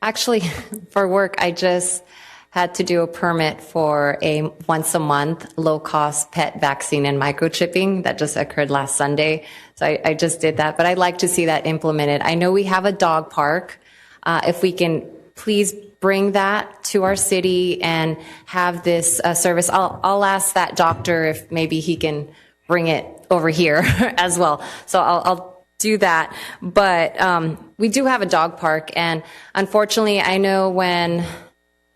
Actually, for work, I just had to do a permit for a once a month low cost pet vaccine and microchipping that just occurred last Sunday. So I just did that, but I'd like to see that implemented. I know we have a dog park. If we can please bring that to our city and have this service. I'll ask that doctor if maybe he can bring it over here as well. So I'll do that. But we do have a dog park, and unfortunately, I know when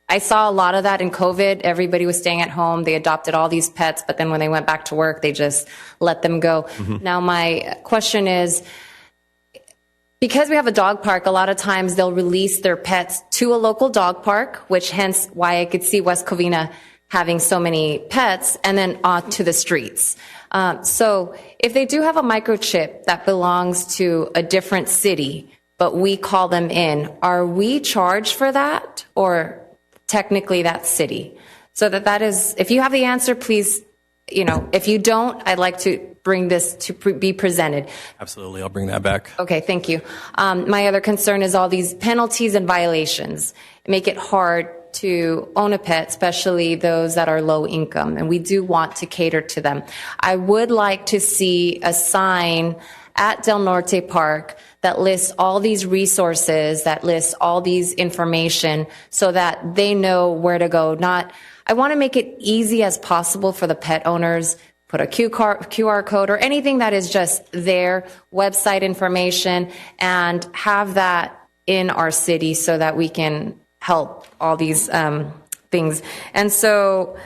I saw a lot of that in COVID, everybody was staying at home. They adopted all these pets, but then when they went back to work, they just let them go. Mm-hmm. Now, my question is, because we have a dog park, a lot of times they'll release their pets to a local dog park, which hence why I could see West Covina having so many pets, and then onto the streets. So if they do have a microchip that belongs to a different city, but we call them in, are we charged for that, or technically that city? So that is, if you have the answer, please, if you don't, I'd like to bring this to be presented. Absolutely. I'll bring that back. Okay, thank you. My other concern is all these penalties and violations make it hard to own a pet, especially those that are low income, and we do want to cater to them. I would like to see a sign at Del Norte Park that lists all these resources, that lists all these information so that they know where to go. I want to make it easy as possible for the pet owners. Put a QR code or anything that is just their website information, and have that in our city so that we can help all these things. And so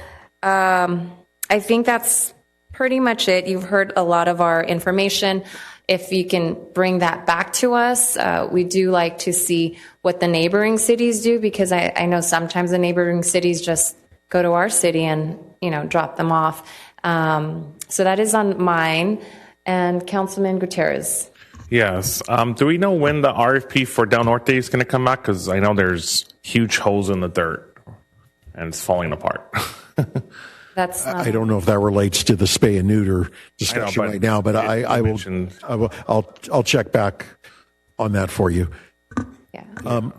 I think that's pretty much it. You've heard a lot of our information. If you can bring that back to us, we do like to see what the neighboring cities do, because I know sometimes the neighboring cities just go to our city and, drop them off. So that is on mine. And Councilman Gutierrez. Yes. Do we know when the RFP for Del Norte is going to come back? Because I know there's huge holes in the dirt and it's falling apart. That's I don't know if that relates to the spay and neuter discussion right now, but I'll check back on that for you. Yeah.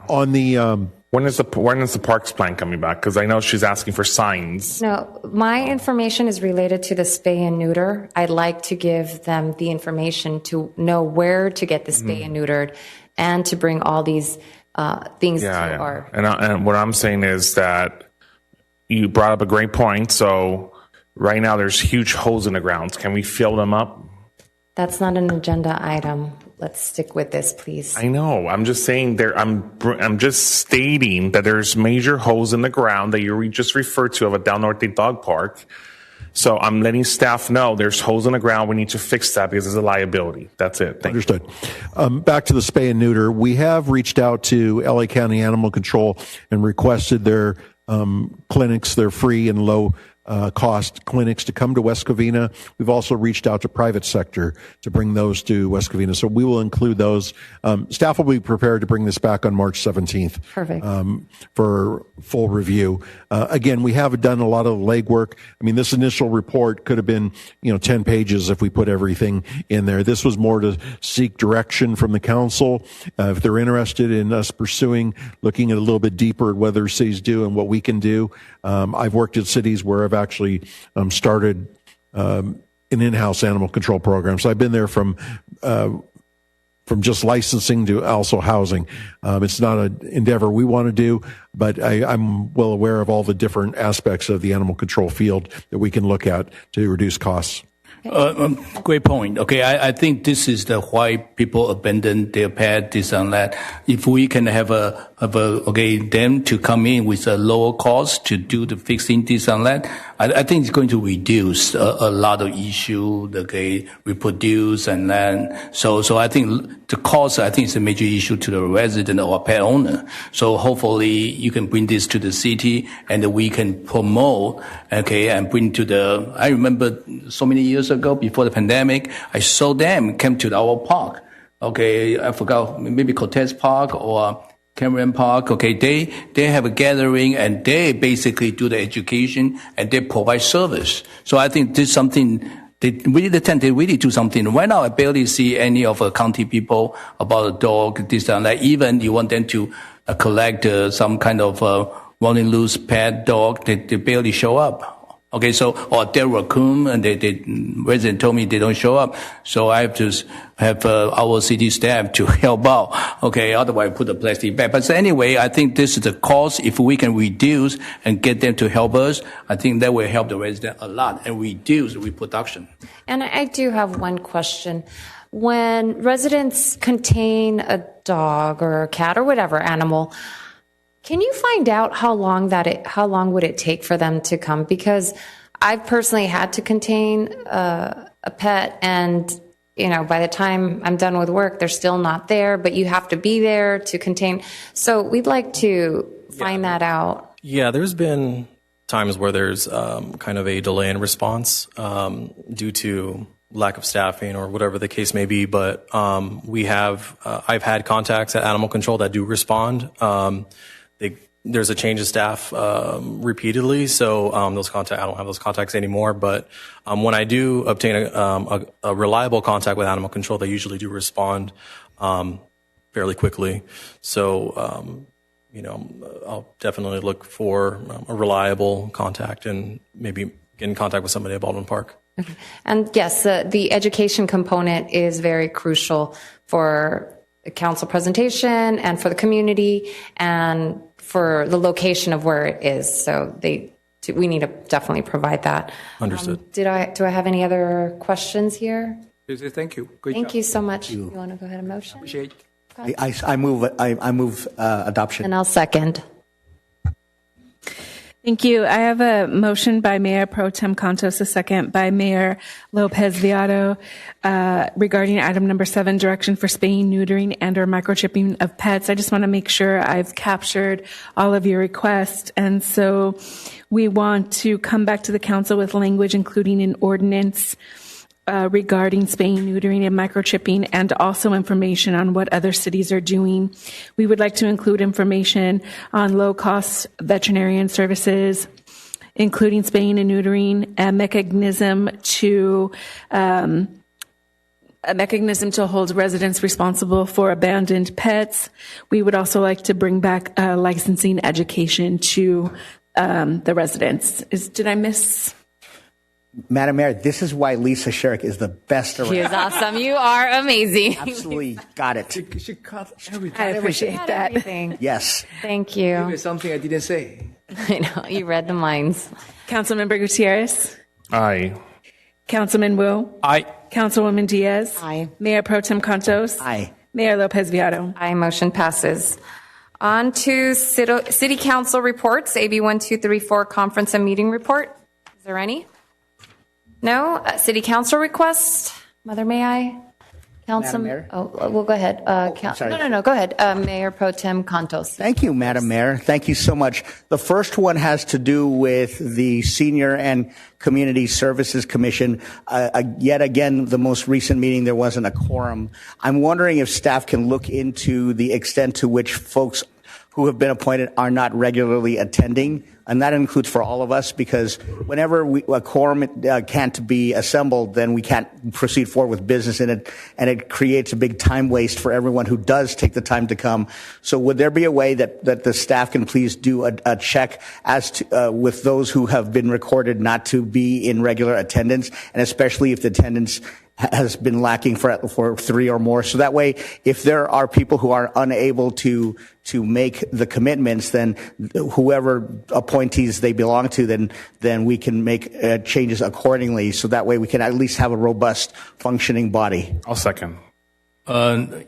On the when is the parks plan coming back? Because I know she's asking for signs. No, my information is related to the spay and neuter. I'd like to give them the information to know where to get the spay and neutered, and to bring all these things to our. And what I'm saying is that you brought up a great point. So right now there's huge holes in the ground. Can we fill them up? That's not an agenda item. Let's stick with this, please. I know. I'm just saying there. I'm just stating that there's major holes in the ground that you just referred to of a Del Norte dog park. So I'm letting staff know there's holes in the ground. We need to fix that because it's a liability. That's it. Thank Understood. Back to the spay and neuter. We have reached out to LA County Animal Control and requested their clinics, their free and low cost clinics to come to West Covina. We've also reached out to private sector to bring those to West Covina. So we will include those. Staff will be prepared to bring this back on March 17th. Perfect. For full review. Again, we have done a lot of legwork. I mean, this initial report could have been, 10 pages if we put everything in there. This was more to seek direction from the council. If they're interested in us pursuing, looking at a little bit deeper at what other cities do and what we can do. I've worked at cities where I've actually started an in-house animal control program. So I've been there from just licensing to also housing. It's not an endeavor we want to do, but I'm well aware of all the different aspects of the animal control field that we can look at to reduce costs. Great point. Okay, I think this is the why people abandon their pet, this and that. If we can have them to come in with a lower cost to do the fixing, this and that, I think it's going to reduce a lot of issue, reproduce and then, so I think the cost, I think is a major issue to the resident or pet owner. So hopefully you can bring this to the city and we can promote, and bring to I remember so many years ago before the pandemic, I saw them come to our park. I forgot, maybe Cortez Park or Cameron Park. They have a gathering and they basically do the education and they provide service. So I think this is something they really do something. Right now, I barely see any of the county people about a dog, this and that. Even you want them to collect some kind of running loose pet dog, they barely show up. Or their raccoon, and the resident told me they don't show up. So I have to have our city staff to help out. Otherwise put the plastic back. But so anyway, I think this is the cost. If we can reduce and get them to help us, I think that will help the resident a lot and reduce reproduction. And I do have one question. When residents contain a dog or a cat or whatever animal, can you find out how long would it take for them to come? Because I've personally had to contain a pet, and by the time I'm done with work, they're still not there. But you have to be there to contain. So we'd like to find that out. Yeah, there's been times where there's kind of a delay in response due to lack of staffing or whatever the case may be. But I've had contacts at Animal Control that do respond. There's a change of staff repeatedly, so I don't have those contacts anymore. But when I do obtain a reliable contact with Animal Control, they usually do respond fairly quickly. So I'll definitely look for a reliable contact and maybe get in contact with somebody at Baldwin Park. Okay. And yes, the education component is very crucial for the council presentation and for the community and for the location of where it is. So we need to definitely provide that. Understood. Do I have any other questions here? Thank you. Thank you so much. You want to go ahead and motion? Appreciate it. I move adoption. And I'll second. Thank you. I have a motion by Mayor Pro Tem Contos, a second by Mayor Lopez Viado, regarding item number 7, direction for spaying, neutering, and or microchipping of pets. I just want to make sure I've captured all of your requests. And so we want to come back to the council with language, including an ordinance regarding spaying, neutering, and microchipping, and also information on what other cities are doing. We would like to include information on low-cost veterinarian services, including spaying and neutering, a mechanism to hold residents responsible for abandoned pets. We would also like to bring back licensing education to the residents. Did I miss? Madam Mayor, this is why Lisa Sherrick is the best around. She is awesome. You are amazing. Absolutely got it. She cut everything. I appreciate that. Everything. Yes. Thank you. Maybe something I didn't say. I know. You read the minds. Councilmember Gutierrez? Aye. Councilman Wu? Aye. Councilwoman Diaz? Aye. Mayor Pro Tem Contos? Aye. Mayor Lopez Viado? Aye. Motion passes. On to City Council reports, AB 1234 conference and meeting report. Is there any? No. City Council request. Mother, may I? Council. Madam Mayor? Oh, well, go ahead. sorry. No. Go ahead. Mayor Pro Tem Contos. Thank you, Madam Mayor. Thank you so much. The first one has to do with the Senior and Community Services Commission. Yet again, the most recent meeting, there wasn't a quorum. I'm wondering if staff can look into the extent to which folks who have been appointed are not regularly attending. And that includes for all of us, because whenever a quorum can't be assembled, then we can't proceed forward with business in it, and it creates a big time waste for everyone who does take the time to come. So would there be a way that the staff can please do a check as to, with those who have been recorded not to be in regular attendance, and especially if the attendance has been lacking for 3 or more. So that way, if there are people who are unable to make the commitments, then whoever appointees they belong to, then we can make changes accordingly. So that way we can at least have a robust functioning body. I'll second. I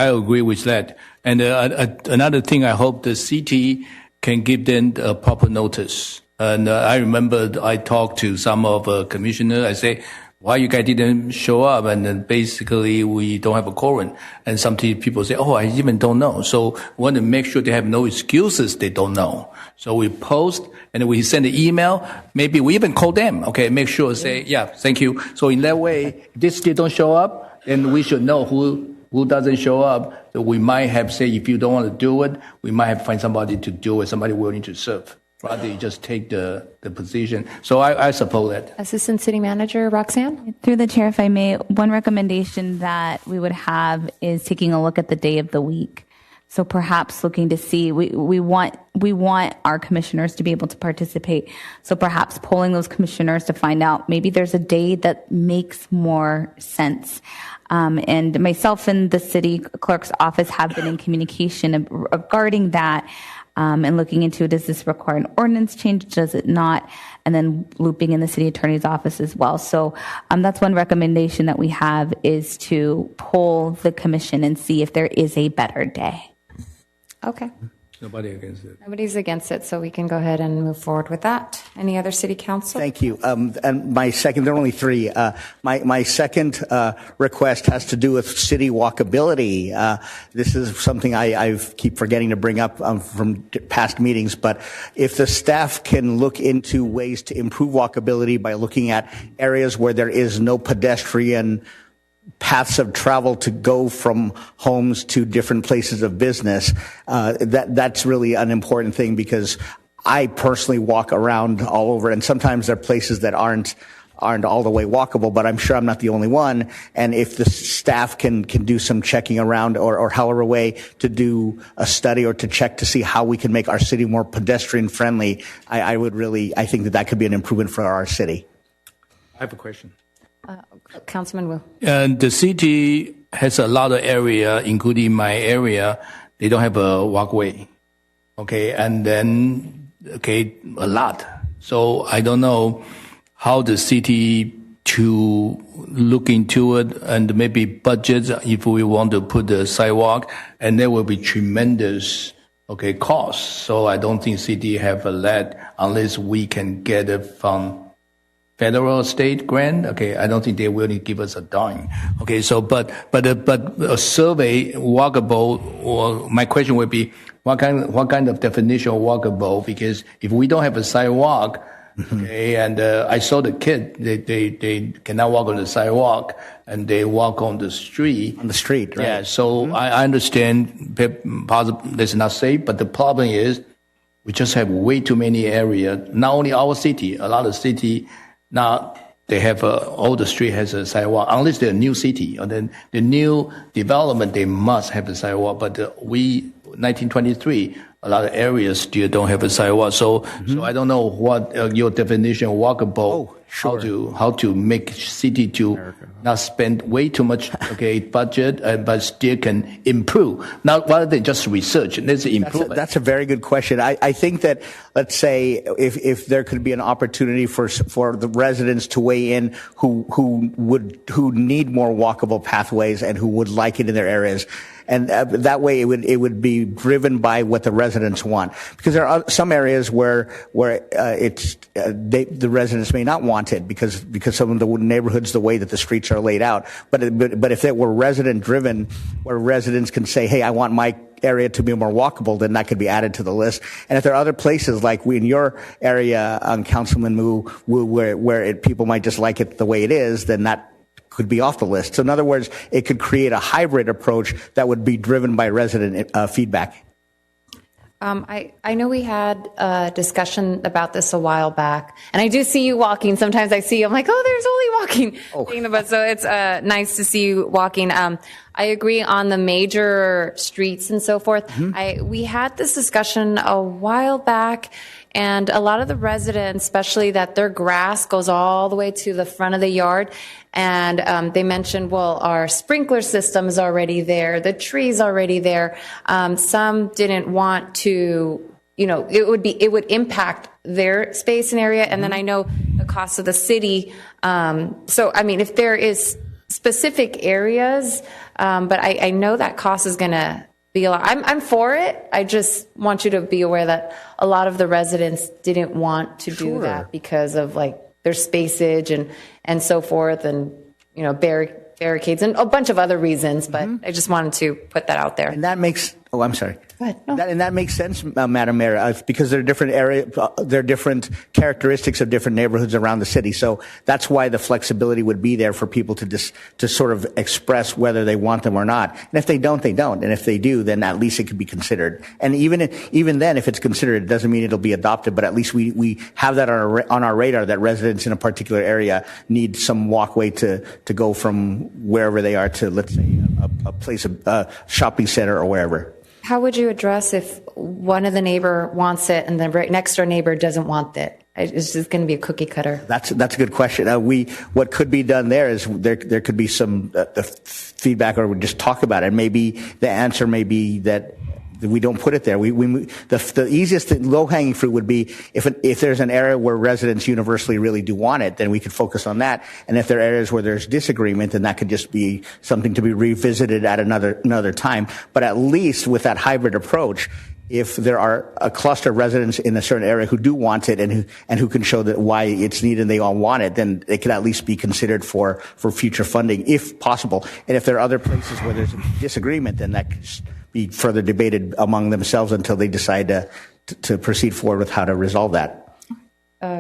agree with that. And another thing, I hope the city can give them a proper notice. And I remember I talked to some of the commissioners. I say, why you guys didn't show up? And then basically we don't have a quorum. And some people say, oh, I even don't know. So we want to make sure they have no excuses they don't know. So we post and we send an email. Maybe we even call them. Okay, make sure say, yeah, thank you. So in that way, if they still don't show up, then we should know who doesn't show up. So we might have say, if you don't want to do it, we might have to find somebody to do it, somebody willing to serve. Rather, you just take the position. So I support that. Assistant City Manager Roxanne? Through the chair, if I may, one recommendation that we would have is taking a look at the day of the week. So perhaps looking to see, we want our commissioners to be able to participate. So perhaps polling those commissioners to find out maybe there's a day that makes more sense. And myself and the city clerk's office have been in communication regarding that. And looking into, does this require an ordinance change? Does it not? And then looping in the city attorney's office as well. So that's one recommendation that we have, is to poll the commission and see if there is a better day. Okay. Nobody against it. Nobody's against it, so we can go ahead and move forward with that. Any other city council? Thank you. And my second, there are only 3. My second request has to do with city walkability. This is something I keep forgetting to bring up from past meetings, but if the staff can look into ways to improve walkability by looking at areas where there is no pedestrian paths of travel to go from homes to different places of business, that's really an important thing, because I personally walk around all over, and sometimes there are places that aren't all the way walkable, but I'm sure I'm not the only one. And if the staff can do some checking around, or however way to do a study or to check to see how we can make our city more pedestrian friendly, I think that could be an improvement for our city. I have a question. Councilman Wu. And the city has a lot of area, including my area. They don't have a walkway. Okay. And then, a lot. So I don't know how the city to look into it, and maybe budget if we want to put the sidewalk, and there will be tremendous, costs. So I don't think city have that unless we can get it from federal state grant. I don't think they will give us a dime. So but a survey walkable, or my question would be, what kind of definition of walkable? Because if we don't have a sidewalk, and I saw the kid, they cannot walk on the sidewalk, and they walk on the street. On the street, right? Yeah. So I understand that's not safe, but the problem is we just have way too many areas. Not only our city, a lot of city. Now they have all the street has a sidewalk, unless they're a new city, or then the new development they must have a sidewalk. But 1923, a lot of areas still don't have a sidewalk. So I don't know what your definition of walkable. Oh, sure. How to make city to not spend way too much budget, but still can improve. Not rather than just research. There's improvement. That's a very good question. I think that, let's say, if there could be an opportunity for the residents to weigh in who need more walkable pathways and who would like it in their areas. that way it would be driven by what the residents want. Because there are some areas where the residents may not want it because some of the neighborhoods, the way that the streets are laid out. But if it were resident driven, where residents can say, hey, I want my area to be more walkable, then that could be added to the list. And if there are other places like in your area, Councilman Wu, where people might just like it the way it is, then that could be off the list. So in other words, it could create a hybrid approach that would be driven by resident feedback. I know we had a discussion about this a while back, and I do see you walking. Sometimes I see you, I'm like, oh, there's Oli walking. So it's nice to see you walking. I agree on the major streets and so forth. We had this discussion a while back, and a lot of the residents, especially that their grass goes all the way to the front of the yard, and they mentioned, well, our sprinkler system is already there, the tree's already there. Some didn't want to, it would impact their space and area, and then I know the cost of the city. So, I mean, if there is specific areas, but I know that cost is going to be a lot. I'm for it. I just want you to be aware that a lot of the residents didn't want to do that because of their spacage and so forth, and barricades and a bunch of other reasons. But I just wanted to put that out there. And that makes. Oh, I'm sorry. That makes sense, Madam Mayor, because there are different characteristics of different neighborhoods around the city. So that's why the flexibility would be there for people to sort of express whether they want them or not. And if they don't, they don't. And if they do, then at least it could be considered. And even then, if it's considered, it doesn't mean it'll be adopted. But at least we have that on our radar that residents in a particular area need some walkway to go from wherever they are to, let's say, a place, a shopping center or wherever. How would you address if one of the neighbor wants it and the next door neighbor doesn't want it? It's just going to be a cookie cutter. That's a good question. What could be done there is there could be some feedback, or we just talk about it. Maybe the answer may be that we don't put it there. The easiest low-hanging fruit would be if there's an area where residents universally really do want it, then we could focus on that. And if there are areas where there's disagreement, then that could just be something to be revisited at another time. But at least with that hybrid approach, if there are a cluster of residents in a certain area who do want it and who can show that why it's needed and they all want it, then it could at least be considered for future funding if possible. And if there are other places where there's disagreement, then that could be further debated among themselves until they decide to proceed forward with how to resolve that.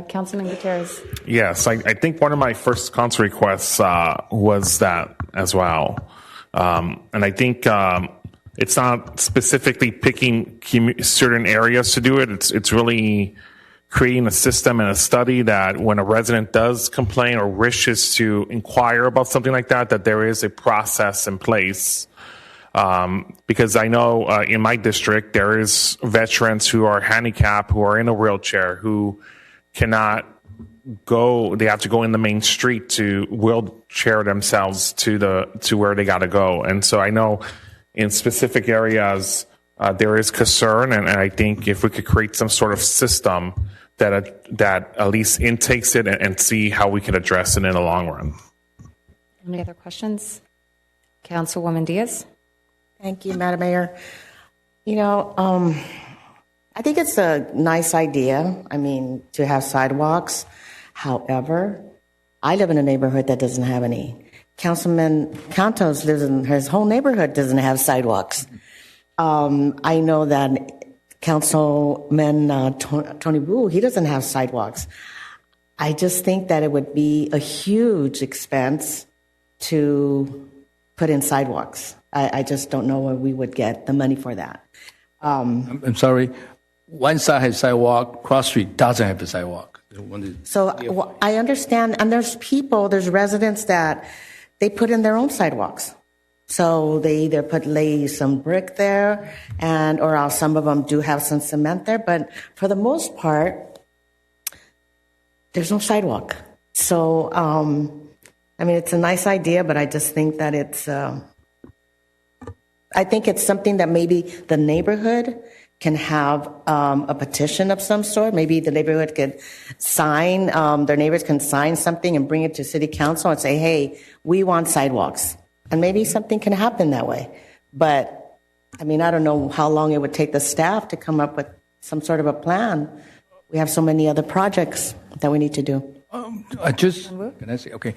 Councilman Gutierrez. Yes, I think one of my first council requests was that as well. And I think it's not specifically picking certain areas to do it. It's really creating a system and a study that when a resident does complain or wishes to inquire about something like that there is a process in place. Because I know in my district there is veterans who are handicapped, who are in a wheelchair, who cannot go. They have to go in the main street to wheelchair themselves to where they got to go. And so I know in specific areas there is concern, and I think if we could create some sort of system that at least intakes it and see how we can address it in the long run. Any other questions? Councilwoman Diaz. Thank you, Madam Mayor. I think it's a nice idea, to have sidewalks. However, I live in a neighborhood that doesn't have any. Councilman Cantos lives in his whole neighborhood doesn't have sidewalks. I know that Councilman Tony Wu, he doesn't have sidewalks. I just think that it would be a huge expense to put in sidewalks. I just don't know where we would get the money for that. I'm sorry. One side has sidewalk, cross street doesn't have the sidewalk. So I understand, and there's residents that they put in their own sidewalks. So they either lay some brick there, or else some of them do have some cement there. But for the most part, there's no sidewalk. So, it's a nice idea, but I just think that I think it's something that maybe the neighborhood can have a petition of some sort. Maybe the neighborhood could sign, their neighbors can sign something and bring it to city council and say, hey, we want sidewalks. And maybe something can happen that way. But I mean, I don't know how long it would take the staff to come up with some sort of a plan. We have so many other projects that we need to do. Can I say, okay,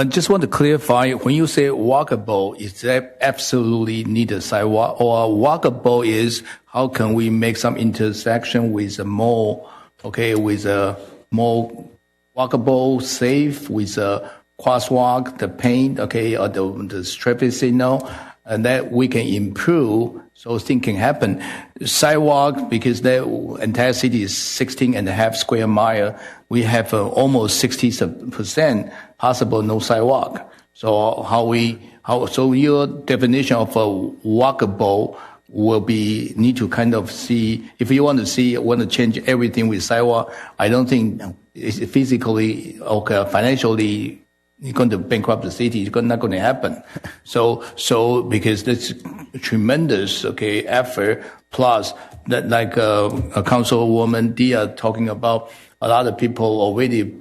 just want to clarify, when you say walkable, is that absolutely need a sidewalk, or walkable is how can we make some intersection with a more, okay, with a more walkable, safe, with a crosswalk, the paint, okay, or the traffic signal, and that we can improve so things can happen. Sidewalk, because the entire city is 16.5 square mile, we have almost 60% possible no sidewalk. So so your definition of a walkable will be, need to kind of see, if you want to change everything with sidewalk, I don't think it's physically, okay, financially, you're going to bankrupt the city. It's not going to happen. So because that's tremendous, okay, effort. Plus that, like a Councilwoman Dia talking about, a lot of people already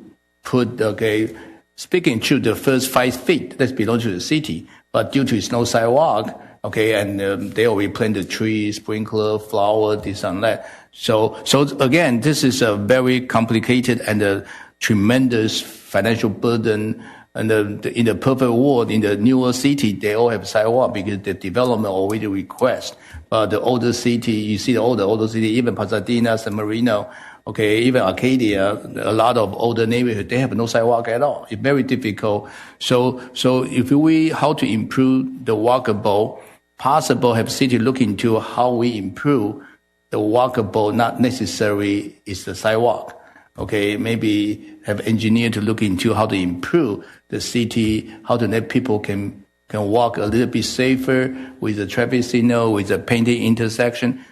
put, okay, speaking to the first 5 feet that belong to the city, but due to its no sidewalk, okay, and they already planted trees, sprinkler, flower, this and that. So again, this is a very complicated and a tremendous financial burden. And in the perfect world, in the newer city, they all have sidewalk because the development already request. But the older city, you see all the older city, even Pasadena, San Marino, okay, even Arcadia, a lot of older neighborhoods, they have no sidewalk at all. It's very difficult. So if how to improve the walkable, possible have city look into how we improve the walkable, not necessarily is the sidewalk. Okay, maybe have engineer to look into how to improve the city, how to let people can walk a little bit safer with the traffic signal, with the painted intersection.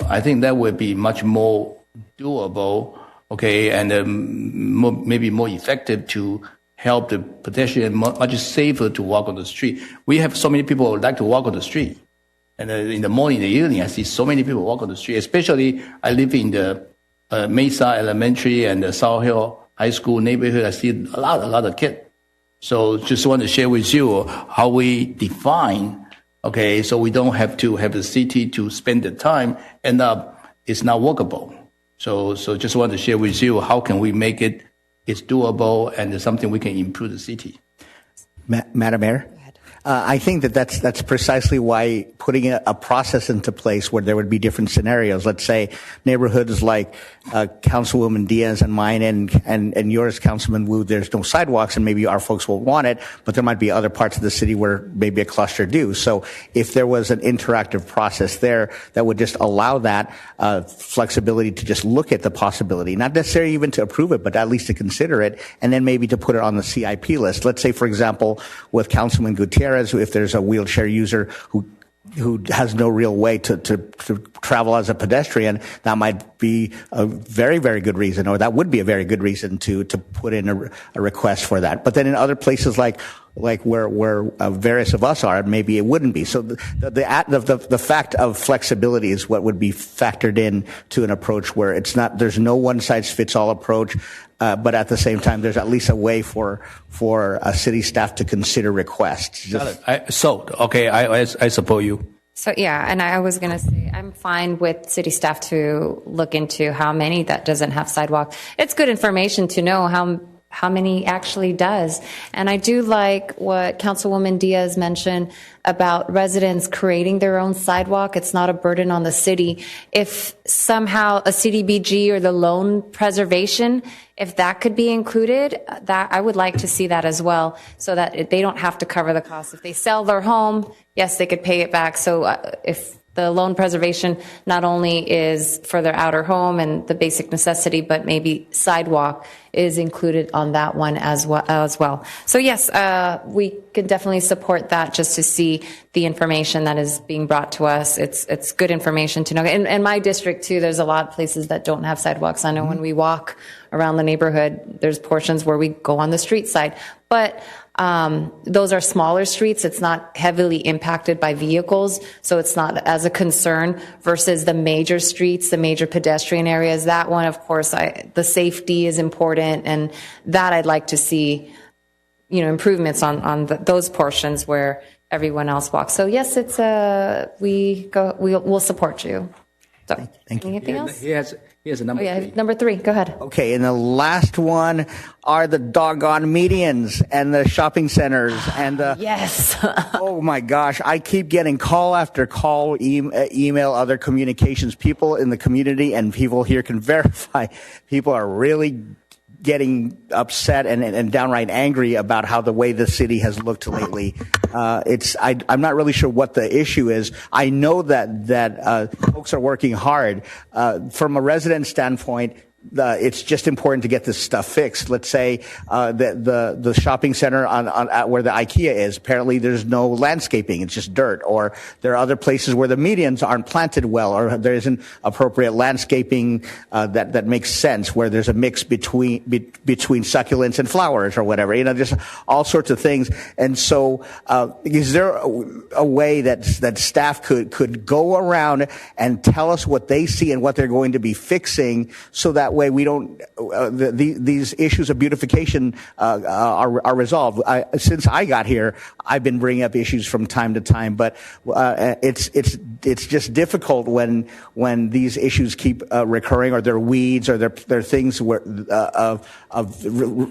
I think that would be much more doable, okay, and maybe more effective to help the pedestrian much safer to walk on the street. We have so many people who like to walk on the street. And in the morning, in the evening, I see so many people walk on the street, especially I live in the Mesa Elementary and the South Hill High School neighborhood. I see a lot of kids. So just want to share with you how we define, okay, so we don't have to have the city to spend the time, end up it's not workable. So just want to share with you how can we make it's doable and something we can improve the city. Madam Mayor? I think that's precisely why putting a process into place where there would be different scenarios. Let's say neighborhoods like Councilwoman Diaz and mine and yours, Councilman Wu, there's no sidewalks and maybe our folks will want it, but there might be other parts of the city where maybe a cluster do. So if there was an interactive process there that would just allow that flexibility to just look at the possibility, not necessarily even to approve it, but at least to consider it, and then maybe to put it on the CIP list. Let's say, for example, with Councilman Gutierrez, if there's a wheelchair user who has no real way to travel as a pedestrian, that might be a very, very good reason, or that would be a very good reason to put in a request for that. But then in other places like where various of us are, maybe it wouldn't be. So the fact of flexibility is what would be factored in to an approach where there's no one size fits all approach. But at the same time, there's at least a way for a city staff to consider requests. Got it. I support you. So, yeah, and I was going to say, I'm fine with city staff to look into how many that doesn't have sidewalk. It's good information to know how many actually does. And I do like what Councilwoman Diaz mentioned about residents creating their own sidewalk. It's not a burden on the city. If somehow a CDBG or the loan preservation, if that could be included, that I would like to see that as well, so that they don't have to cover the cost. If they sell their home, yes, they could pay it back. So if the loan preservation not only is for their outer home and the basic necessity, but maybe sidewalk is included on that one as well. So yes, we could definitely support that, just to see the information that is being brought to us. It's good information to know. In my district too, there's a lot of places that don't have sidewalks. I know when we walk around the neighborhood, there's portions where we go on the street side, but those are smaller streets. It's not heavily impacted by vehicles, so it's not as a concern versus the major streets, the major pedestrian areas. That one, of course, the safety is important, and that I'd like to see, improvements on those portions where everyone else walks. So yes, we'll support you. So, Thank you. anything else? He has a number. Oh yeah, number 3. Go ahead. Okay, and the last one are the doggone medians and the shopping centers and the. Yes. Oh my gosh, I keep getting call after call, email, other communications. People in the community and people here can verify. People are really getting upset and downright angry about how the way the city has looked lately. I'm not really sure what the issue is. I know that folks are working hard. From a resident standpoint, it's just important to get this stuff fixed. Let's say the shopping center on where the IKEA is, apparently there's no landscaping, it's just dirt. Or there are other places where the medians aren't planted well, or there isn't appropriate landscaping that makes sense, where there's a mix between succulents and flowers or whatever. Just all sorts of things. And so is there a way that staff could go around and tell us what they see and what they're going to be fixing, so that way we don't these issues of beautification are resolved. Since I got here, I've been bringing up issues from time to time, but it's just difficult when these issues keep recurring, or they're weeds, or they're things where of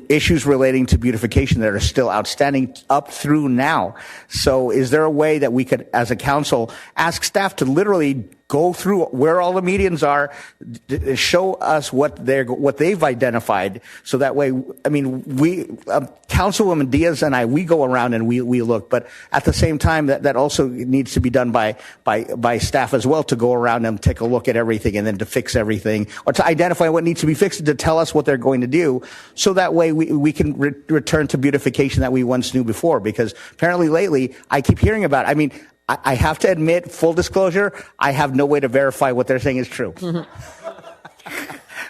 issues relating to beautification that are still outstanding up through now. So is there a way that we could, as a council, ask staff to literally go through where all the medians are, show us what they've identified, so that way, we, Councilwoman Diaz and I, we go around and we look, but at the same time, that also needs to be done by staff as well, to go around and take a look at everything and then to fix everything, or to identify what needs to be fixed, to tell us what they're going to do, so that way we can return to beautification that we once knew before, because apparently lately, I keep hearing about it. I have to admit, full disclosure, I have no way to verify what they're saying is true.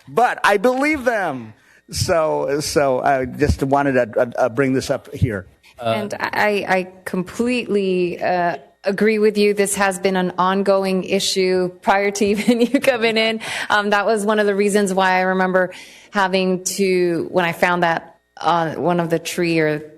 But I believe them. So I just wanted to bring this up here. And I completely agree with you. This has been an ongoing issue prior to even you coming in. That was one of the reasons why I remember having to, when I found that on one of the tree or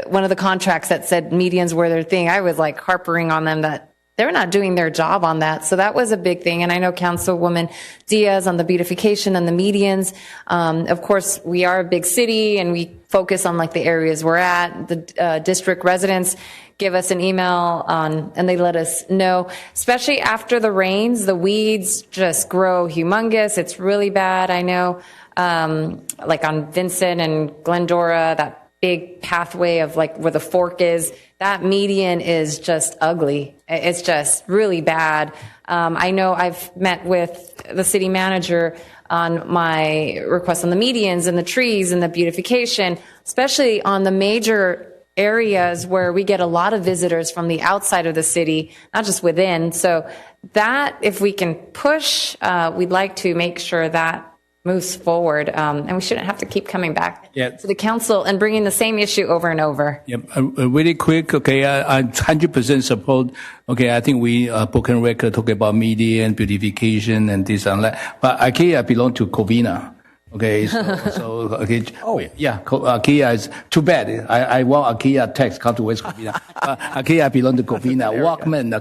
one of the contracts that said medians were their thing, I was like harping on them that they're not doing their job on that. So that was a big thing. And I know Councilwoman Diaz on the beautification and the medians. Of course, we are a big city and we focus on like the areas we're at. The district residents give us an email and they let us know, especially after the rains, the weeds just grow humongous. It's really bad. I know, like on Vincent and Glendora, that big pathway of like where the fork is, that median is just ugly. It's just really bad. I know I've met with the city manager on my request on the medians and the trees and the beautification, especially on the major areas where we get a lot of visitors from the outside of the city, not just within. So that, if we can push, we'd like to make sure that moves forward, and we shouldn't have to keep coming back to the council and bringing the same issue over and over. Yep. Really quick, okay, I 100% support. Okay, I think we broken record talk about media and beautification and this and that. But IKEA belong to Covina. Okay, so okay. Oh yeah, IKEA is too bad. I want IKEA tax come to West Covina. IKEA belong to Covina. Walkman,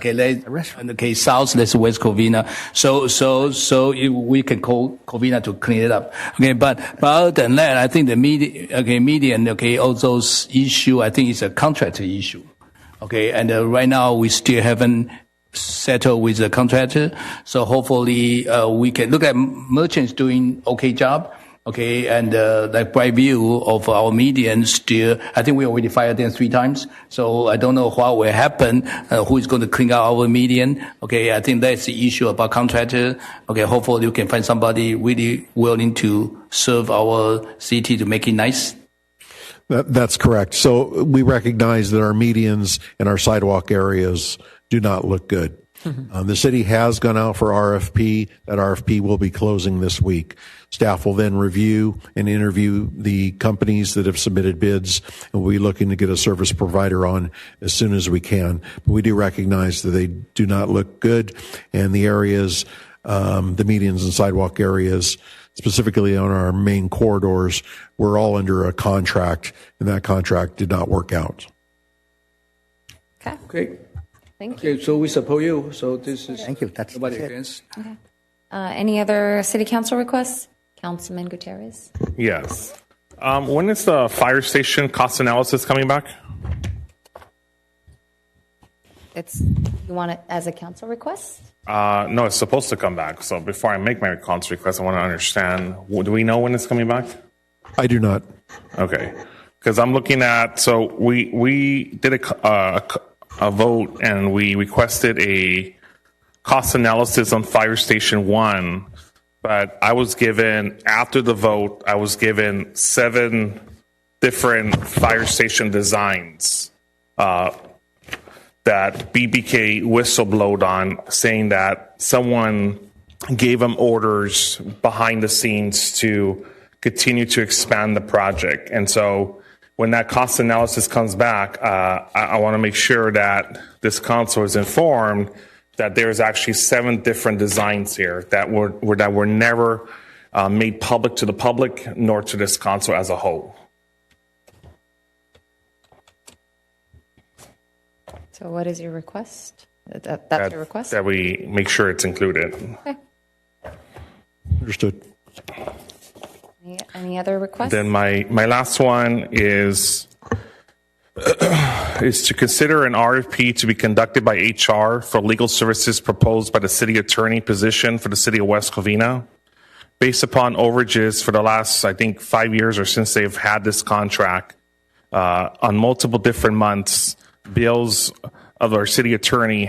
okay, south, that's West Covina. So we can call Covina to clean it up. Okay, but other than that, I think the median, all those issue, I think it's a contractor issue. Okay, and right now we still haven't settled with the contractor. So hopefully we can look at merchants doing okay job. Okay, and the bright view of our median still, I think we already fired them 3 times. So I don't know what will happen, who is going to clean out our median. Okay, I think that's the issue about contractor. Okay, hopefully you can find somebody really willing to serve our city to make it nice. That's correct. So we recognize that our medians and our sidewalk areas do not look good. The city has gone out for RFP. That RFP will be closing this week. Staff will then review and interview the companies that have submitted bids, and we'll be looking to get a service provider on as soon as we can. But we do recognize that they do not look good, and the areas, the medians and sidewalk areas, specifically on our main corridors, we're all under a contract, and that contract did not work out. Okay. Thank you. Okay, so we support you. So this is. Thank you. That's nobody it. against. Any other city council requests? Councilman Gutierrez. Yes. When is the fire station cost analysis coming back? You want it as a council request? No, it's supposed to come back. So before I make my council request, I want to understand, do we know when it's coming back? I do not. Okay. Because I'm looking at, so we did a vote and we requested a cost analysis on Fire Station 1, but I was given, after the vote, I was given 7 different fire station designs that BBK whistleblowed on, saying that someone gave them orders behind the scenes to continue to expand the project. And so when that cost analysis comes back, I want to make sure that this council is informed that there's actually 7 different designs here that were never made public to the public nor to this council as a whole. So what is your request? That's your request? That we make sure it's included. Okay. Understood. Any other requests? Then my last one is to consider an RFP to be conducted by HR for legal services proposed by the city attorney position for the city of West Covina. Based upon overages for the last, I think, 5 years or since they've had this contract, on multiple different months, bills of our city attorney,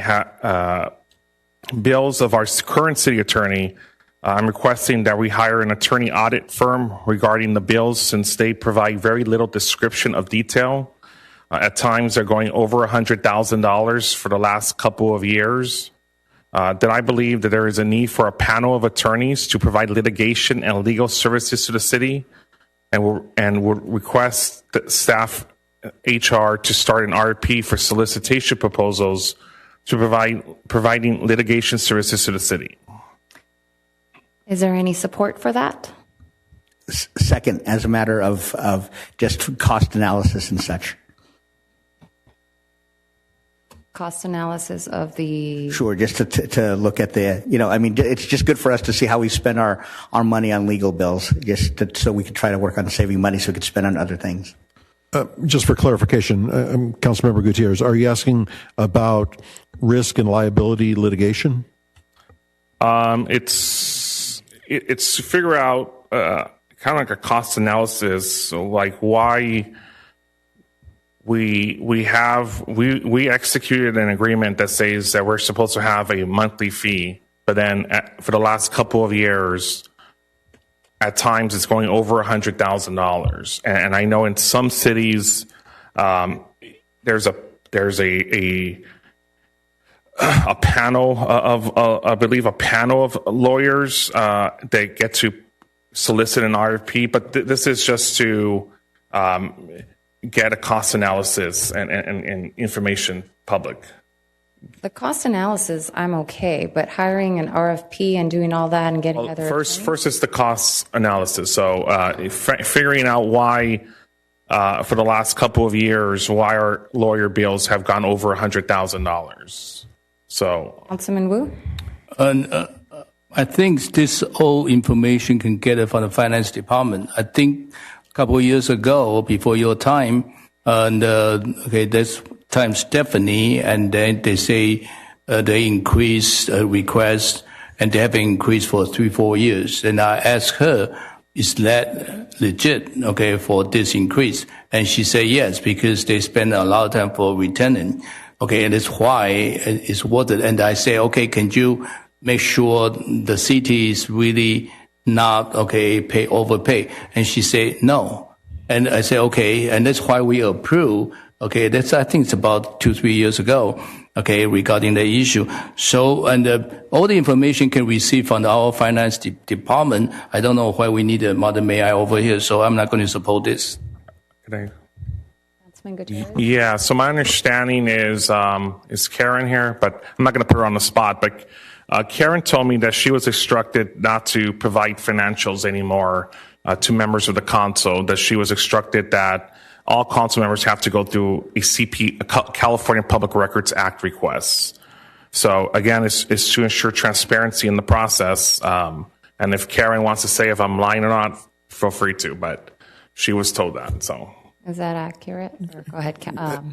bills of our current city attorney, I'm requesting that we hire an attorney audit firm regarding the bills since they provide very little description of detail. At times, they're going over $100,000 for the last couple of years. Then I believe that there is a need for a panel of attorneys to provide litigation and legal services to the city, and would request that staff HR to start an RFP for solicitation proposals to providing litigation services to the city. Is there any support for that? Second, as a matter of just cost analysis and such. Cost analysis of the... Sure, just to look at the, it's just good for us to see how we spend our money on legal bills, so we can try to work on saving money so we can spend on other things. Just for clarification, Councilmember Gutierrez, are you asking about risk and liability litigation? It's to figure out kind of like a cost analysis, so like why we executed an agreement that says that we're supposed to have a monthly fee, but then for the last couple of years, at times it's going over $100,000. And I know in some cities, there's a panel of I believe a panel of lawyers that get to solicit an RFP, but this is just to get a cost analysis and information public. The cost analysis, I'm okay, but hiring an RFP and doing all that and getting other... First it's the cost analysis. So figuring out why, for the last couple of years, why our lawyer bills have gone over $100,000. So, Councilman Wu? I think this all information can get it from the finance department. I think a couple of years ago, before your time, and this time Stephanie, and then they say they increased request, and they have increased for 3-4 years. And I asked her, is that legit, for this increase? And she said yes, because they spend a lot of time for returning. And that's why it's worth it. And I say, can you make sure the city is really not, overpay? And she said no. And I say, and that's why we approve. That's, I think it's about 2-3 years ago, regarding the issue. So, and all the information can receive from our finance department. I don't know why we need a Mother May I over here, so I'm not going to support this. Yeah, so my understanding is Karen here, but I'm not going to put her on the spot, but Karen told me that she was instructed not to provide financials anymore to members of the council, that she was instructed that all council members have to go through a California Public Records Act request. So again, it's to ensure transparency in the process. And if Karen wants to say if I'm lying or not, feel free to, but she was told that, so. Is that accurate? Or go ahead,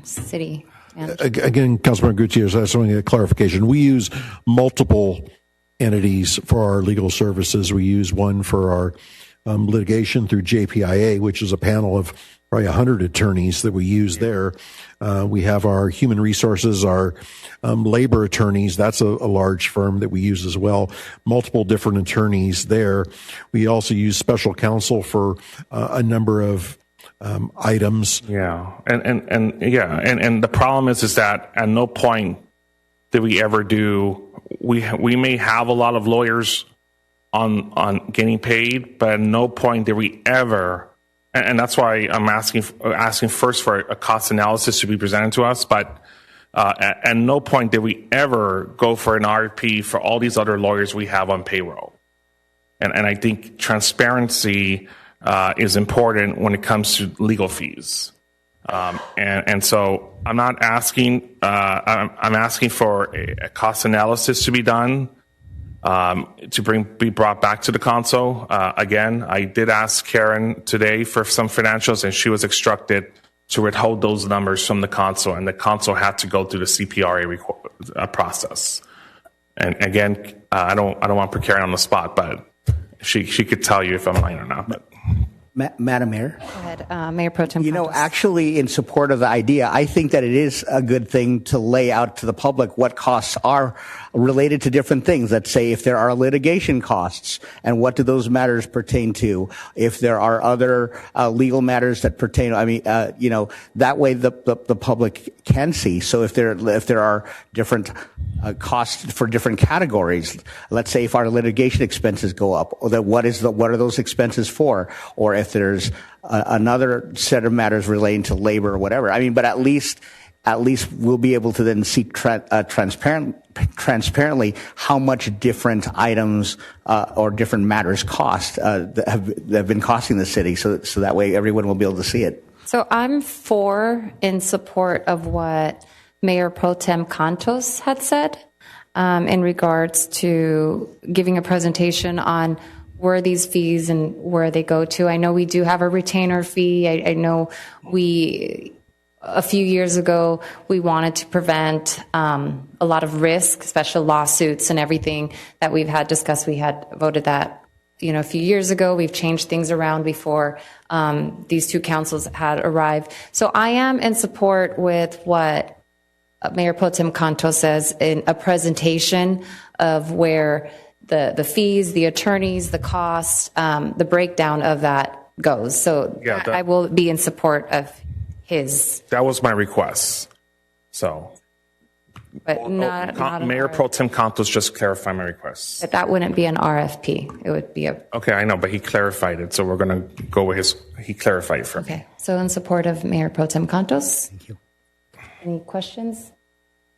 City Manager. Again, Councilmember Gutierrez, I just want to get clarification. We use multiple entities for our legal services. We use one for our litigation through JPIA, which is a panel of probably 100 attorneys that we use there. We have our human resources, our labor attorneys. That's a large firm that we use as well. Multiple different attorneys there. We also use special counsel for a number of items. Yeah, and the problem is that at no point did we ever do. We may have a lot of lawyers on getting paid, but at no point did we ever. And that's why I'm asking first for a cost analysis to be presented to us. But at no point did we ever go for an RFP for all these other lawyers we have on payroll. And I think transparency is important when it comes to legal fees. And so I'm not asking. I'm asking for a cost analysis to be done. To be brought back to the council. Again, I did ask Karen today for some financials, and she was instructed to withhold those numbers from the council, and the council had to go through the CPRA process. And again, I don't want to put Karen on the spot, but she could tell you if I'm lying or not. But. Madam Mayor? Go ahead, Mayor Pro Tem. Actually, in support of the idea, I think that it is a good thing to lay out to the public what costs are related to different things. Let's say if there are litigation costs, and what do those matters pertain to? If there are other legal matters that pertain, that way the public can see. So if there are different costs for different categories, let's say if our litigation expenses go up, what are those expenses for? Or if there's another set of matters relating to labor or whatever. But at least we'll be able to then see transparently how much different items or different matters cost that have been costing the city. So that way everyone will be able to see it. So I'm in support of what Mayor Pro Tem Cantos had said in regards to giving a presentation on where these fees and where they go to. I know we do have a retainer fee. I know a few years ago, we wanted to prevent a lot of risk, especially lawsuits and everything that we've had discussed. We had voted that, a few years ago. We've changed things around before these two councils had arrived. So I am in support with what Mayor Pro Tem Cantos says in a presentation of where the fees, the attorneys, the cost, the breakdown of that goes. So yeah, I will be in support of his. That was my request. So, but not Mayor Pro Tem Cantos just clarified my request. But that wouldn't be an RFP. It would be a. Okay, I know, but he clarified it, so we're going to go with he clarified it for me. Okay, so in support of Mayor Pro Tem Cantos. Thank you. Any questions?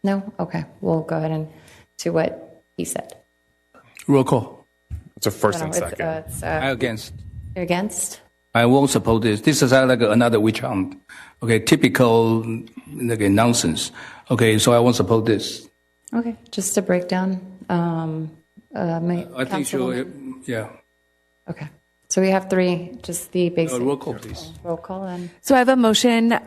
No? Okay, we'll go ahead and to what he said. Roll call. It's a first and second. I against. You're against? I won't support this. This is like another witch hunt. Okay, typical nonsense. Okay, so I won't support this. Okay, just to break down. I think so. Yeah. Okay, so we have three. Just the basic. Roll call, please. Roll call and. So I have a motion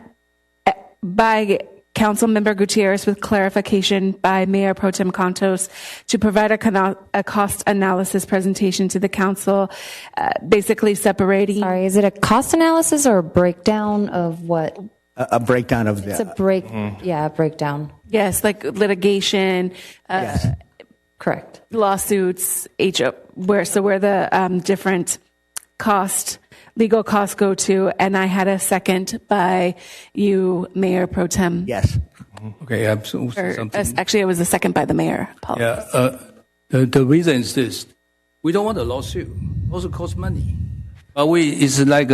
by Councilmember Gutierrez with clarification by Mayor Pro Tem Cantos to provide a cost analysis presentation to the council, basically separating. Sorry, is it a cost analysis or a breakdown of what? A breakdown of It's a breakdown. Yes, like litigation. Yes. Correct. Lawsuits, where the different legal costs go to, and I had a second by you, Mayor Pro Tem. Yes. Okay, Actually, it was a second by the mayor. Apologies. Yeah, the reason is this: we don't want a lawsuit. Also costs money. But it's like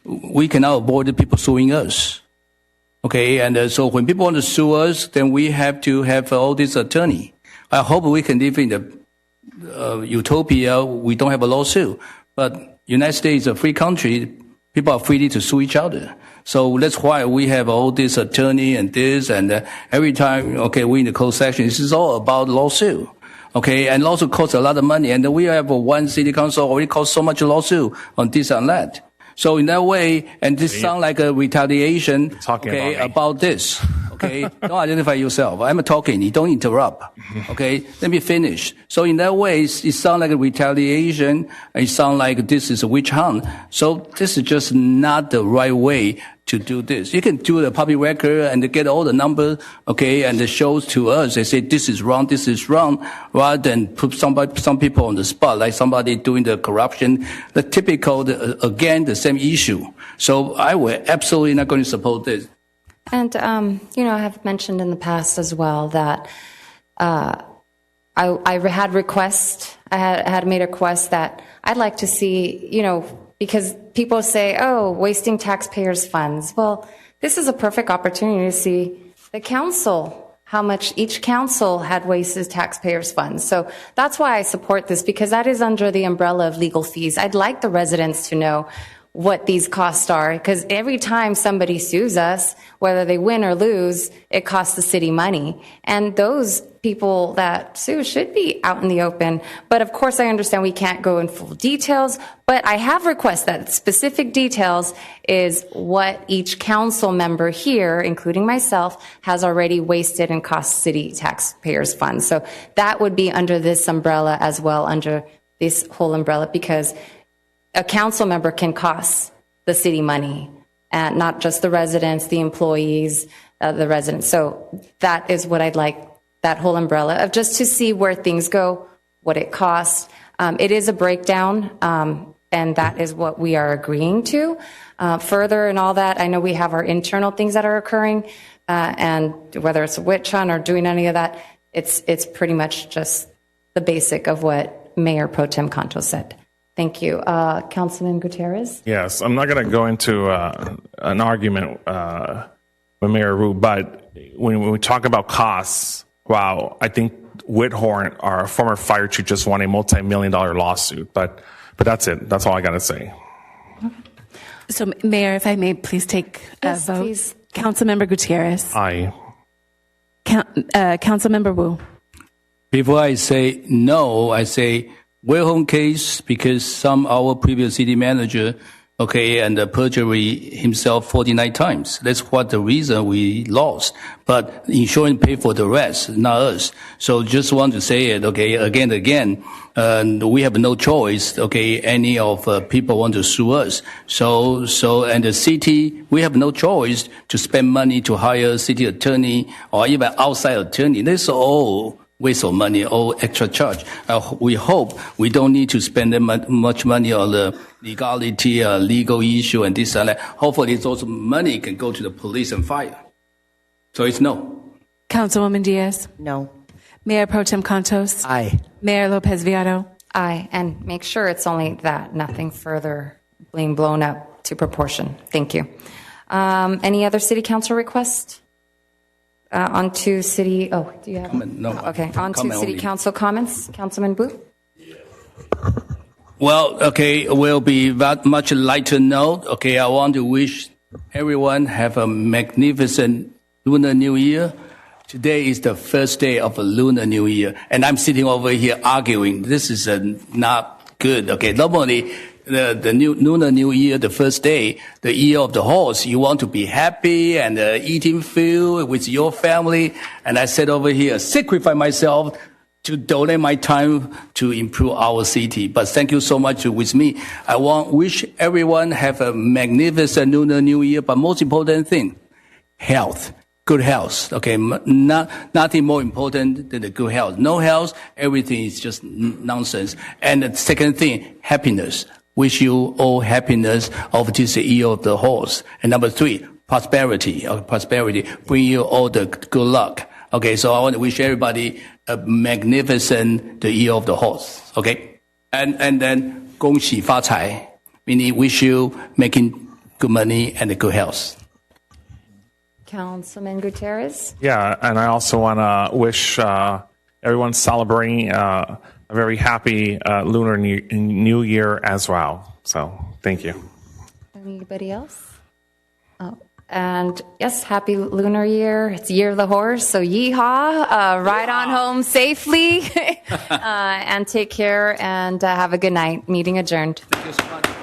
we cannot avoid people suing us. Okay, and so when people want to sue us, then we have to have all this attorney. I hope we can live in the utopia. We don't have a lawsuit, but United States is a free country. people are free to sue each other. So that's why we have all this attorney and this, and every time, okay, we in the closed session, this is all about lawsuit. Okay, and lawsuit costs a lot of money, and we have one city council already cost so much lawsuit on this and that. So in that way, and this sounds like a retaliation, okay, about this. Okay, don't identify yourself. I'm talking. You don't interrupt. Okay, let me finish. So in that way, it sounds like a retaliation. It sounds like this is a witch hunt. So this is just not the right way to do this. You can do the public record and get all the numbers, okay, and it shows to us. They say this is wrong, rather than put some people on the spot, like somebody doing the corruption. The typical, again, the same issue. So I will absolutely not going to support this. And, I have mentioned in the past as well that I had requests, I had made a request that I'd like to see, because people say, oh, wasting taxpayers' funds. Well, this is a perfect opportunity to see the council, how much each council had wasted taxpayers' funds. So that's why I support this, because that is under the umbrella of legal fees. I'd like the residents to know what these costs are, because every time somebody sues us, whether they win or lose, it costs the city money. And those people that sue should be out in the open. But of course, I understand we can't go in full details, but I have requested that specific details is what each council member here, including myself, has already wasted and cost city taxpayers' funds. So that would be under this umbrella as well, under this whole umbrella, because a council member can cost the city money, and not just the residents, the employees, the residents. So that is what I'd like, that whole umbrella of just to see where things go, what it costs. It is a breakdown, and that is what we are agreeing to. Further and all that, I know we have our internal things that are occurring, and whether it's a witch hunt or doing any of that, it's pretty much just the basic of what Mayor Pro Tem Canto said. Thank you. Councilman Gutierrez? Yes, I'm not going to go into an argument with Mayor Ru, but when we talk about costs, wow, I think Whithorn, our former fire chief, just won a multi-million-dollar lawsuit. But that's it. That's all I got to say. So, Mayor, if I may please take a vote. Please. Councilmember Gutierrez. Aye. Councilmember Wu. Before I say no, I say Whithorn case, because our previous city manager, okay, and perjury himself 49 times. That's what the reason we lost. But insurance paid for the rest, not us. So just want to say it, okay, again, we have no choice, okay, any of people want to sue us. So, and the city, we have no choice to spend money to hire a city attorney or even outside attorney. That's all waste of money, all extra charge. We hope we don't need to spend that much money on the legality, legal issue and this and that. Hopefully those money can go to the police and fire. So it's no. Councilwoman Diaz? No. Mayor Pro Tem Cantos? Aye. Mayor Lopez Viado? Aye. And make sure it's only that, nothing further being blown up to proportion. Thank you. Any other city council requests? On to city, do you have? No. Okay, on to city only. Council comments. Councilman Boo? Well, okay, will be that much lighter note. Okay, I want to wish everyone have a magnificent Lunar New Year. Today is the first day of a Lunar New Year, and I'm sitting over here arguing. This is not good. Okay, normally the Lunar New Year, the first day, the year of the horse, you want to be happy and eating food with your family. And I said over here, sacrifice myself to donate my time to improve our city. But thank you so much with me. I wish everyone have a magnificent Lunar New Year. But most important thing, health. Good health. Okay, nothing more important than the good health. No health, everything is just nonsense. And the second thing, happiness. Wish you all happiness of this year of the horse. And number 3, prosperity. Bring you all the good luck. Okay, so I want to wish everybody a magnificent the year of the horse. Okay, and then 恭喜发财, meaning wish you making good money and good health. Councilman Gutierrez? Yeah, and I also want to wish everyone celebrating a very happy Lunar New Year as well. So, thank you. Anybody else? Oh, and yes, happy lunar year. It's year of the horse, so yeehaw. Ride on home safely and take care and have a good night. Meeting adjourned. Thank you so much.